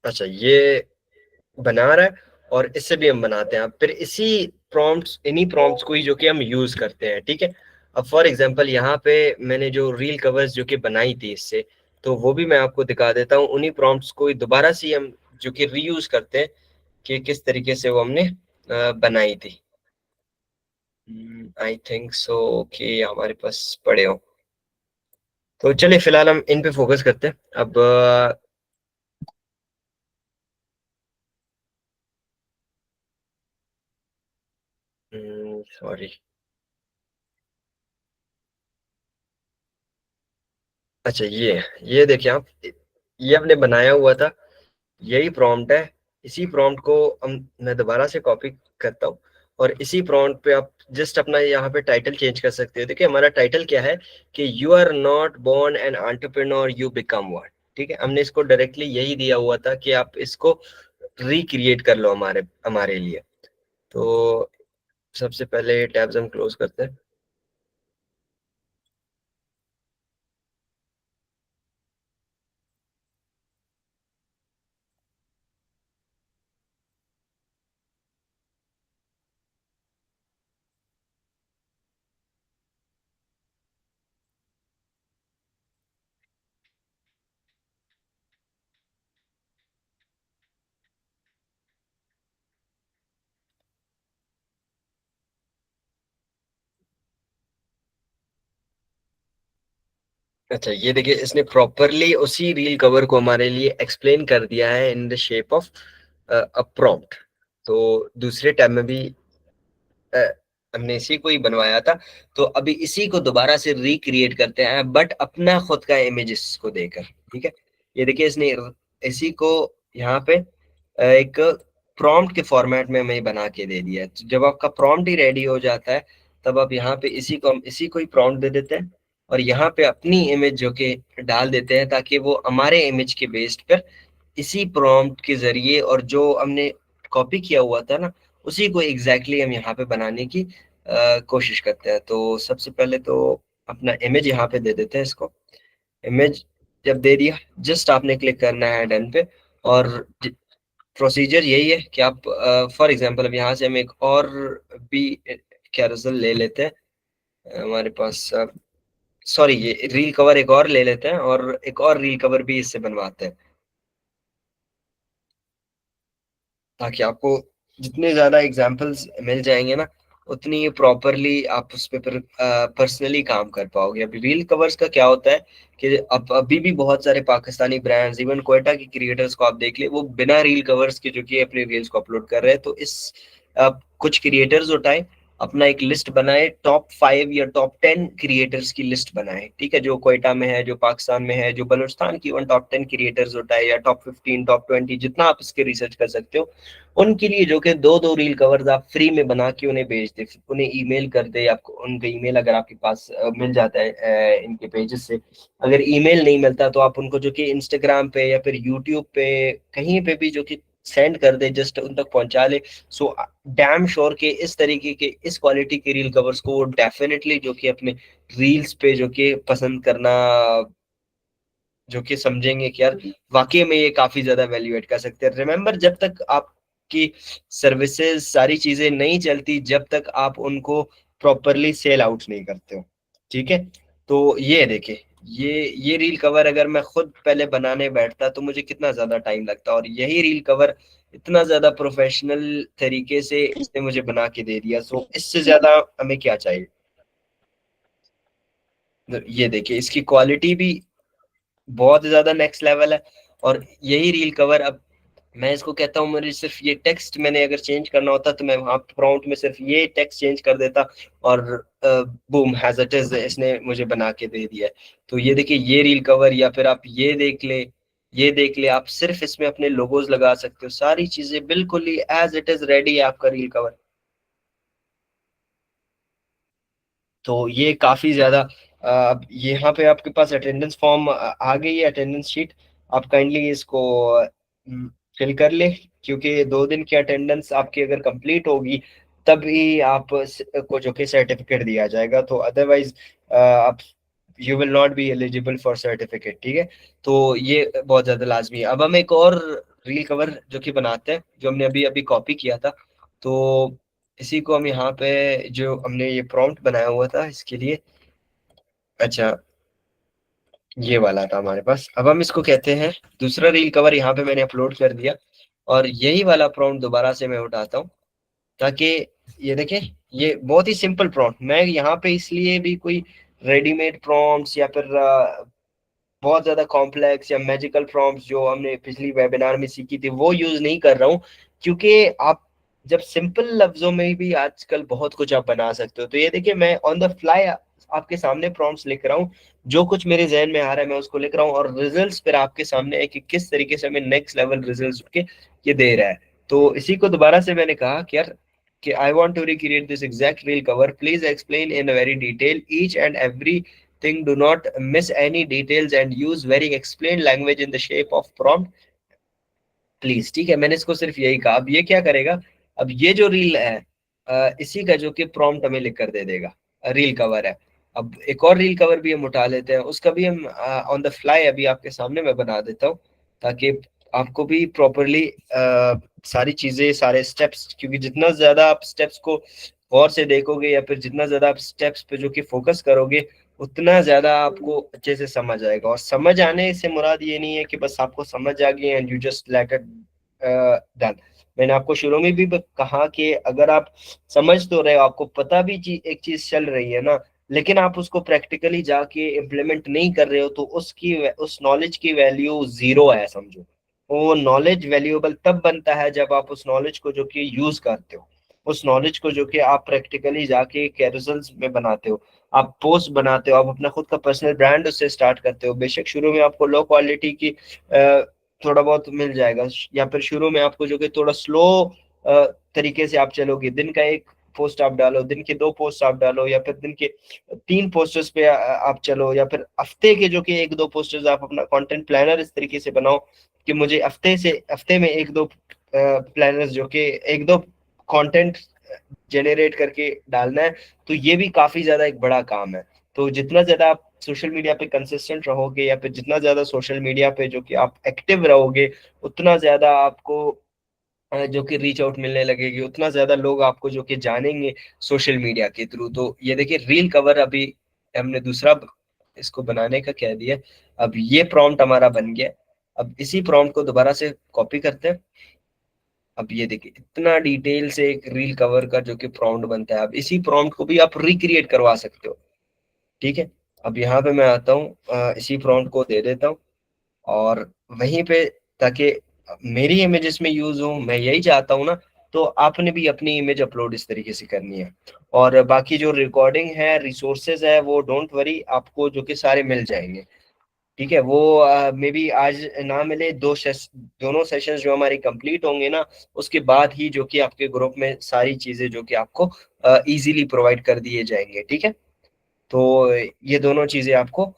अच्छा, ये बना रहा है और इससे भी हम बनाते हैं। अब फिर इन्हीं प्रॉम्प्ट्स को ही जो कि हम यूज करते हैं। ठीक है, अब फॉर एग्जांपल यहाँ पे मैंने जो रील कवर्स जो कि बनाई थी इससे, तो वो भी मैं आपको दिखा देता हूँ। उन्हीं प्रॉम्प्ट्स को ही दोबारा से हम जो कि रीयूज करते हैं कि किस तरीके से वो हमने बनाई थी। आई थिंक सो कि हमारे पास पड़े हो, तो चलिए फिलहाल हम इन पे फोकस करते हैं। अब सॉरी, अच्छा ये देखिए आप, ये हमने बनाया हुआ था, यही प्रॉम्प्ट है। इसी प्रॉम्प्ट को मैं दोबारा से कॉपी करता हूँ, और इसी प्रॉम्प्ट पे आप जस्ट अपना यहाँ पे टाइटल चेंज कर सकते हो। देखिए हमारा टाइटल क्या है कि you are not born an entrepreneur, you become one. ठीक है, हमने इसको डायरेक्टली यही दिया हुआ था कि आप इसको रिक्रिएट कर लो हमारे हमारे लिए। तो सबसे पहले टैब्स हम क्लोज करते हैं। अच्छा, ये देखिए इसने प्रॉपरली उसी रील कवर को हमारे लिए एक्सप्लेन कर दिया है in the shape of a prompt. तो दूसरे टैब में भी हमने इसी को ही बनवाया था, तो अभी इसी को दोबारा से रिक्रिएट करते हैं, बट अपना खुद का इमेजेस को देकर। ठीक है, ये देखिए इसने इसी को यहाँ पे एक प्रॉम्प्ट के फॉर्मेट में मैं बना के दे दिया है। तो जब आपका प्रॉम्प्ट ही रेडी हो जाता है तब आप यहाँ पे इसी को ही प्रॉम्प्ट दे देते हैं और यहाँ पे अपनी इमेज जो कि डाल देते हैं ताकि वो हमारे इमेज के बेस्ड पर इसी प्रॉम्प्ट के जरिए और जो हमने कॉपी किया हुआ था ना उसी को एग्जैक्टली हम यहाँ पे बनाने की कोशिश करते हैं। तो सबसे पहले तो अपना इमेज यहाँ पे दे देते हैं। इसको इमेज जब दे दिया जस्ट आपने क्लिक करना है डन पे और प्रोसीजर यही है कि आप फॉर एग्जांपल अब यहाँ से हम एक और भी कैरोसेल ले लेते हैं हमारे पास। सॉरी ये रील कवर एक और ले लेते हैं और एक और रील कवर भी इससे बनवाते हैं ताकि आपको जितने ज्यादा एग्जांपल्स मिल जाएंगे ना उतनी प्रॉपरली आप उस पे पर्सनली काम कर पाओगे। अभी रील कवर्स का क्या होता है कि अब अभी भी बहुत सारे पाकिस्तानी ब्रांड्स इवन क्वेटा के क्रिएटर्स को आप देख ले वो बिना रील कवर्स के जो कि अपने रील्स को अपलोड कर रहे हैं। तो इस कुछ क्रिएटर्स उठाए अपना एक लिस्ट बनाए टॉप 5 या टॉप 10 क्रिएटर्स की लिस्ट बनाए, ठीक है, जो क्वेटा में है, जो पाकिस्तान में है, जो बलूचिस्तान की इवन टॉप 10 क्रिएटर्स उठाए या टॉप 15 टॉप 20 जितना आप इसके रिसर्च कर सकते हो उनके लिए जो कि दो रील कवर्स आप फ्री में बना के उन्हें भेज दे, उन्हें ईमेल कर दे। आपको उनका ईमेल अगर आपके पास मिल जाता है इनके पेजेस से, अगर ईमेल नहीं मिलता तो आप उनको जो कि इंस्टाग्राम पे या फिर यूट्यूब पे कहीं पे भी जो कि सेंड कर दे, जस्ट उन तक पहुंचा ले। सो डैम श्योर के इस तरीके के इस क्वालिटी के रील कवर्स को वो डेफिनेटली जो कि अपने रील्स पे जो कि पसंद करना, जो कि समझेंगे कि यार वाकई में ये काफी ज्यादा वैल्यू एड कर सकते हैं। रिमेंबर जब तक आपकी सर्विसेज सारी चीजें नहीं चलती जब तक आप उनको प्रॉपरली सेल आउट नहीं करते हो, ठीक है। तो ये देखिए ये रील कवर अगर मैं खुद पहले बनाने बैठता तो मुझे कितना ज्यादा टाइम लगता और यही रील कवर इतना ज्यादा प्रोफेशनल तरीके से इसने मुझे बना के दे दिया। सो इससे ज्यादा हमें क्या चाहिए। ये देखिए इसकी क्वालिटी भी बहुत ज्यादा नेक्स्ट लेवल है और यही रील कवर अब मैं इसको कहता हूँ मुझे सिर्फ ये टेक्स्ट मैंने अगर चेंज करना होता तो मैं वहां प्रॉम्प्ट में सिर्फ ये टेक्स्ट चेंज कर देता और बूम हैज इट इज इसने मुझे बना के दे दिया। तो ये देखिए ये रील कवर या फिर आप ये देख ले आप सिर्फ इसमें अपने लोगोज लगा सकते हो, सारी चीजें बिल्कुल ही एज इट इज रेडी है आपका रील कवर। तो ये काफी ज्यादा अब यहाँ पे आपके पास अटेंडेंस फॉर्म आ गई है, अटेंडेंस शीट। आप काइंडली इसको फिल कर ले क्योंकि 2 दिन की अटेंडेंस आपकी अगर कंप्लीट होगी तभी आप को जो कि सर्टिफिकेट दिया जाएगा। तो अदरवाइज आप you will not be eligible for certificate, ठीक है। तो ये बहुत ज्यादा लाजमी है। अब हम एक और रील कवर जो कि बनाते हैं जो हमने अभी अभी कॉपी किया था, तो इसी को हम यहाँ पे जो हमने ये प्रॉम्प्ट बनाया हुआ था इसके लिए, अच्छा ये वाला था हमारे पास। अब हम इसको कहते हैं दूसरा रील कवर यहाँ पे मैंने अपलोड कर दिया और यही वाला प्रॉम्प्ट दोबारा से मैं उठाता हूँ ताकि ये देखें ये बहुत ही सिंपल प्रॉम्प्ट। मैं यहाँ पे इसलिए भी कोई रेडीमेड प्रॉम्प्ट्स या फिर बहुत ज्यादा कॉम्प्लेक्स या मैजिकल प्रॉम्प्ट्स जो हमने पिछली वेबिनार में सीखी थी वो यूज नहीं कर रहा हूँ क्योंकि आप जब सिंपल लफ्जों में भी आजकल बहुत कुछ आप बना सकते हो। तो ये देखिए मैं ऑन द फ्लाई आपके सामने प्रॉम्प्ट्स लिख रहा हूँ, जो कुछ मेरे जहन में आ रहा है मैं उसको लिख रहा हूँ और रिजल्ट्स फिर आपके सामने है कि किस तरीके से हमें नेक्स्ट लेवल रिजल्ट्स के ये दे रहा है। तो इसी को दोबारा से मैंने कहा कि यार कि I want to recreate this exact reel cover. Please explain in a very detail each and every thing. Do not miss any details and use very explained language in the shape of prompt. Please, ठीक है। मैंने इसको सिर्फ यही कहा। अब ये क्या करेगा, अब ये जो रील है इसी का जो कि प्रॉम्प्ट हमें लिख कर दे देगा, रील कवर है। अब एक और रील कवर भी हम उठा लेते हैं, उसका भी हम ऑन द फ्लाई अभी आपके सामने मैं बना देता हूँ ताकि आपको भी प्रॉपरली सारी चीजें सारे स्टेप्स, क्योंकि जितना ज्यादा आप स्टेप्स को गौर से देखोगे या फिर जितना ज्यादा आप स्टेप्स पे जो कि फोकस करोगे उतना ज्यादा आपको अच्छे से समझ आएगा। और समझ आने से मुराद ये नहीं है कि बस आपको समझ आ गई and you just let it done. मैंने आपको शुरू में भी कहा कि अगर आप समझ तो रहे हो, आपको पता भी एक चीज चल रही है ना, लेकिन आप उसको प्रैक्टिकली जाके इम्प्लीमेंट नहीं कर रहे हो तो उस नॉलेज की वैल्यू जीरो है समझो। वो नॉलेज वैल्यूएबल तब बनता है जब आप उस नॉलेज को जो कि यूज करते हो, उस नॉलेज को जो कि आप प्रैक्टिकली जाके कैरोसेल्स में बनाते हो, आप पोस्ट बनाते हो, आप अपना खुद का पर्सनल ब्रांड उससे स्टार्ट करते हो। बेशक शुरू में आपको लो क्वालिटी की थोड़ा बहुत मिल जाएगा, या फिर शुरू में आपको जो कि थोड़ा स्लो तरीके से आप चलोगे, दिन का एक पोस्ट आप डालो, दिन के 2 पोस्ट आप डालो, या फिर दिन के 3 पोस्टर्स पे आप चलो, या फिर हफ्ते के जो कि 1-2 पोस्टर्स आप अपना कंटेंट प्लानर इस तरीके से बनाओ कि मुझे हफ्ते में 1-2 प्लानर्स जो कि 1-2 कंटेंट जनरेट करके डालना है। तो ये भी काफी ज्यादा एक बड़ा काम है। तो जितना ज्यादा आप सोशल मीडिया पे कंसिस्टेंट रहोगे, या फिर जितना ज्यादा सोशल मीडिया पे जो कि आप एक्टिव रहोगे, उतना ज्यादा आपको जो कि रीच आउट मिलने लगेगी, उतना ज्यादा लोग आपको जो कि जानेंगे सोशल मीडिया के थ्रू। तो ये देखिए रील कवर अभी हमने दूसरा इसको बनाने का कह दिया। अब ये प्रॉम्प्ट हमारा बन गया। अब इसी प्रॉम्प्ट को दोबारा से कॉपी करते हैं। अब ये देखिए इतना डिटेल से एक रील कवर का जो कि प्रॉम्प्ट बनता है। अब इसी प्रॉम्प्ट को भी आप रिक्रिएट करवा सकते हो, ठीक है। अब यहाँ पे मैं आता हूँ, इसी प्रॉम्प्ट को दे देता हूँ और वहीं पे, ताकि मेरी इमेजेस में यूज हो, मैं यही चाहता हूँ ना। तो आपने भी अपनी इमेज अपलोड इस तरीके से करनी है। और बाकी जो रिकॉर्डिंग है, रिसोर्सेज है, वो डोंट वरी, आपको जो कि सारे मिल जाएंगे, ठीक है। वो मे बी आज ना मिले, दोनों सेशंस जो हमारी कंप्लीट होंगे ना, उसके बाद ही जो कि आपके ग्रुप में सारी चीजें जो कि आपको इजीली प्रोवाइड कर दिए जाएंगे, ठीक है। तो ये दोनों चीजें आपको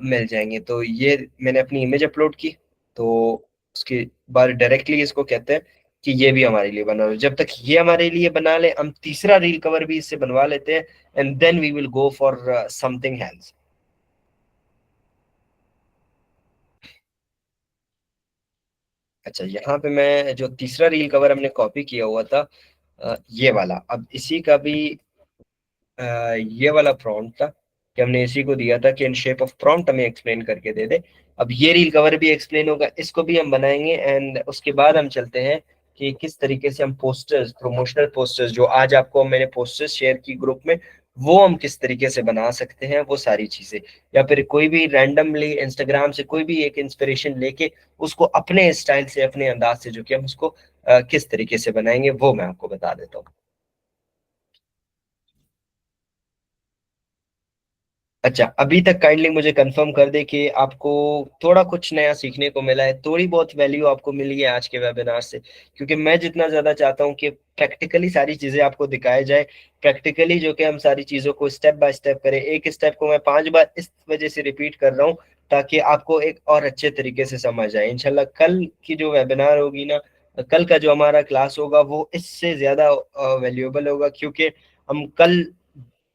मिल जाएंगी। तो ये मैंने अपनी इमेज अपलोड की, तो उसके बाद डायरेक्टली इसको कहते हैं कि ये भी हमारे लिए बना लो। जब तक ये हमारे लिए बना ले, हम तीसरा रील कवर भी इससे बनवा लेते हैं, and then we will go for something else. अच्छा, यहाँ पे मैं जो तीसरा रील कवर हमने कॉपी किया हुआ था, ये वाला, अब इसी का भी ये वाला प्रॉम्प्ट था कि हमने इसी को दिया था कि इन शेप ऑफ प्रॉम्प्ट हमें एक्सप्लेन करके दे दे। अब ये रील कवर भी एक्सप्लेन होगा, इसको भी हम बनाएंगे, एंड उसके बाद हम चलते हैं कि किस तरीके से हम पोस्टर्स, प्रमोशनल पोस्टर्स, जो आज आपको मैंने पोस्टर्स शेयर की ग्रुप में, वो हम किस तरीके से बना सकते हैं, वो सारी चीजें। या फिर कोई भी रैंडमली इंस्टाग्राम से कोई भी एक इंस्पिरेशन लेके उसको अपने स्टाइल से, अपने अंदाज से जो कि हम उसको किस तरीके से बनाएंगे, वो मैं आपको बता देता हूँ। अच्छा, अभी तक काइंडली मुझे कंफर्म कर दे कि आपको थोड़ा कुछ नया सीखने को मिला है, थोड़ी बहुत वैल्यू आपको मिली है आज के वेबिनार से। क्योंकि मैं जितना ज्यादा चाहता हूँ कि प्रैक्टिकली सारी चीजें आपको दिखाई जाए, प्रैक्टिकली जो कि हम सारी चीजों को स्टेप बाय स्टेप करें। एक स्टेप को मैं 5 बार इस वजह से रिपीट कर रहा हूँ ताकि आपको एक और अच्छे तरीके से समझ आए। इंशाल्लाह कल की जो वेबिनार होगी ना, कल का जो हमारा क्लास होगा, वो इससे ज्यादा वैल्यूएबल होगा। क्योंकि हम कल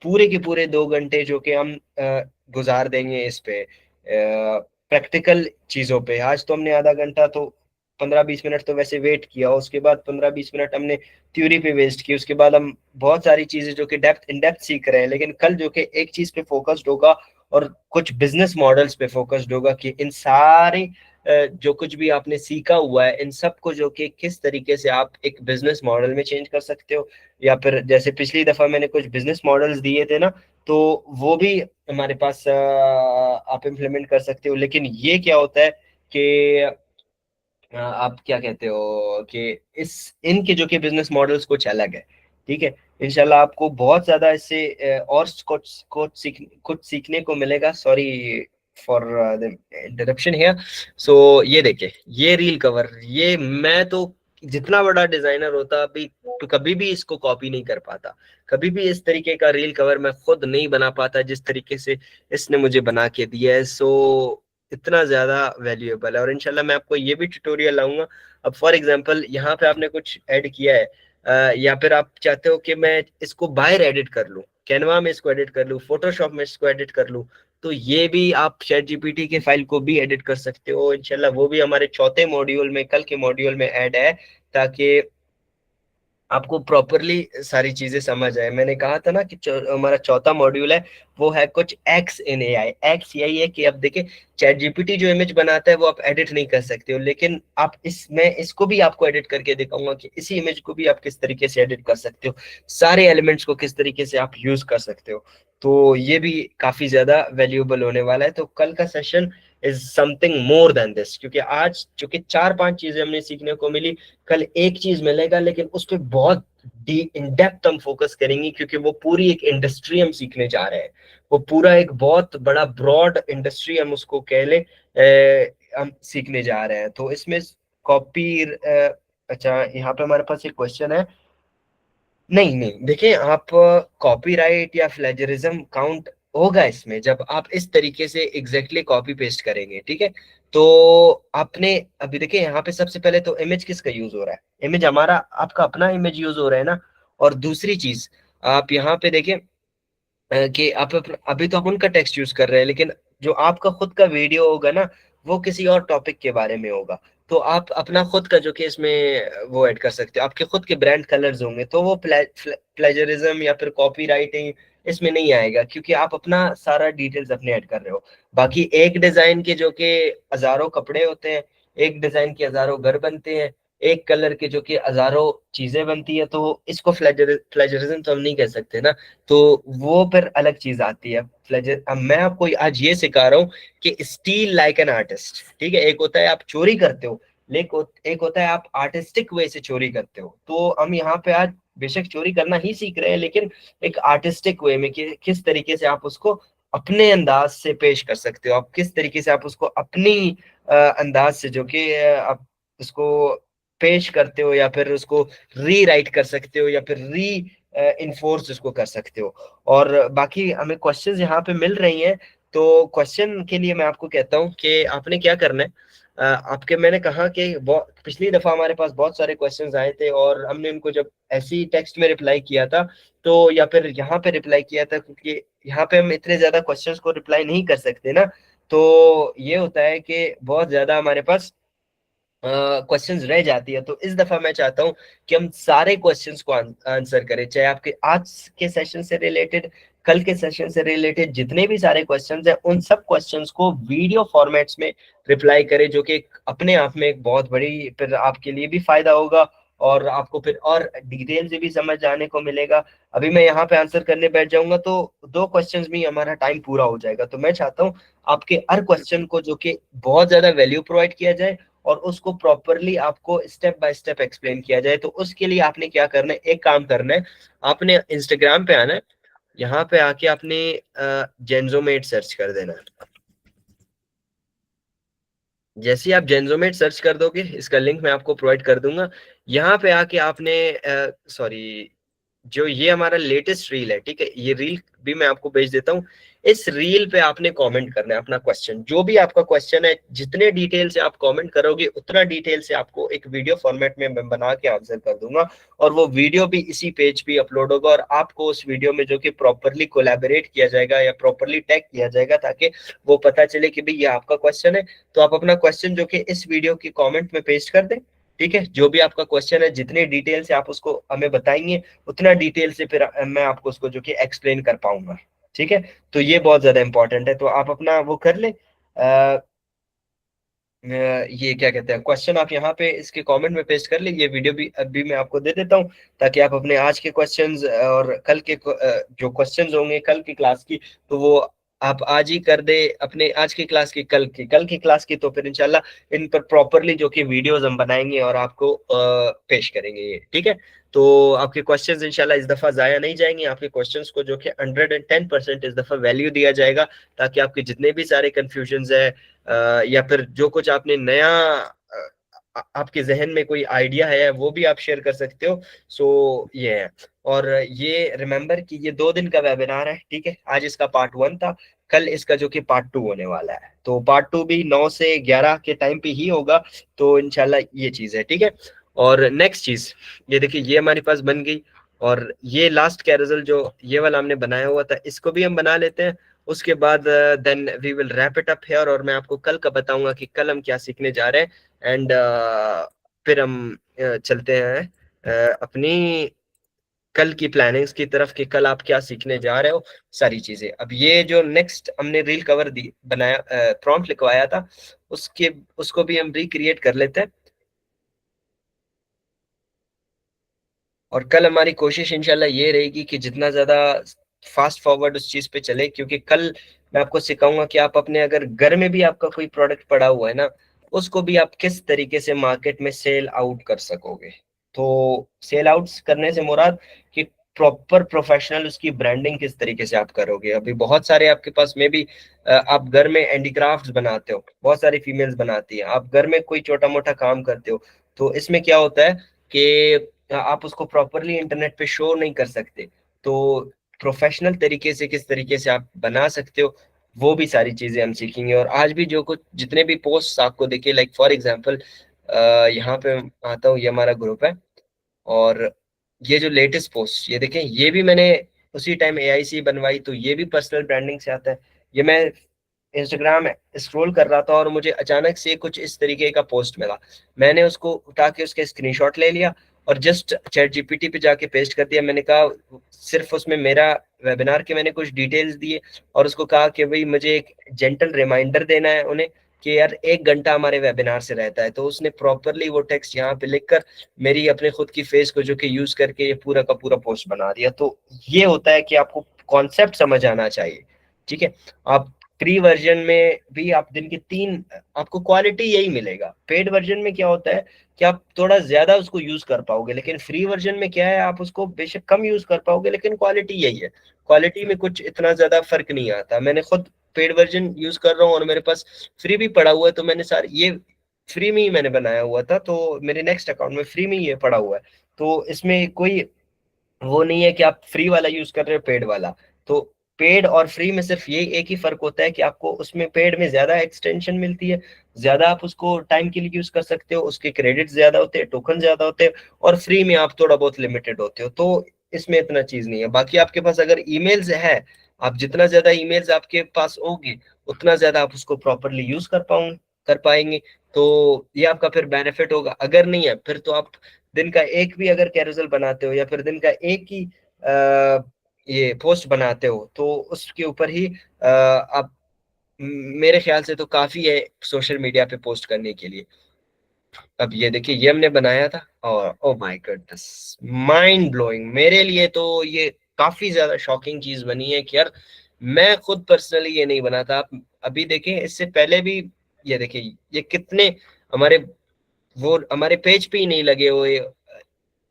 पूरे के पूरे 2 घंटे जो कि हम गुजार देंगे इस पे प्रैक्टिकल चीजों पे। आज तो हमने आधा घंटा तो 15-20 मिनट तो वैसे वेट किया, उसके बाद 15-20 मिनट हमने थ्योरी पे वेस्ट की, उसके बाद हम बहुत सारी चीजें जो कि डेप्थ इन डेप्थ सीख रहे हैं। लेकिन कल जो कि एक चीज पे फोकस्ड होगा और कुछ बिजनेस मॉडल्स पे फोकस्ड होगा कि इन सारे जो कुछ भी आपने सीखा हुआ है, इन सब को जो कि किस तरीके से आप एक बिजनेस मॉडल में चेंज कर सकते हो। या फिर जैसे पिछली दफा मैंने कुछ बिजनेस मॉडल्स दिए थे ना, तो वो भी हमारे पास आप इम्प्लीमेंट कर सकते हो। लेकिन ये क्या होता है कि आप क्या कहते हो कि इस इनके जो कि बिजनेस मॉडल्स कुछ अलग है, ठीक है। इंशाल्लाह आपको बहुत ज्यादा इससे और कुछ सीखने को मिलेगा। Sorry for the interruption here. So ये देखिए, ये रील कवर, ये मैं तो जितना बड़ा डिजाइनर होता अभी तो कभी भी इसको कॉपी नहीं कर पाता। कभी भी इस तरीके का रील कवर मैं खुद नहीं बना पाता जिस तरीके से इसने मुझे बना के दिया है। सो इतना ज्यादा वैल्यूएबल है। और इंशाल्लाह मैं आपको ये भी ट्यूटोरियल लाऊंगा। अब फॉर एग्जांपल यहाँ पे आपने कुछ ऐड किया है, या फिर आप चाहते हो कि मैं इसको बाहर एडिट कर लूँ, कैनवा में इसको एडिट कर लूँ, फोटोशॉप में इसको एडिट कर लूँ, तो ये भी आप चैट जीपीटी के फाइल को भी एडिट कर सकते हो। इंशाल्लाह वो भी हमारे चौथे मॉड्यूल में, कल के मॉड्यूल में ऐड है, ताकि आपको प्रॉपरली सारी चीजें समझ आए। मैंने कहा था ना कि हमारा चौथा मॉड्यूल है, वो है कुछ एक्स इन एआई। एक्स यही है कि अब देखिए, चैट जीपीटी जो इमेज बनाता है वो आप एडिट नहीं कर सकते हो, लेकिन आप मैं इसको भी आपको एडिट करके दिखाऊंगा कि इसी इमेज को भी आप किस तरीके से एडिट कर सकते हो, सारे एलिमेंट्स को किस तरीके से आप यूज कर सकते हो। तो ये भी काफी ज्यादा वैल्यूएबल होने वाला है। तो कल का session is something more than this, क्योंकि आज चूंकि 4-5 चीजें हमने सीखने को मिली, कल एक चीज मिलेगा, लेकिन उस पर बहुत इन डेप्थ हम फोकस करेंगे, क्योंकि वो पूरी एक इंडस्ट्री हम सीखने जा रहे हैं। वो पूरा एक बहुत बड़ा ब्रॉड इंडस्ट्री हम उसको कह ले, हम सीखने जा रहे हैं। तो इसमें कॉपी अच्छा, यहाँ पे हमारे पास एक क्वेश्चन है। नहीं नहीं, देखिए, आप कॉपीराइट या प्लेजरिज्म काउंट होगा इसमें जब आप इस तरीके से एग्जैक्टली कॉपी पेस्ट करेंगे, ठीक है। तो आपने अभी देखिए यहाँ पे सबसे पहले तो इमेज किसका यूज हो रहा है, इमेज हमारा, आपका अपना इमेज यूज हो रहा है ना। और दूसरी चीज, आप यहाँ पे देखिए कि आप अभी तो आप उनका टेक्स्ट यूज कर रहे हैं, लेकिन जो आपका खुद का वीडियो होगा ना, वो किसी और टॉपिक के बारे में होगा। तो आप अपना खुद का जो कि इसमें वो ऐड कर सकते हो, आपके खुद के ब्रांड कलर्स होंगे, तो वो प्लेजरिज्म या फिर कॉपी राइटिंग इसमें नहीं आएगा, क्योंकि आप अपना सारा डिटेल्स अपने ऐड कर रहे हो। बाकी एक डिजाइन के जो कि हजारों कपड़े होते हैं, एक डिजाइन के हजारों घर बनते हैं, एक कलर के जो कि हजारों चीजें बनती है, तो इसको प्लेजरिज्म तो हम नहीं कह सकते ना। तो वो फिर अलग चीज आती है। प्लेजर, अब मैं आपको आज ये सिखा रहा हूँ कि स्टील लाइक एन आर्टिस्ट, ठीक है। एक होता है आप चोरी करते हो, लेकिन एक होता है आप आर्टिस्टिक वे से चोरी करते हो। तो हम यहाँ पे आज बेशक चोरी करना ही सीख रहे हैं, लेकिन एक आर्टिस्टिक वे में कि किस तरीके से आप उसको अपने अंदाज से पेश कर सकते हो, आप किस तरीके से आप उसको अपनी अंदाज से जो कि आप उसको पेश करते हो, या फिर उसको री राइट कर सकते हो, या फिर री इन्फोर्स उसको कर सकते हो। और बाकी हमें क्वेश्चंस यहाँ पे मिल रही हैं। तो क्वेश्चन के लिए मैं आपको कहता हूँ कि आपने क्या करना है। आपके, मैंने कहा कि पिछली दफा हमारे पास बहुत सारे क्वेश्चंस आए थे और हमने उनको जब ऐसे ही टेक्स्ट में रिप्लाई किया था, तो या फिर यहाँ पे रिप्लाई किया था, क्योंकि यहाँ पे हम इतने ज्यादा क्वेश्चंस को रिप्लाई नहीं कर सकते ना। तो ये होता है कि बहुत ज्यादा हमारे पास क्वेश्चंस रह जाती है। तो इस दफा मैं चाहता हूं कि हम सारे क्वेश्चंस को आंसर करें, चाहे आपके आज के सेशन से रिलेटेड, कल के सेशन से रिलेटेड, जितने भी सारे क्वेश्चंस हैं, उन सब क्वेश्चंस को वीडियो फॉर्मेट्स में रिप्लाई करें, जो कि अपने आप में एक बहुत बड़ी फिर आपके लिए भी फायदा होगा, और आपको फिर और डिटेल से भी समझ जाने को मिलेगा। अभी मैं यहाँ पे आंसर करने बैठ जाऊंगा तो 2 क्वेश्चंस में ही हमारा टाइम पूरा हो जाएगा। तो मैं चाहता हूँ आपके हर क्वेश्चन को जो कि बहुत ज्यादा वैल्यू प्रोवाइड किया जाए, और उसको प्रॉपरली आपको स्टेप बाय स्टेप एक्सप्लेन किया जाए। तो उसके लिए आपने क्या करना है, एक काम करना है, आपने इंस्टाग्राम पे आना है, यहाँ पे आके आपने जेंजोमेट सर्च कर देना है। जैसे ही आप जेंजोमेट सर्च कर दोगे, इसका लिंक मैं आपको प्रोवाइड कर दूंगा। यहाँ पे आके आपने सॉरी, जो ये हमारा लेटेस्ट रील है, ठीक है, ये रील भी मैं आपको भेज देता हूँ। इस रील पे आपने कमेंट करना है अपना क्वेश्चन, जो भी आपका क्वेश्चन है। जितने डिटेल से आप कमेंट करोगे, उतना डिटेल से आपको एक वीडियो फॉर्मेट में मैं बना के आंसर कर दूंगा, और वो वीडियो भी इसी पेज पे अपलोड होगा। और आपको उस वीडियो में जो कि प्रॉपरली कोलैबोरेट किया जाएगा या प्रॉपरली टैग किया जाएगा, ताकि वो पता चले कि भाई ये आपका क्वेश्चन है। तो आप अपना क्वेश्चन जो कि इस वीडियो की कॉमेंट में पेस्ट कर दें, ठीक है। जो भी आपका क्वेश्चन है, जितने डिटेल से आप उसको हमें बताएंगे, उतना डिटेल से फिर मैं आपको उसको जो कि एक्सप्लेन कर पाऊंगा, ठीक है। तो ये बहुत ज्यादा इंपॉर्टेंट है। तो आप अपना वो कर ले, ये क्या कहते हैं, क्वेश्चन आप यहाँ पे इसके कमेंट में पेस्ट कर ले। ये वीडियो भी अभी मैं आपको दे देता हूँ, ताकि आप अपने आज के क्वेश्चंस और कल के जो क्वेश्चंस होंगे कल की क्लास की, तो वो आप आज ही कर दे, अपने आज की क्लास की, कल की क्लास की। तो फिर इंशाल्लाह इन पर प्रॉपरली जो कि वीडियोस हम बनाएंगे और आपको पेश करेंगे ये, ठीक है। तो आपके क्वेश्चंस इंशाल्लाह इस दफा जाया नहीं जाएंगे। आपके क्वेश्चंस को जो कि 110% इस दफा वैल्यू दिया जाएगा, ताकि आपके जितने भी सारे कंफ्यूजन्स है या फिर जो कुछ आपने नया आपके जहन में कोई आइडिया है, वो भी आप शेयर कर सकते हो। सो ये है। और ये रिमेंबर कि ये 2 दिन का वेबिनार है, ठीक है। आज इसका पार्ट 1 था, कल इसका जो कि पार्ट 2 होने वाला है। तो पार्ट 2 भी 9 से 11 के टाइम पे ही होगा। तो इंशाल्लाह ये चीज है, ठीक है। और नेक्स्ट चीज, ये देखिए, ये हमारे पास बन गई। और ये लास्ट कैरोसल जो ये वाला हमने बनाया हुआ था, इसको भी हम बना लेते हैं। उसके बाद then we will wrap it up here, और मैं आपको कल का बताऊंगा कि कल हम क्या सीखने जा रहे हैं। एंड फिर हम चलते हैं अपनी कल की प्लानिंग्स की तरफ, कि कल आप क्या सीखने जा रहे हो, सारी चीजें। अब ये जो नेक्स्ट हमने रील कवर दी बनाया, प्रॉम्प्ट लिखवाया था, उसको भी हम रिक्रिएट कर लेते हैं। और कल हमारी कोशिश इंशाल्लाह ये रहेगी कि जितना ज्यादा फास्ट फॉरवर्ड उस चीज पे चले, क्योंकि कल मैं आपको सिखाऊंगा कि आप अपने, अगर घर में भी आपका कोई प्रोडक्ट पड़ा हुआ है ना, उसको भी आप किस तरीके से मार्केट में सेल आउट कर सकोगे। तो सेल आउट करने से मुराद कि प्रॉपर प्रोफेशनल उसकी ब्रांडिंग किस तरीके से आप करोगे। अभी बहुत सारे आपके पास में भी आप घर में हैंडीक्राफ्ट्स बनाते हो, बहुत सारी फीमेल्स बनाती हैं, आप घर में कोई छोटा मोटा काम करते हो, तो इसमें क्या होता है कि आप उसको प्रॉपरली इंटरनेट पे शो नहीं कर सकते। तो प्रोफेशनल तरीके से किस तरीके से आप बना सकते हो, वो भी सारी चीजें हम सीखेंगे। और आज भी जो कुछ जितने भी पोस्ट आपको देखिए, लाइक फॉर एग्जांपल यहाँ पे आता हूँ, ये हमारा ग्रुप है, और ये जो लेटेस्ट पोस्ट ये देखें, ये भी मैंने उसी टाइम एआई से बनवाई, तो ये भी पर्सनल ब्रांडिंग से आता है। ये मैं इंस्टाग्राम स्क्रॉल कर रहा था और मुझे अचानक से कुछ इस तरीके का पोस्ट मिला, मैंने उसको उठा के उसके स्क्रीनशॉट ले लिया और जस्ट चैट जीपीटी पे जाके पेस्ट कर दिया। मैंने कहा, सिर्फ उसमें मेरा वेबिनार के मैंने कुछ डिटेल्स दिए और उसको कहा कि भाई मुझे एक जेंटल रिमाइंडर देना है उन्हें कि यार 1 घंटा हमारे वेबिनार से रहता है। तो उसने प्रॉपरली वो टेक्स्ट यहाँ पे लिखकर मेरी अपने खुद की फेस को जो कि यूज करके ये पूरा का पूरा पोस्ट बना दिया। तो ये होता है कि आपको कॉन्सेप्ट समझ आना चाहिए, ठीक है। आप फ्री वर्जन में भी आप दिन के 3, आपको क्वालिटी यही मिलेगा। पेड वर्जन में क्या होता है कि आप थोड़ा ज्यादा उसको यूज कर पाओगे, लेकिन फ्री वर्जन में क्या है, आप उसको बेशक कम यूज कर पाओगे लेकिन क्वालिटी यही है। क्वालिटी में कुछ इतना ज्यादा फर्क नहीं आता। मैंने खुद पेड वर्जन यूज कर रहा हूँ और मेरे पास फ्री भी पड़ा हुआ है, तो मैंने सारे ये फ्री में ही मैंने बनाया हुआ था, तो मेरे नेक्स्ट अकाउंट में फ्री में ही ये पड़ा हुआ है। तो इसमें कोई वो नहीं है कि आप फ्री वाला यूज कर रहे हो पेड वाला। तो पेड और फ्री में सिर्फ ये एक ही फर्क होता है कि आपको उसमें पेड में ज्यादा एक्सटेंशन मिलती है, ज्यादा आप उसको टाइम के लिए यूज कर सकते हो, उसके क्रेडिट ज्यादा होते हैं, टोकन ज्यादा होते हैं, और फ्री में आप थोड़ा बहुत लिमिटेड होते हो। तो इसमें इतना चीज नहीं है। बाकी आपके पास अगर ईमेल्स है, आप जितना ज्यादा ईमेल्स आपके पास होगी उतना ज्यादा आप उसको प्रॉपरली यूज कर पाएंगे। तो ये आपका फिर बेनिफिट होगा। अगर नहीं है फिर तो आप दिन का एक भी अगर कैरोसेल बनाते हो या फिर दिन का एक ही ये पोस्ट बनाते हो, तो उसके ऊपर ही आप मेरे ख्याल से तो काफी है सोशल मीडिया पे पोस्ट करने के लिए। अब ये देखिए, ये हमने बनाया था और oh my goodness, mind blowing. मेरे लिए तो ये काफी ज्यादा शॉकिंग चीज बनी है कि यार मैं खुद पर्सनली ये नहीं बना था। आप अभी देखें, इससे पहले भी ये देखिए, ये कितने हमारे वो हमारे पेज पे ही नहीं लगे हुए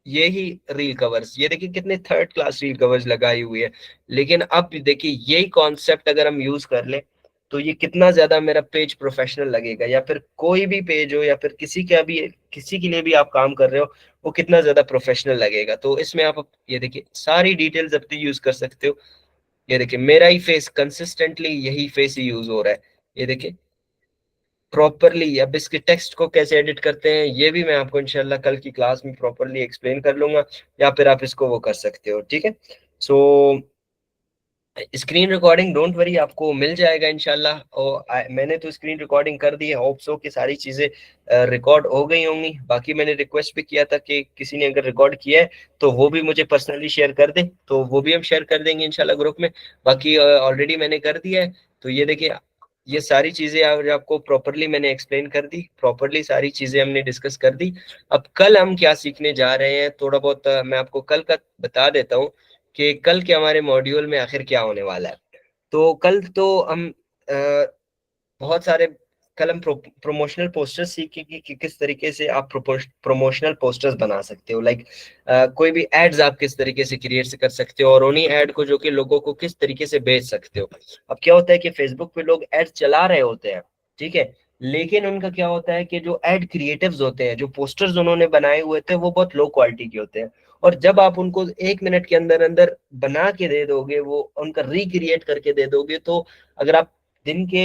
ये ही रील कवर्स, ये देखिए कितने थर्ड क्लास रील कवर्स लगाई हुई है। लेकिन अब देखिए यही कॉन्सेप्ट अगर हम यूज कर ले तो ये कितना ज्यादा मेरा पेज प्रोफेशनल लगेगा, या फिर कोई भी पेज हो या फिर किसी के लिए भी आप काम कर रहे हो, वो कितना ज्यादा प्रोफेशनल लगेगा। तो इसमें आप ये देखिए सारी डिटेल्स अपनी यूज कर सकते हो। ये देखिए मेरा ही फेस कंसिस्टेंटली यही फेस ही यूज हो रहा है। ये देखिए प्रॉपरली। अब इसके टेक्स्ट को कैसे एडिट करते हैं ये भी मैं आपको इंशाल्लाह कल की क्लास में प्रॉपरली एक्सप्लेन कर लूंगा, या फिर आप इसको वो कर सकते हो, ठीक है। सो स्क्रीन रिकॉर्डिंग डोंट वरी, आपको मिल जाएगा इंशाल्लाह। और मैंने तो स्क्रीन रिकॉर्डिंग कर दी है, होप सो कि सारी चीजें रिकॉर्ड हो गई होंगी। बाकी मैंने रिक्वेस्ट भी किया था कि किसी ने अगर रिकॉर्ड किया है तो वो भी मुझे पर्सनली शेयर कर दे, तो वो भी हम शेयर कर देंगे इंशाल्लाह ग्रुप में। बाकी ऑलरेडी मैंने कर दिया है। तो ये देखिए, ये सारी चीजें आज आपको प्रॉपरली मैंने एक्सप्लेन कर दी, प्रॉपरली सारी चीजें हमने डिस्कस कर दी। अब कल हम क्या सीखने जा रहे हैं थोड़ा बहुत मैं आपको कल का बता देता हूँ कि कल के हमारे मॉड्यूल में आखिर क्या होने वाला है। तो कल तो हम बहुत सारे कल हम प्रमोशनल पोस्टर्स सीखेंगे कि किस तरीके से आप प्रमोशनल पोस्टर्स बना सकते हो। लाइक कोई भी एड्स आप किस तरीके से क्रिएट कर सकते हो और उन्हीं एड को जो कि लोगों को किस तरीके से बेच सकते हो। अब क्या होता है कि फेसबुक पे लोग एड्स चला रहे होते हैं, ठीक है, लेकिन उनका क्या होता है कि जो एड क्रिएटिव्स होते हैं, जो पोस्टर्स उन्होंने बनाए हुए थे, वो बहुत लो क्वालिटी के होते हैं। और जब आप उनको 1 मिनट के अंदर अंदर बना के दे दोगे, वो उनका रिक्रिएट करके दे दोगे, तो अगर आप दिन के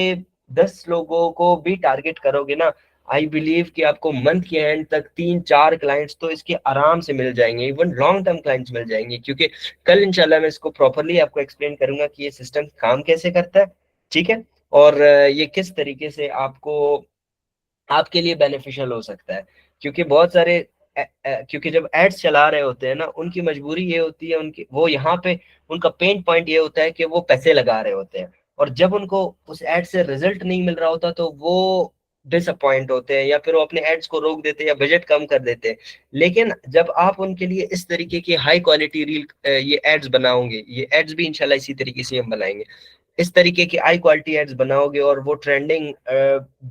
10 लोगों को भी टारगेट करोगे ना, आई बिलीव कि आपको मंथ के एंड तक 3-4 क्लाइंट्स तो इसके आराम से मिल जाएंगे, इवन लॉन्ग टर्म क्लाइंट्स मिल जाएंगे। क्योंकि कल इंशाल्लाह मैं इसको प्रॉपरली आपको एक्सप्लेन करूंगा कि ये सिस्टम काम कैसे करता है, ठीक है, और ये किस तरीके से आपके लिए बेनिफिशियल हो सकता है। क्योंकि बहुत सारे क्योंकि जब एड्स चला रहे होते हैं ना, उनकी मजबूरी ये होती है, उनकी वो यहाँ पे उनका पेन पॉइंट ये होता है कि वो पैसे लगा रहे होते हैं, और जब उनको उस एड से रिजल्ट नहीं मिल रहा होता तो वो डिसअपॉइंट होते हैं, या फिर वो अपने एड्स को रोक देते हैं या बजट कम कर देते हैं। लेकिन जब आप उनके लिए इस तरीके की हाई क्वालिटी रील ये एड्स बनाओगे, ये एड्स भी इंशाल्लाह इसी तरीके से हम बनाएंगे, इस तरीके की हाई क्वालिटी एड्स बनाओगे और वो ट्रेंडिंग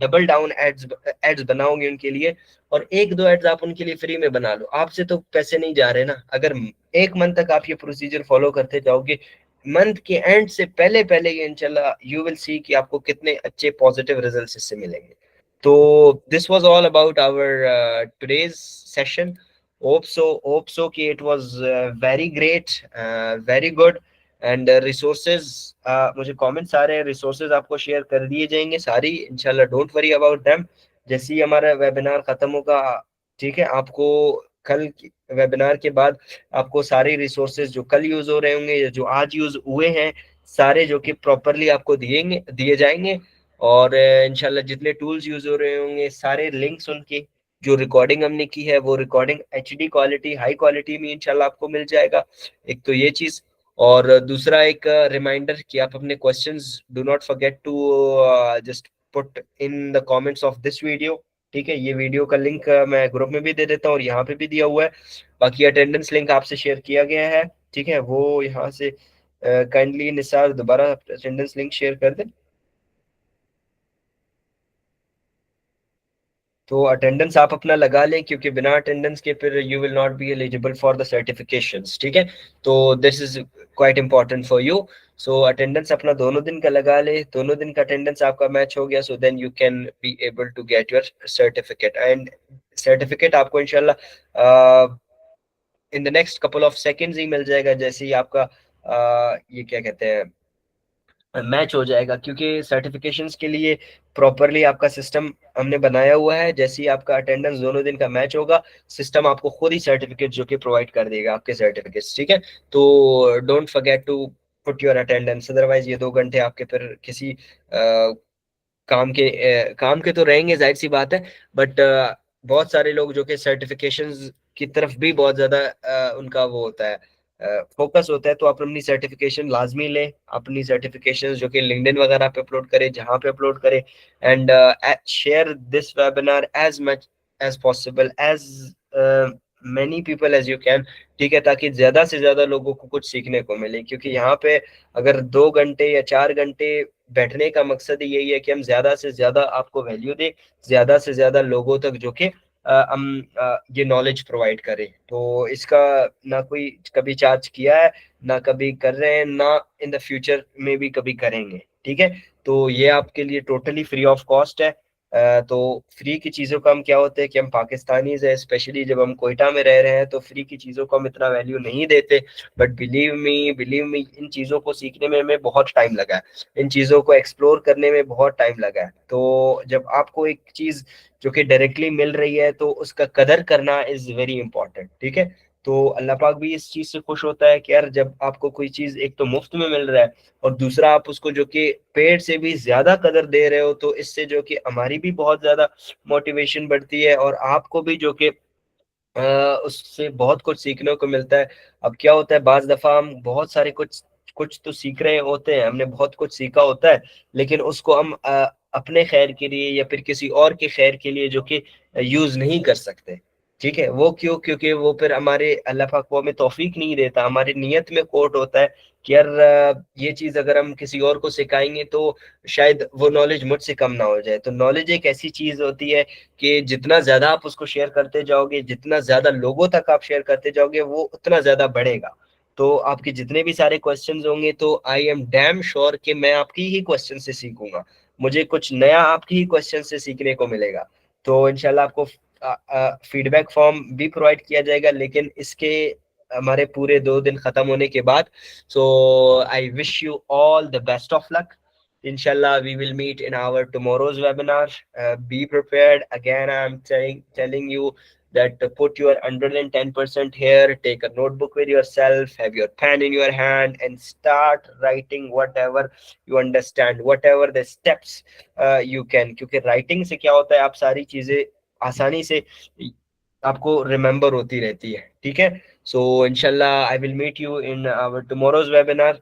डबल डाउन एड्स बनाओगे उनके लिए, और एक दो एड्स आप उनके लिए फ्री में बना लो, आपसे तो पैसे नहीं जा रहे ना। अगर एक मंथ तक आप ये प्रोसीजर फॉलो करते जाओगे, मंथ के एंड से पहले पहले ये इंशाल्लाह यू विल सी कि आपको कितने अच्छे पॉजिटिव रिजल्ट्स इससे मिलेंगे। तो this was all about our today's session. Hope so कि it was very great, very good. And resources, मुझे कमेंट्स आ रहे हैं, रिसोर्सेज आपको शेयर कर दिए जाएंगे सारी इंशाल्लाह, डोंट वरी अबाउट देम। जैसे ही हमारा वेबिनार खत्म होगा, ठीक है, आपको कल वेबिनार के बाद आपको सारे रिसोर्सेज जो कल यूज हो रहे होंगे या जो आज यूज हुए हैं, सारे जो कि प्रॉपरली आपको दिए जाएंगे। और इंशाल्लाह जितने टूल्स यूज हो रहे होंगे सारे लिंक्स उनके, जो रिकॉर्डिंग हमने की है वो recording HD quality high quality में इंशाल्लाह आपको मिल जाएगा। एक तो ये चीज, और दूसरा एक रिमाइंडर कि आप अपने questions do not forget to just put in the comments of this video. ठीक है, ये वीडियो का लिंक मैं ग्रुप में भी दे देता हूँ और यहाँ पे भी दिया हुआ है। बाकी अटेंडेंस लिंक आपसे शेयर किया गया है, ठीक है, वो यहाँ से काइंडली निसार दोबारा अटेंडेंस लिंक शेयर कर दें। तो अटेंडेंस आप अपना लगा लें, क्योंकि बिना अटेंडेंस के फिर you will not be eligible for the certifications. ठीक है, तो this is quite important for you. So attendance अपना दोनों दिन का लगा ले, दोनों दिन का अटेंडेंस आपका मैच हो गया, so then you can be able to get your certificate. And certificate आपको इंशाल्लाह in the next couple of seconds ही मिल जाएगा, जैसे ही आपका ये क्या कहते हैं मैच हो जाएगा, क्योंकि सर्टिफिकेशंस के लिए प्रॉपरली आपका सिस्टम हमने बनाया हुआ है। जैसे ही आपका अटेंडेंस दोनों दिन का मैच होगा, सिस्टम आपको खुद ही सर्टिफिकेट जो कि प्रोवाइड कर देगा आपके सर्टिफिकेट्स। ठीक है, तो don't forget to put your attendance, otherwise ये 2 घंटे आपके फिर किसी काम के तो रहेंगे, जाहिर सी बात है, बट बहुत सारे लोग जो कि सर्टिफिकेशंस की तरफ भी बहुत ज्यादा उनका वो होता है, फोकस होता है। तो आप अपनी सर्टिफिकेशन लाजमी लें, अपनी सर्टिफिकेशन जो कि लिंक्डइन वगैरह पे अपलोड करें, जहाँ पे अपलोड करें, and share this webinar as much as possible, as many people as you can. ठीक है, ताकि ज्यादा से ज्यादा लोगों को कुछ सीखने को मिले, क्योंकि यहाँ पे अगर 2 घंटे या 4 घंटे बैठने का मकसद ही यही है कि हम ज्यादा से ज्यादा आपको वैल्यू दें, ज्यादा से ज्यादा लोगों तक जो कि हम ये नॉलेज प्रोवाइड करें। तो इसका ना कोई कभी चार्ज किया है, ना कभी कर रहे हैं, ना इन द फ्यूचर में भी कभी करेंगे। ठीक है, तो ये आपके लिए टोटली फ्री ऑफ कॉस्ट है। तो फ्री की चीज़ों का हम क्या होते हैं कि हम पाकिस्तानीज है, स्पेशली जब हम कोयटा में रह रहे हैं, तो फ्री की चीज़ों को हम इतना वैल्यू नहीं देते। बट बिलीव मी इन चीज़ों को सीखने में हमें बहुत टाइम लगा है, इन चीज़ों को एक्सप्लोर करने में बहुत टाइम लगा है। तो जब आपको एक चीज़ जो कि डायरेक्टली मिल रही है, तो उसका कदर करना इज़ वेरी इंपॉर्टेंट। ठीक है, तो अल्लाह पाक भी इस चीज़ से खुश होता है कि यार जब आपको कोई चीज़ एक तो मुफ्त में मिल रहा है, और दूसरा आप उसको जो कि पेड़ से भी ज्यादा कदर दे रहे हो, तो इससे जो कि हमारी भी बहुत ज्यादा मोटिवेशन बढ़ती है, और आपको भी जो कि उससे बहुत कुछ सीखने को मिलता है। अब क्या होता है, बाज दफा हम बहुत सारे कुछ कुछ तो सीख रहे होते हैं, हमने बहुत कुछ सीखा होता है, लेकिन उसको हम अपने खैर के लिए या फिर किसी और के खैर के लिए जो कि यूज नहीं कर सकते। ठीक है, वो क्यों? क्योंकि वो फिर हमारे अल्लाह पाक वो हमें तौफीक नहीं देता, हमारी नीयत में खोट होता है कि यार ये चीज अगर हम किसी और को सिखाएंगे तो शायद वो नॉलेज मुझसे कम ना हो जाए। तो नॉलेज एक ऐसी चीज होती है कि जितना ज्यादा आप उसको शेयर करते जाओगे, जितना ज्यादा लोगों तक आप शेयर करते जाओगे, वो उतना ज्यादा बढ़ेगा। तो आपके जितने भी सारे क्वेश्चंस होंगे, तो आई एम डैम श्योर कि मैं आपकी ही क्वेश्चन से सीखूंगा, मुझे कुछ नया आपकी ही क्वेश्चन से सीखने को मिलेगा। तो इंशाल्लाह आपको फीडबैक फॉर्म भी प्रोवाइड किया जाएगा, लेकिन इसके हमारे पूरे 2 दिन खत्म होने के बाद। So I wish you all the best of luck. Inshallah, we will meet in our tomorrow's webinar. Be prepared. Again, I'm telling you that put your 110% here. Take a notebook with yourself, have your pen in your hand, and start writing whatever you understand, whatever the steps you can. क्योंकि writing से क्या होता है, आप सारी चीजें आसानी से आपको रिमेम्बर होती रहती है। ठीक है, so inshallah I will meet you in our tomorrow's webinar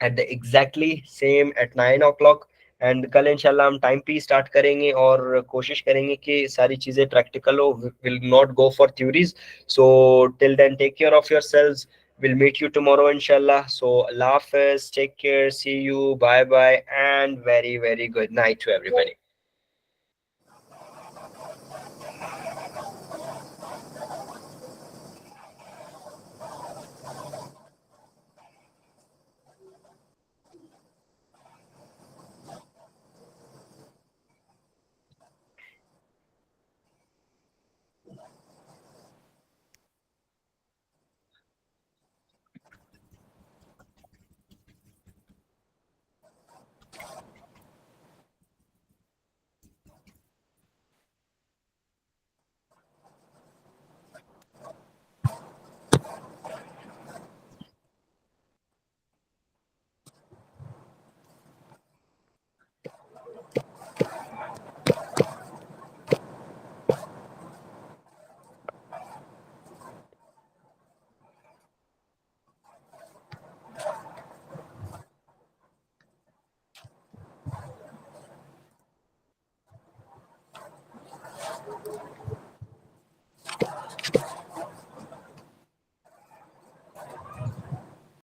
at the exactly same at 9 o'clock। And कल इंशाल्लाह हम टाइम पे स्टार्ट करेंगे और कोशिश करेंगे कि सारी चीजें प्रैक्टिकल हो, will not go for theories. So till then take care of yourselves We'll meet you tomorrow, inshallah. So, Allah Hafiz, take care, see you, bye bye, and very, very good night to everybody.